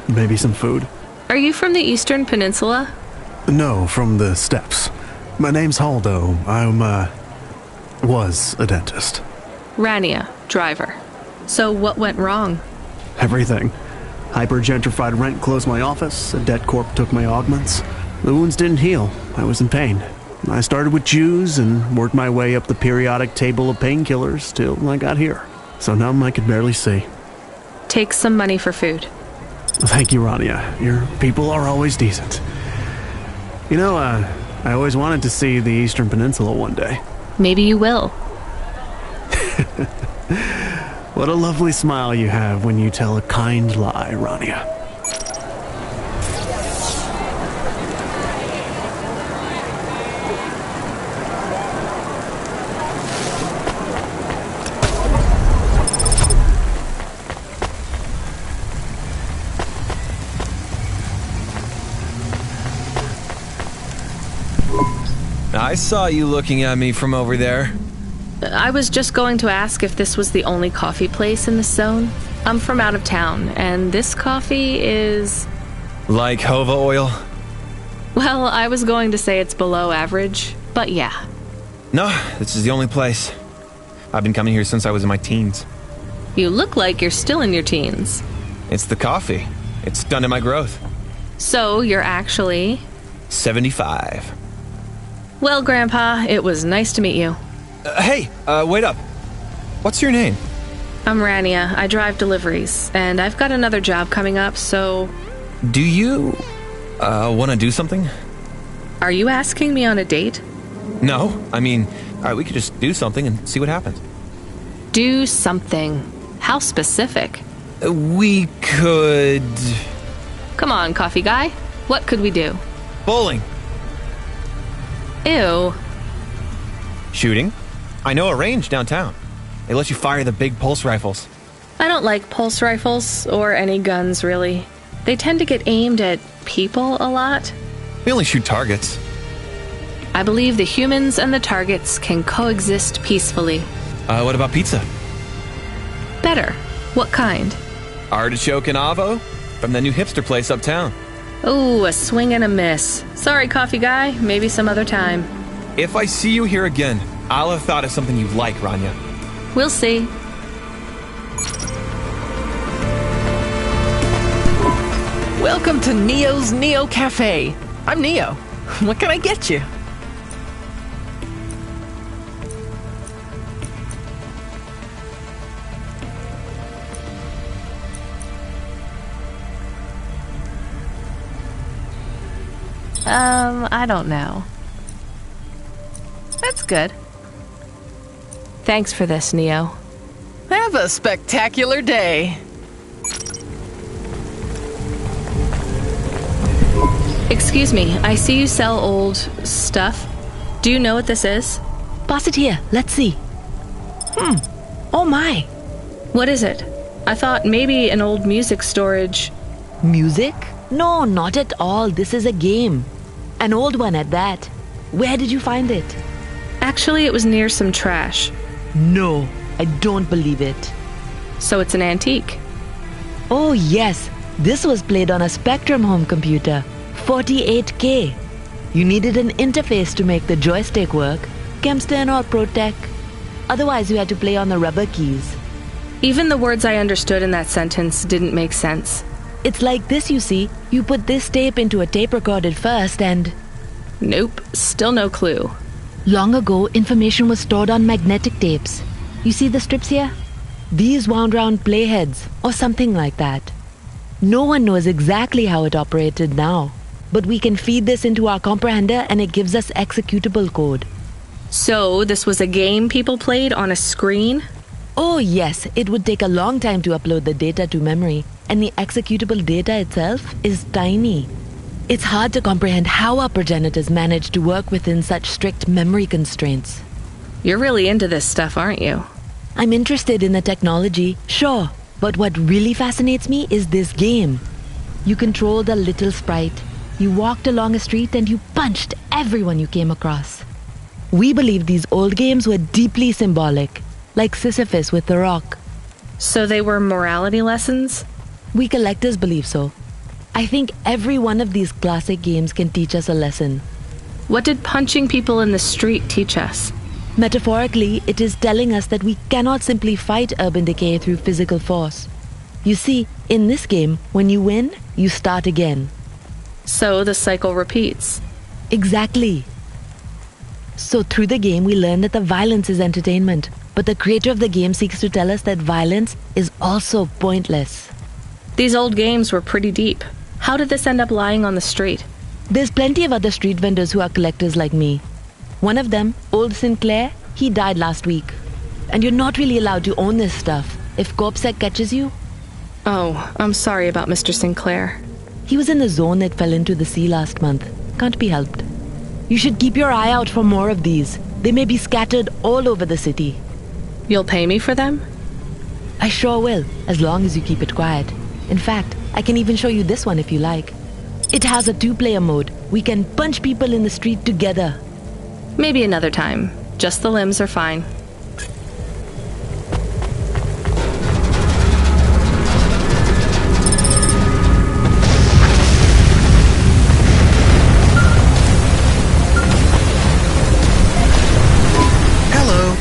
Maybe some food. Are you from the Eastern Peninsula? No, from the steppes. My name's Haldo. Was a dentist. Rania, driver. So what went wrong? Everything. Hyper-gentrified rent closed my office, a debt corp took my augments. The wounds didn't heal. I was in pain. I started with Jews and worked my way up the periodic table of painkillers till I got here. So numb I could barely see. Take some money for food. Thank you, Rania. Your people are always decent. You know, I always wanted to see the Eastern Peninsula one day. Maybe you will. What a lovely smile you have when you tell a kind lie, Rania. I saw you looking at me from over there. I was just going to ask if this was the only coffee place in this zone. I'm from out of town, and this coffee is... Like hova oil? Well, I was going to say it's below average, but yeah. No, this is the only place. I've been coming here since I was in my teens. You look like you're still in your teens. It's the coffee. It's done in my growth. So, you're actually... 75. Well, Grandpa, it was nice to meet you. Hey, wait up. What's your name? I'm Rania. I drive deliveries, and I've got another job coming up, so... Do you, want to do something? Are you asking me on a date? No, I mean, alright, we could just do something and see what happens. Do something. How specific? We could... Come on, coffee guy. What could we do? Bowling. Ew. Shooting? I know a range downtown. They let you fire the big pulse rifles. I don't like pulse rifles, or any guns, really. They tend to get aimed at people a lot. We only shoot targets. I believe the humans and the targets can coexist peacefully. What about pizza? Better. What kind? Artichoke and avo? From the new hipster place uptown. Ooh, a swing and a miss. Sorry, coffee guy. Maybe some other time. If I see you here again, I'll have thought of something you like, Rania. We'll see. Welcome to Neo's Neo Cafe. I'm Neo. What can I get you? I don't know. That's good. Thanks for this, Neo. Have a spectacular day. Excuse me, I see you sell old stuff. Do you know what this is? Pass it here. Let's see. Oh my. What is it? I thought maybe an old music storage. Music? No, not at all. This is a game. An old one at that. Where did you find it? Actually, it was near some trash. No, I don't believe it. So it's an antique? Oh yes. This was played on a Spectrum home computer. 48K. You needed an interface to make the joystick work. Kempston or Protec. Otherwise, you had to play on the rubber keys. Even the words I understood in that sentence didn't make sense. It's like this, you see. You put this tape into a tape recorder first and... Nope, still no clue. Long ago, information was stored on magnetic tapes. You see the strips here? These wound round playheads, or something like that. No one knows exactly how it operated now, but we can feed this into our comprehender and it gives us executable code. So, this was a game people played on a screen? Oh yes, it would take a long time to upload the data to memory, and the executable data itself is tiny. It's hard to comprehend how our progenitors managed to work within such strict memory constraints. You're really into this stuff, aren't you? I'm interested in the technology, sure, but what really fascinates me is this game. You controlled a little sprite, you walked along a street and you punched everyone you came across. We believe these old games were deeply symbolic, like Sisyphus with the rock. So they were morality lessons? We collectors believe so. I think every one of these classic games can teach us a lesson. What did punching people in the street teach us? Metaphorically, it is telling us that we cannot simply fight urban decay through physical force. You see, in this game, when you win, you start again. So the cycle repeats. Exactly. So through the game, we learn that the violence is entertainment, but the creator of the game seeks to tell us that violence is also pointless. These old games were pretty deep. How did this end up lying on the street? There's plenty of other street vendors who are collectors like me. One of them, Old Sinclair, he died last week. And you're not really allowed to own this stuff. If CorpSec catches you... Oh, I'm sorry about Mr. Sinclair. He was in the zone that fell into the sea last month. Can't be helped. You should keep your eye out for more of these. They may be scattered all over the city. You'll pay me for them? I sure will, as long as you keep it quiet. In fact, I can even show you this one if you like. It has a 2-player mode. We can punch people in the street together. Maybe another time. Just the limbs are fine. Hello.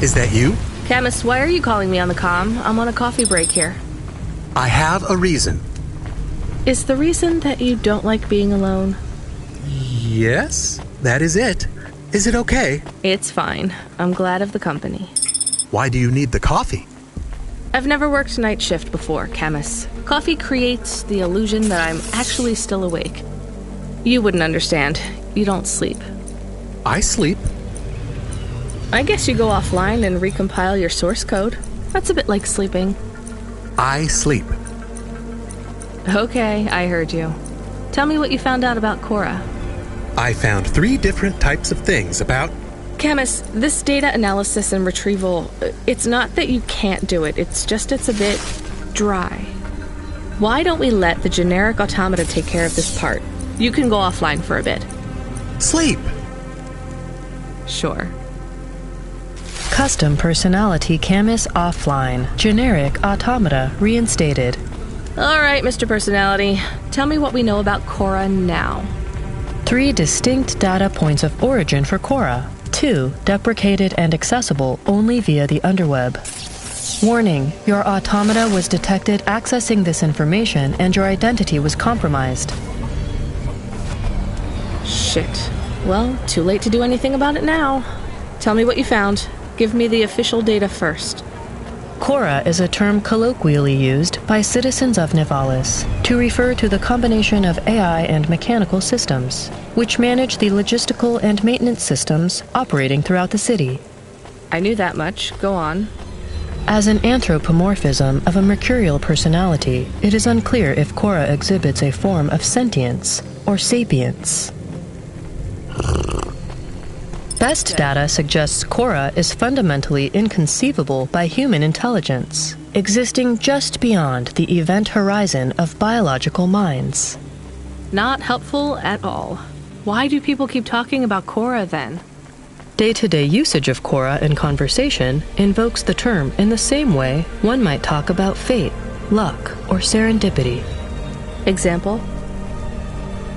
Is that you? Camus, why are you calling me on the comm? I'm on a coffee break here. I have a reason. Is the reason that you don't like being alone? Yes, that is it. Is it okay? It's fine. I'm glad of the company. Why do you need the coffee? I've never worked night shift before, Camus. Coffee creates the illusion that I'm actually still awake. You wouldn't understand. You don't sleep. I sleep. I guess you go offline and recompile your source code. That's a bit like sleeping. I sleep. Okay, I heard you. Tell me what you found out about Cora. I found 3 different types of things about... Camus, this data analysis and retrieval, it's not that you can't do it, it's just it's a bit dry. Why don't we let the generic automata take care of this part? You can go offline for a bit. Sleep! Sure. Custom personality Camus offline. Generic automata reinstated. All right, Mr. Personality. Tell me what we know about Cora now. 3 distinct data points of origin for Cora. 2 deprecated and accessible only via the underweb. Warning, your automata was detected accessing this information and your identity was compromised. Shit. Well, too late to do anything about it now. Tell me what you found. Give me the official data first. Cora is a term colloquially used by citizens of Nivalis to refer to the combination of AI and mechanical systems, which manage the logistical and maintenance systems operating throughout the city. I knew that much. Go on. As an anthropomorphism of a mercurial personality, it is unclear if Cora exhibits a form of sentience or sapience. Best data suggests Cora is fundamentally inconceivable by human intelligence, existing just beyond the event horizon of biological minds. Not helpful at all. Why do people keep talking about Cora then? Day-to-day usage of Cora in conversation invokes the term in the same way one might talk about fate, luck, or serendipity. Example?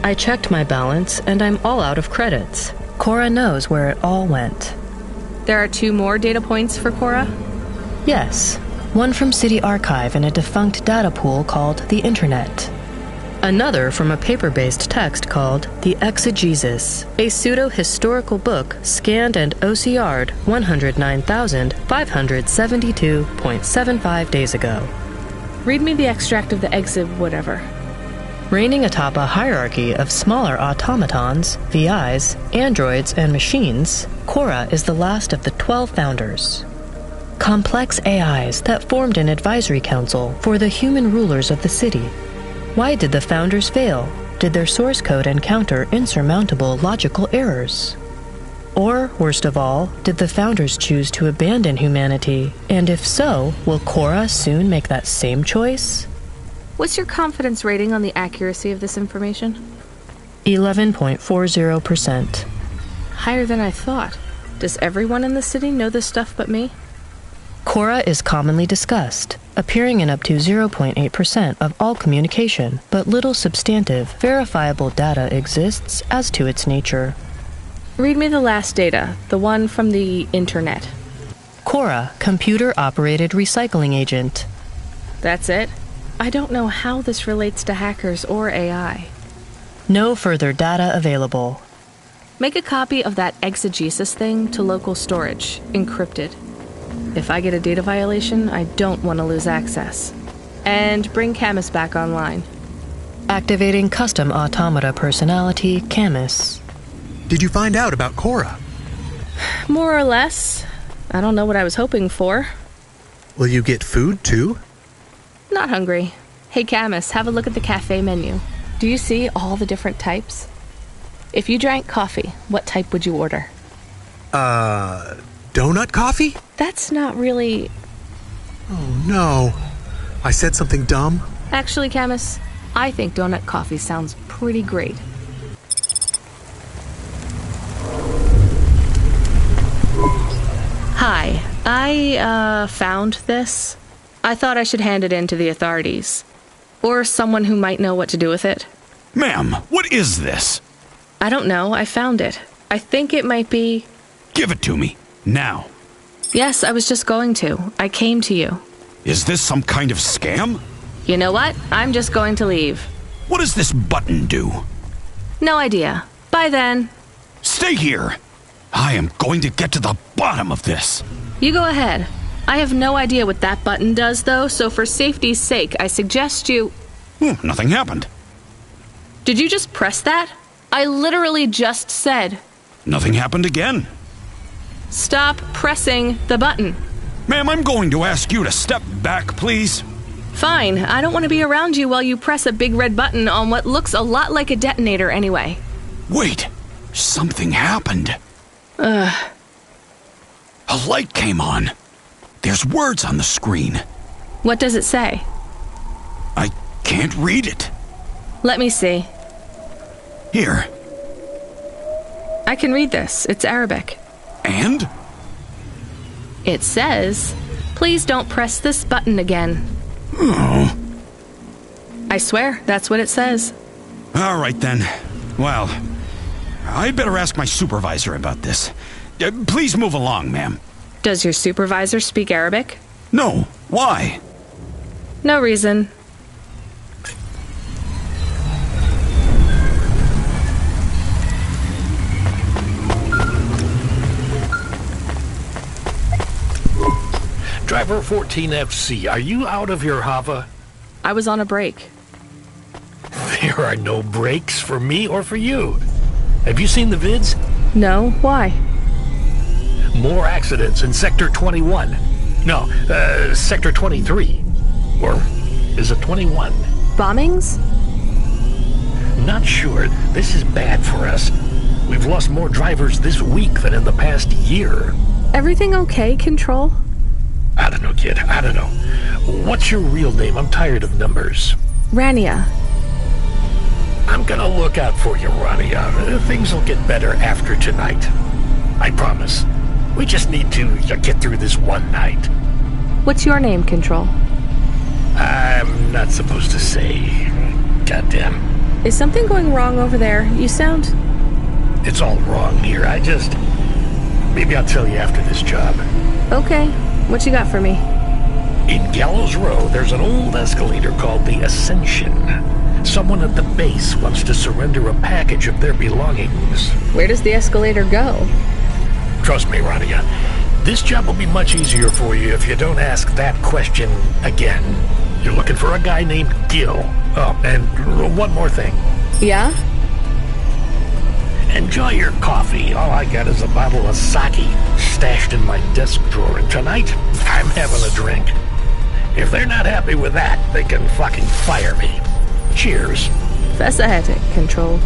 I checked my balance and I'm all out of credits. Cora knows where it all went. There are 2 more data points for Cora? Yes, one from City Archive in a defunct data pool called the Internet. Another from a paper-based text called The Exegesis, a pseudo-historical book scanned and OCR'd 109,572.75 days ago. Read me the extract of the exib whatever. Reigning atop a hierarchy of smaller automatons, VIs, androids, and machines, Cora is the last of the 12 founders. Complex AIs that formed an advisory council for the human rulers of the city. Why did the founders fail? Did their source code encounter insurmountable logical errors? Or, worst of all, did the founders choose to abandon humanity? And if so, will Cora soon make that same choice? What's your confidence rating on the accuracy of this information? 11.40%. Higher than I thought. Does everyone in the city know this stuff but me? Cora is commonly discussed, appearing in up to 0.8% of all communication, but little substantive, verifiable data exists as to its nature. Read me the last data, the one from the Internet. Cora, computer-operated recycling agent. That's it? I don't know how this relates to hackers or AI. No further data available. Make a copy of that exegesis thing to local storage, encrypted. If I get a data violation, I don't want to lose access. And bring Camus back online. Activating custom automata personality, Camus. Did you find out about Cora? More or less. I don't know what I was hoping for. Will you get food, too? Not hungry. Hey, Camus, have a look at the cafe menu. Do you see all the different types? If you drank coffee, what type would you order? Donut coffee? That's not really... Oh, no. I said something dumb? Actually, Camus, I think donut coffee sounds pretty great. Hi, I found this. I thought I should hand it in to the authorities. Or someone who might know what to do with it. Ma'am, what is this? I don't know, I found it. I think it might be... Give it to me, now. Yes, I was just going to. I came to you. Is this some kind of scam? You know what? I'm just going to leave. What does this button do? No idea. Bye then. Stay here. I am going to get to the bottom of this. You go ahead. I have no idea what that button does, though, so for safety's sake, I suggest you... Nothing happened. Did you just press that? I literally just said... Nothing happened again. Stop pressing the button. Ma'am, I'm going to ask you to step back, please. Fine. I don't want to be around you while you press a big red button on what looks a lot like a detonator anyway. Wait. Something happened. A light came on. There's words on the screen. What does it say? I can't read it. Let me see. Here. I can read this. It's Arabic. And? It says, please don't press this button again. Oh. I swear, that's what it says. All right then. Well, I'd better ask my supervisor about this. Please move along, ma'am. Does your supervisor speak Arabic? No. Why? No reason. Driver 14FC, are you out of your hova? I was on a break. There are no breaks for me or for you. Have you seen the vids? No, why? More accidents in Sector 21. No, Sector 23. Or is it 21? Bombings? Not sure. This is bad for us. We've lost more drivers this week than in the past year. Everything okay, Control? I don't know, kid. I don't know. What's your real name? I'm tired of numbers. Rania. I'm gonna look out for you, Rania. Things will get better after tonight. I promise. We just need to get through this one night. What's your name, Control? I'm not supposed to say. Goddamn. Is something going wrong over there? You sound... It's all wrong here. Maybe I'll tell you after this job. Okay. What you got for me? In Gallows Row, there's an old escalator called the Ascension. Someone at the base wants to surrender a package of their belongings. Where does the escalator go? Trust me, Rania. This job will be much easier for you if you don't ask that question again. You're looking for a guy named Gil. Oh, and one more thing. Yeah? Enjoy your coffee. All I got is a bottle of sake stashed in my desk drawer, and tonight, I'm having a drink. If they're not happy with that, they can fucking fire me. Cheers. Fessahetic, Control.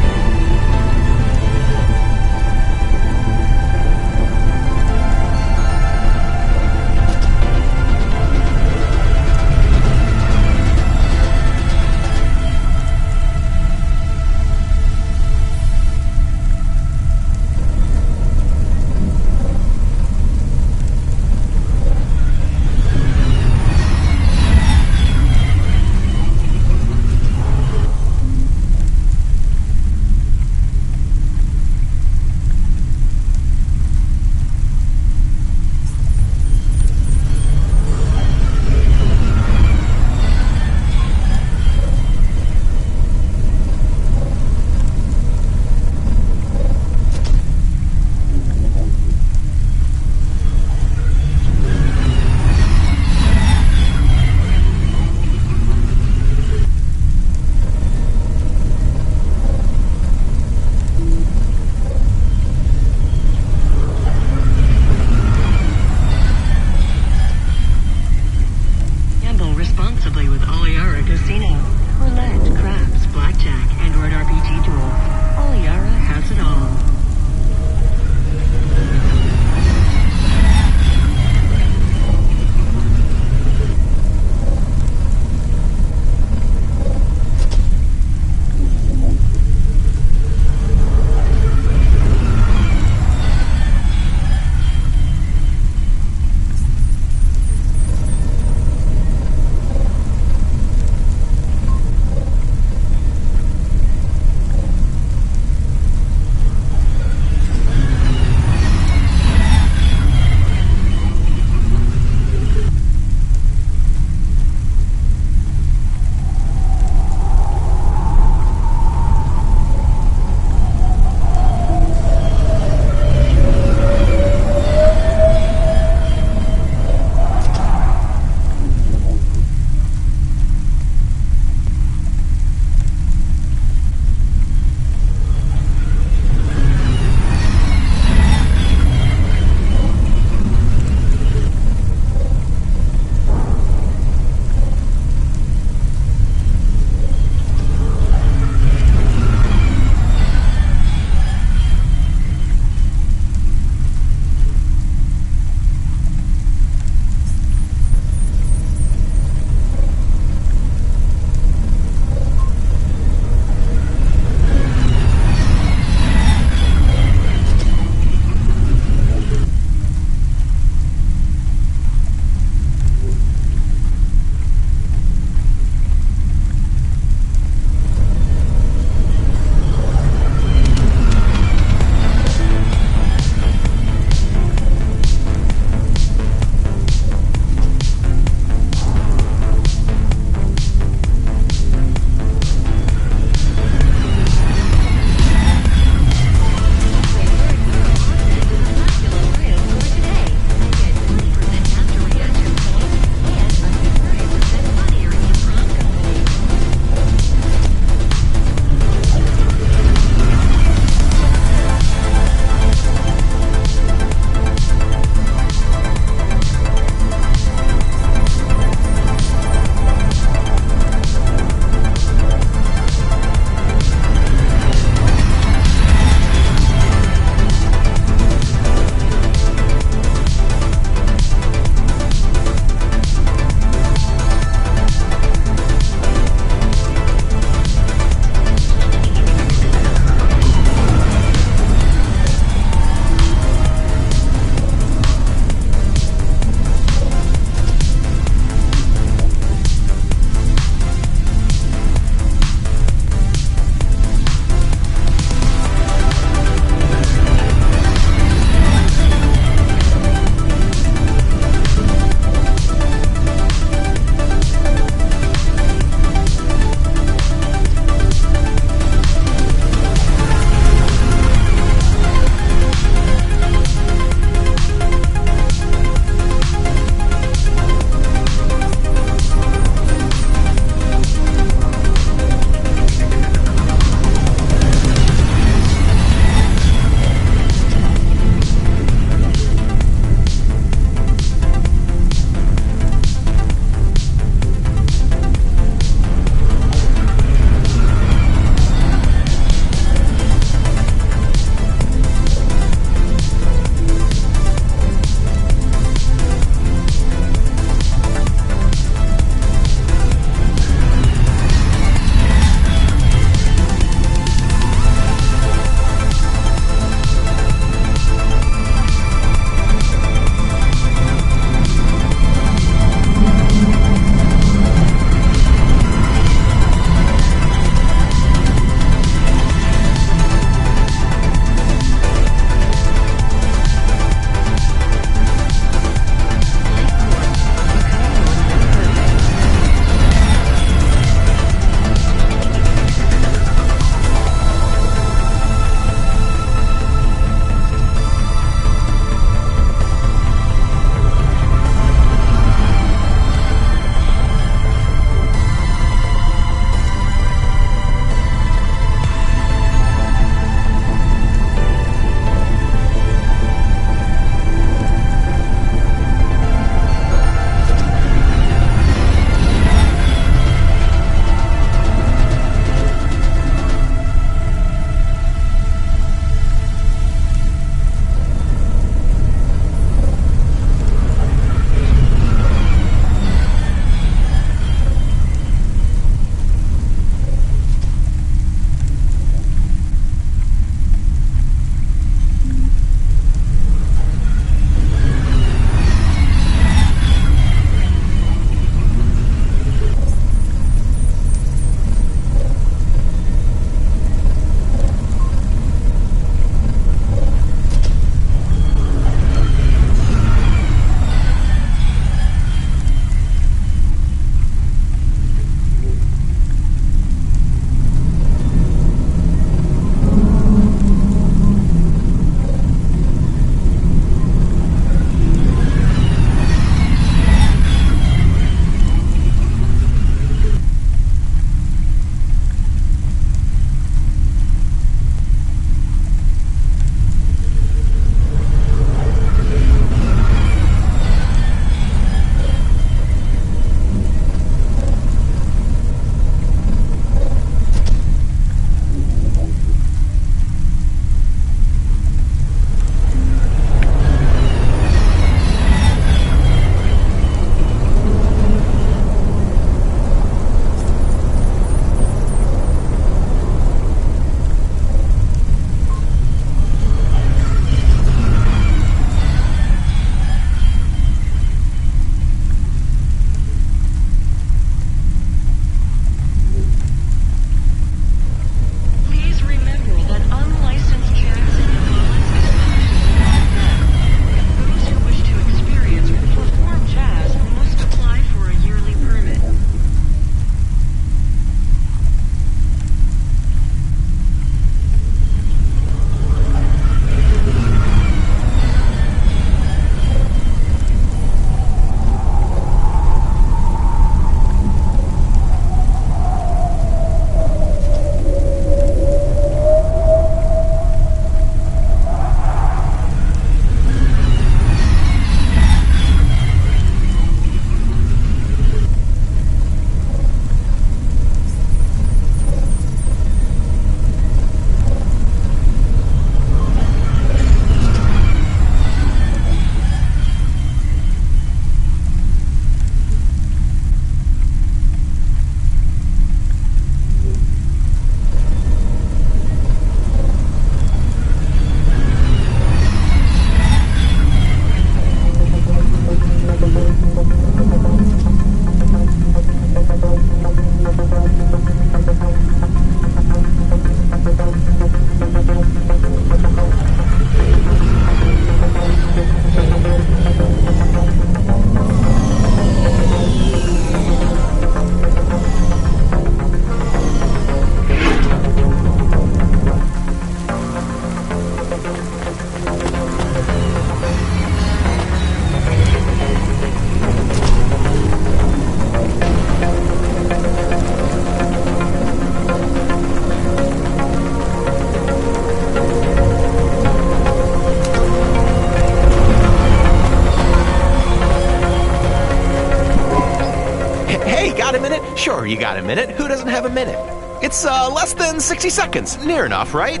Sure, you got a minute. Who doesn't have a minute? It's less than 60 seconds. Near enough, right?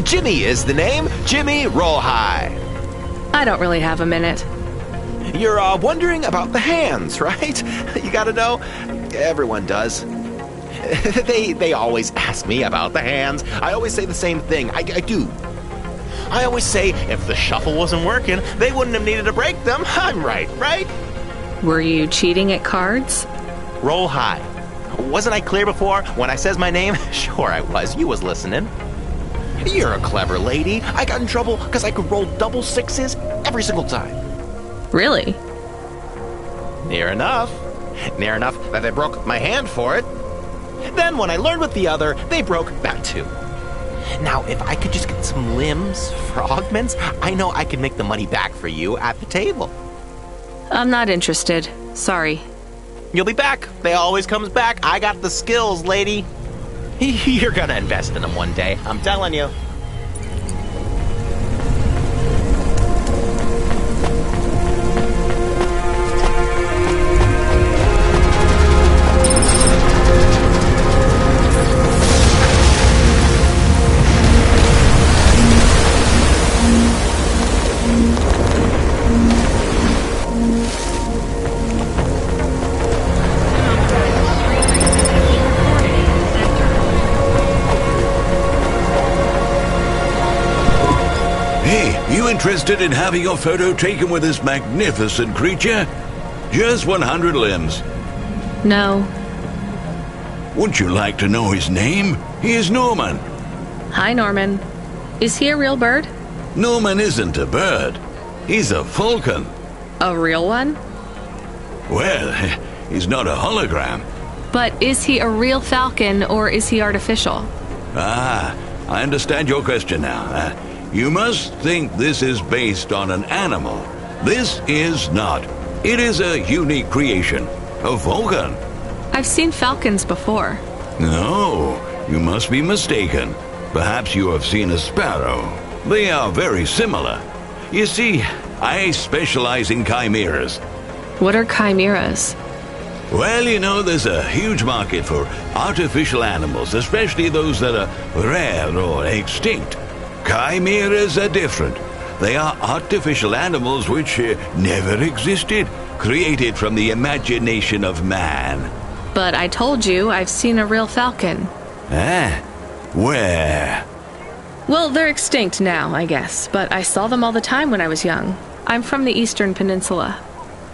Jimmy is the name. Jimmy, roll high. I don't really have a minute. You're wondering about the hands, right? You gotta know. Everyone does. They always ask me about the hands. I always say the same thing. I do. I always say if the shuffle wasn't working, they wouldn't have needed to break them. I'm right? Were you cheating at cards? Roll high. Wasn't I clear before when I says my name? Sure I was. You was listening. You're a clever lady. I got in trouble because I could roll double sixes every single time. Really? Near enough. Near enough that they broke my hand for it. Then when I learned with the other, they broke that too. Now, if I could just get some limbs for augments, I know I could make the money back for you at the table. I'm not interested. Sorry. You'll be back. They always comes back. I got the skills, lady. You're gonna invest in them one day. I'm telling you. Interested in having your photo taken with this magnificent creature? Just 100 limbs. No. Would you like to know his name? He is Norman. Hi, Norman. Is he a real bird? Norman isn't a bird. He's a falcon. A real one? Well, he's not a hologram. But is he a real falcon or is he artificial? Ah, I understand your question now. You must think this is based on an animal. This is not. It is a unique creation. A falcon. I've seen falcons before. No, you must be mistaken. Perhaps you have seen a sparrow. They are very similar. You see, I specialize in chimeras. What are chimeras? Well, you know, there's a huge market for artificial animals, especially those that are rare or extinct. Chimeras are different. They are artificial animals which never existed, created from the imagination of man. But I told you I've seen a real falcon. Ah, where? Well, they're extinct now, I guess, but I saw them all the time when I was young. I'm from the Eastern Peninsula.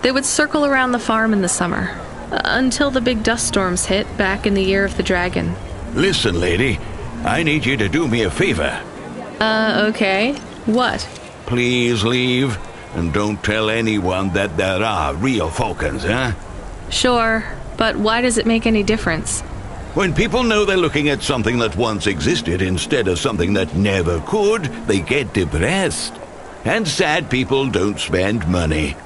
They would circle around the farm in the summer, until the big dust storms hit back in the year of the dragon. Listen, lady, I need you to do me a favor. Okay. What? Please leave, and don't tell anyone that there are real falcons, huh? Sure, but why does it make any difference? When people know they're looking at something that once existed instead of something that never could, they get depressed. And sad people don't spend money.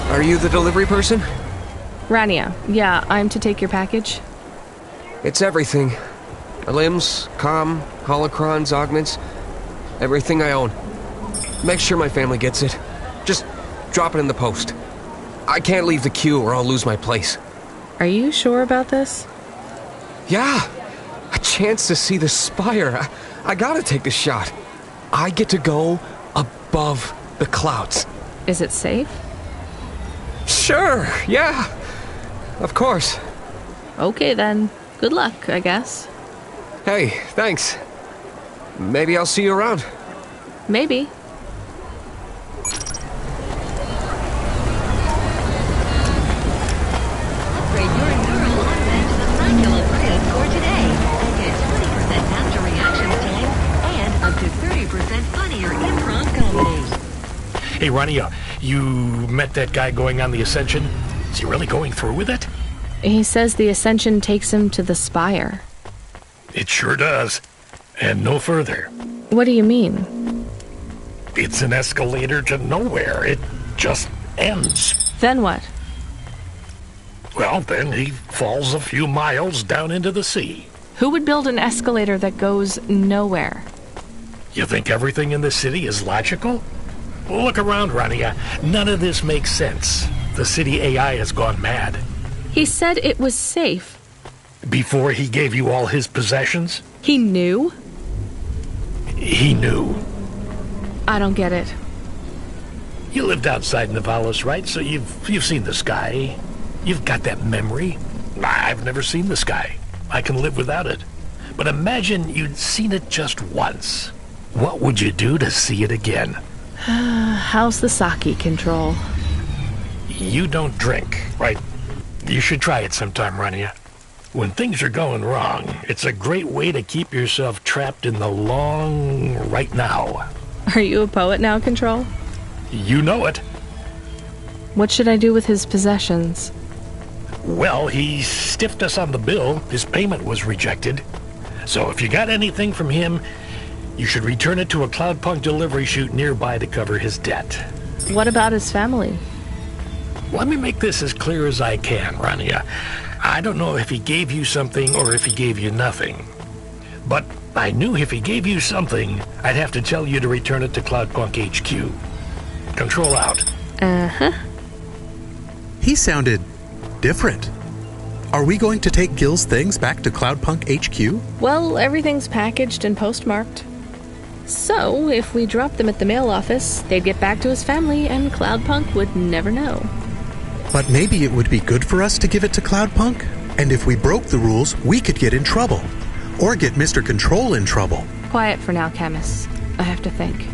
Are you the delivery person? Rania, yeah, I'm to take your package. It's everything. Limbs, holocrons, augments. Everything I own. Make sure my family gets it. Just drop it in the post. I can't leave the queue or I'll lose my place. Are you sure about this? Yeah. A chance to see the spire. I gotta take the shot. I get to go above the clouds. Is it safe? Sure, yeah. Of course. Okay then. Good luck, I guess. Hey, thanks. Maybe I'll see you around. Maybe. Upgrade your neural augment to the Macula grid for today. Get 20% faster reaction time and up to 30% funnier improv comedy. Hey, Rania, you met that guy going on the Ascension? Is he really going through with it? He says the Ascension takes him to the spire. It sure does. And no further. What do you mean? It's an escalator to nowhere. It just ends. Then what? Well, then he falls a few miles down into the sea. Who would build an escalator that goes nowhere? You think everything in the city is logical? Look around, Rania. None of this makes sense. The city AI has gone mad. He said it was safe. Before he gave you all his possessions? He knew? He knew. I don't get it. You lived outside Nivalis, right? So you've seen the sky. You've got that memory. I've never seen the sky. I can live without it. But imagine you'd seen it just once. What would you do to see it again? How's the sake control? You don't drink, right? You should try it sometime, Rania. When things are going wrong, it's a great way to keep yourself trapped in the long right now. Are you a poet now, Control? You know it. What should I do with his possessions? Well, he stiffed us on the bill. His payment was rejected. So if you got anything from him, you should return it to a CloudPunk delivery chute nearby to cover his debt. What about his family? Let me make this as clear as I can, Rania. I don't know if he gave you something or if he gave you nothing. But I knew if he gave you something, I'd have to tell you to return it to CloudPunk HQ. Control out. Uh-huh. He sounded different. Are we going to take Gil's things back to CloudPunk HQ? Well, everything's packaged and postmarked. So, if we drop them at the mail office, they'd get back to his family and CloudPunk would never know. But maybe it would be good for us to give it to CloudPunk? And if we broke the rules, we could get in trouble. Or get Mr. Control in trouble. Quiet for now, Camus. I have to think.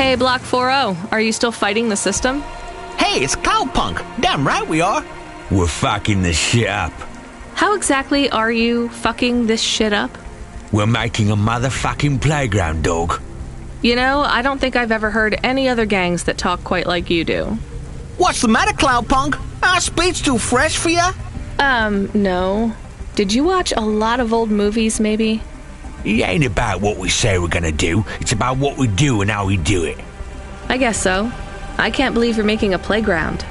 Hey, Block 4-0, are you still fighting the system? Hey, it's CloudPunk. Damn right we are. We're fucking this shit up. How exactly are you fucking this shit up? We're making a motherfucking playground, dog. You know, I don't think I've ever heard any other gangs that talk quite like you do. What's the matter, CloudPunk? Our speech too fresh for ya? No. Did you watch a lot of old movies, maybe? It ain't about what we say we're gonna do. It's about what we do and how we do it. I guess so. I can't believe you're making a playground.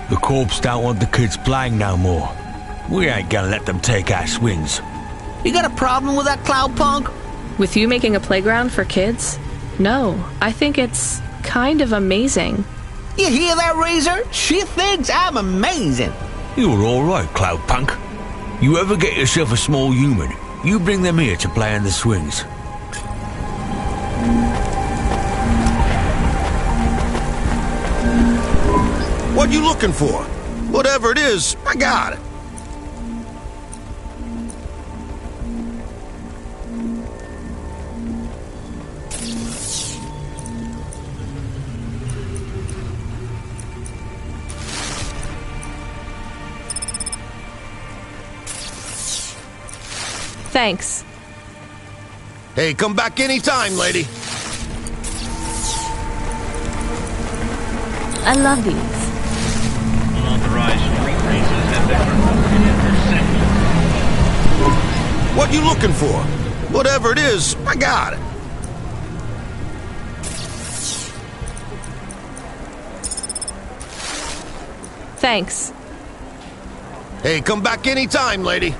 The corps don't want the kids playing no more. We ain't gonna let them take our swings. You got a problem with that, CloudPunk? With you making a playground for kids? No, I think it's kind of amazing. You hear that, Razor? She thinks I'm amazing. You're alright, CloudPunk. You ever get yourself a small human, you bring them here to play on the swings. What you looking for? Whatever it is, I got it. Thanks. Hey, come back anytime, lady. I love these. Unauthorized street races have been removed in What you looking for? Whatever it is, I got it. Thanks. Hey, come back anytime, lady.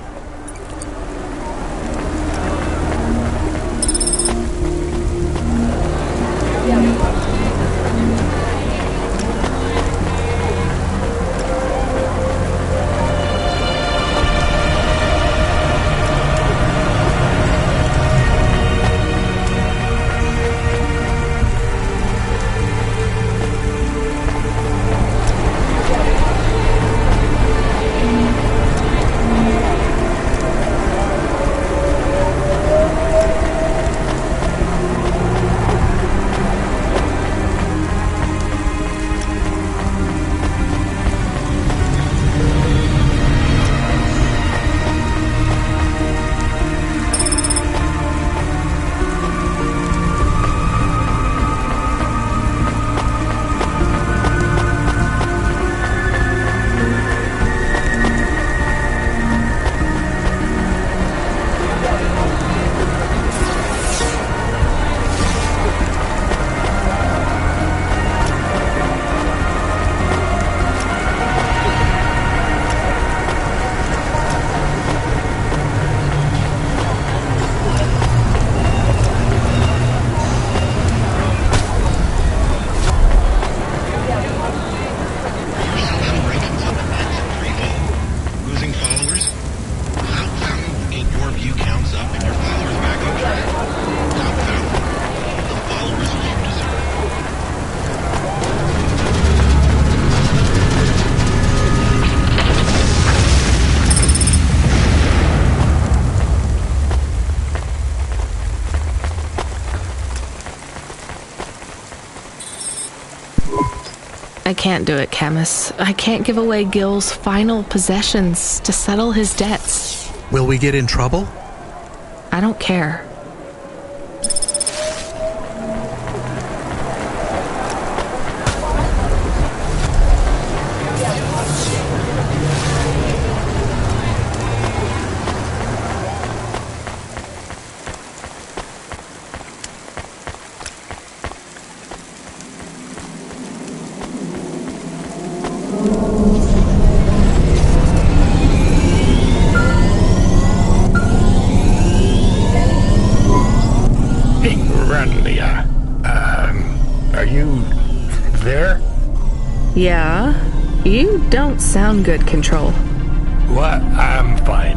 I can't do it, Camus. I can't give away Gil's final possessions to settle his debts. Will we get in trouble? I don't care. Are you there? Yeah? You don't sound good, Control. What? I'm fine.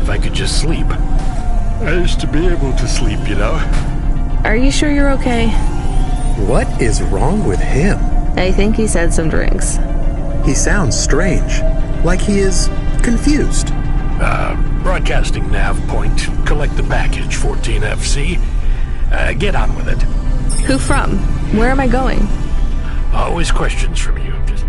If I could just sleep. I used to be able to sleep, you know. Are you sure you're okay? What is wrong with him? I think he's had some drinks. He sounds strange, like he is confused. Broadcasting nav point. Collect the package, 14FC. Get on with it. Who from? Where am I going? Always questions from you. Just...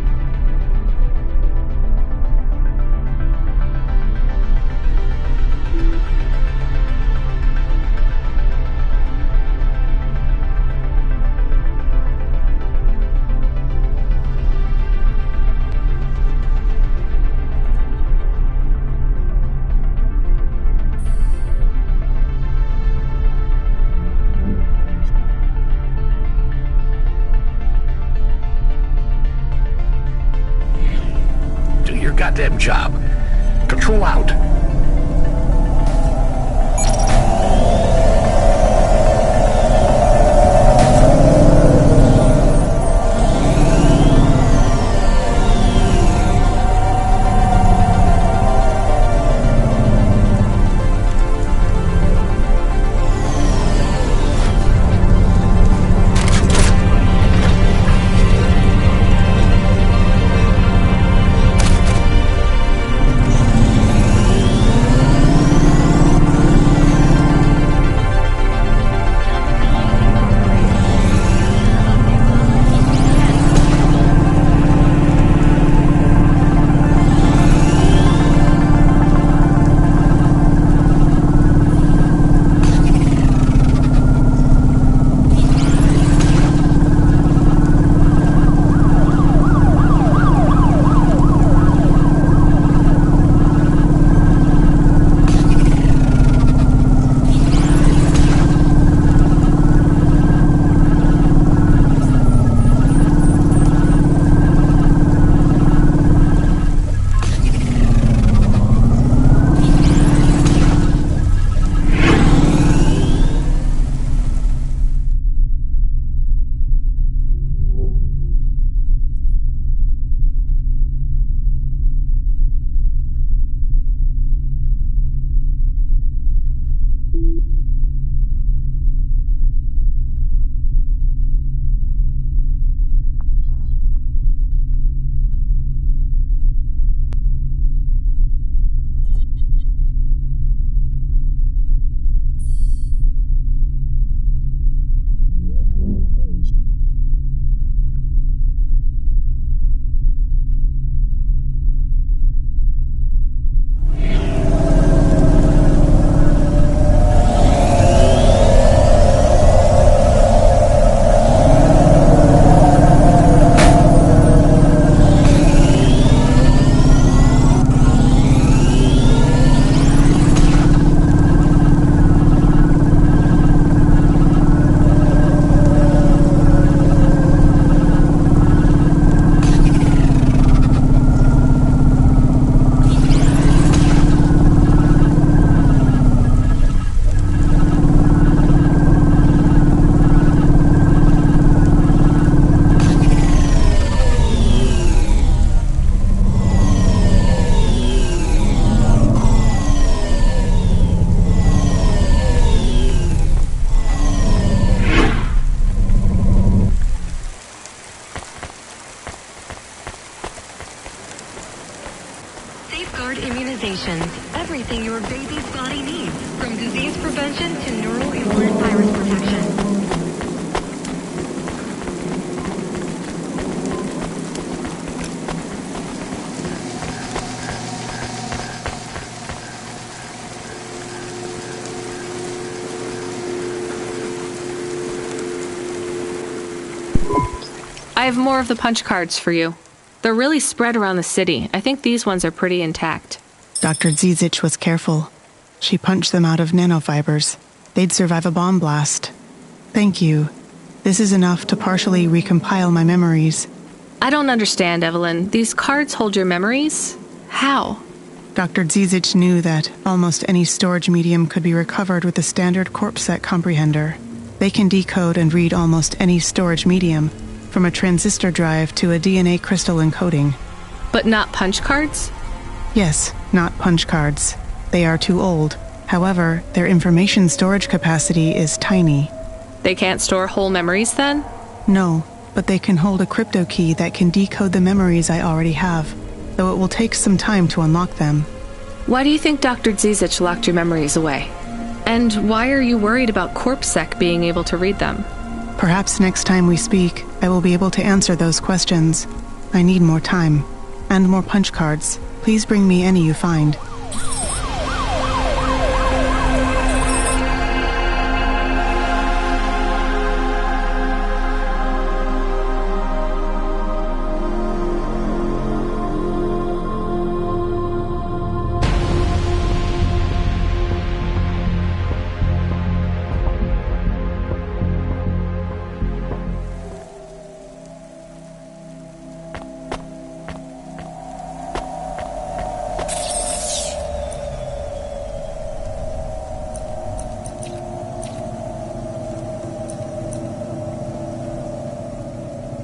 goddamn job. Control out. Everything your baby's body needs, from disease prevention to neural implant virus protection. I have more of the punch cards for you. They're really spread around the city. I think these ones are pretty intact. Dr. Zizic was careful. She punched them out of nanofibers. They'd survive a bomb blast. Thank you. This is enough to partially recompile my memories. I don't understand, Evelyn. These cards hold your memories? How? Dr. Zizic knew that almost any storage medium could be recovered with the standard CorpSec comprehender. They can decode and read almost any storage medium, from a transistor drive to a DNA crystal encoding. But not punch cards? Yes, not punch cards. They are too old. However, their information storage capacity is tiny. They can't store whole memories then? No, but they can hold a crypto key that can decode the memories I already have, though it will take some time to unlock them. Why do you think Dr. Zizic locked your memories away? And why are you worried about CorpSec being able to read them? Perhaps next time we speak, I will be able to answer those questions. I need more time. And more punch cards. Please bring me any you find.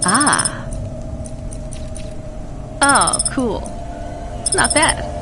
Ah. Oh, cool. Not bad.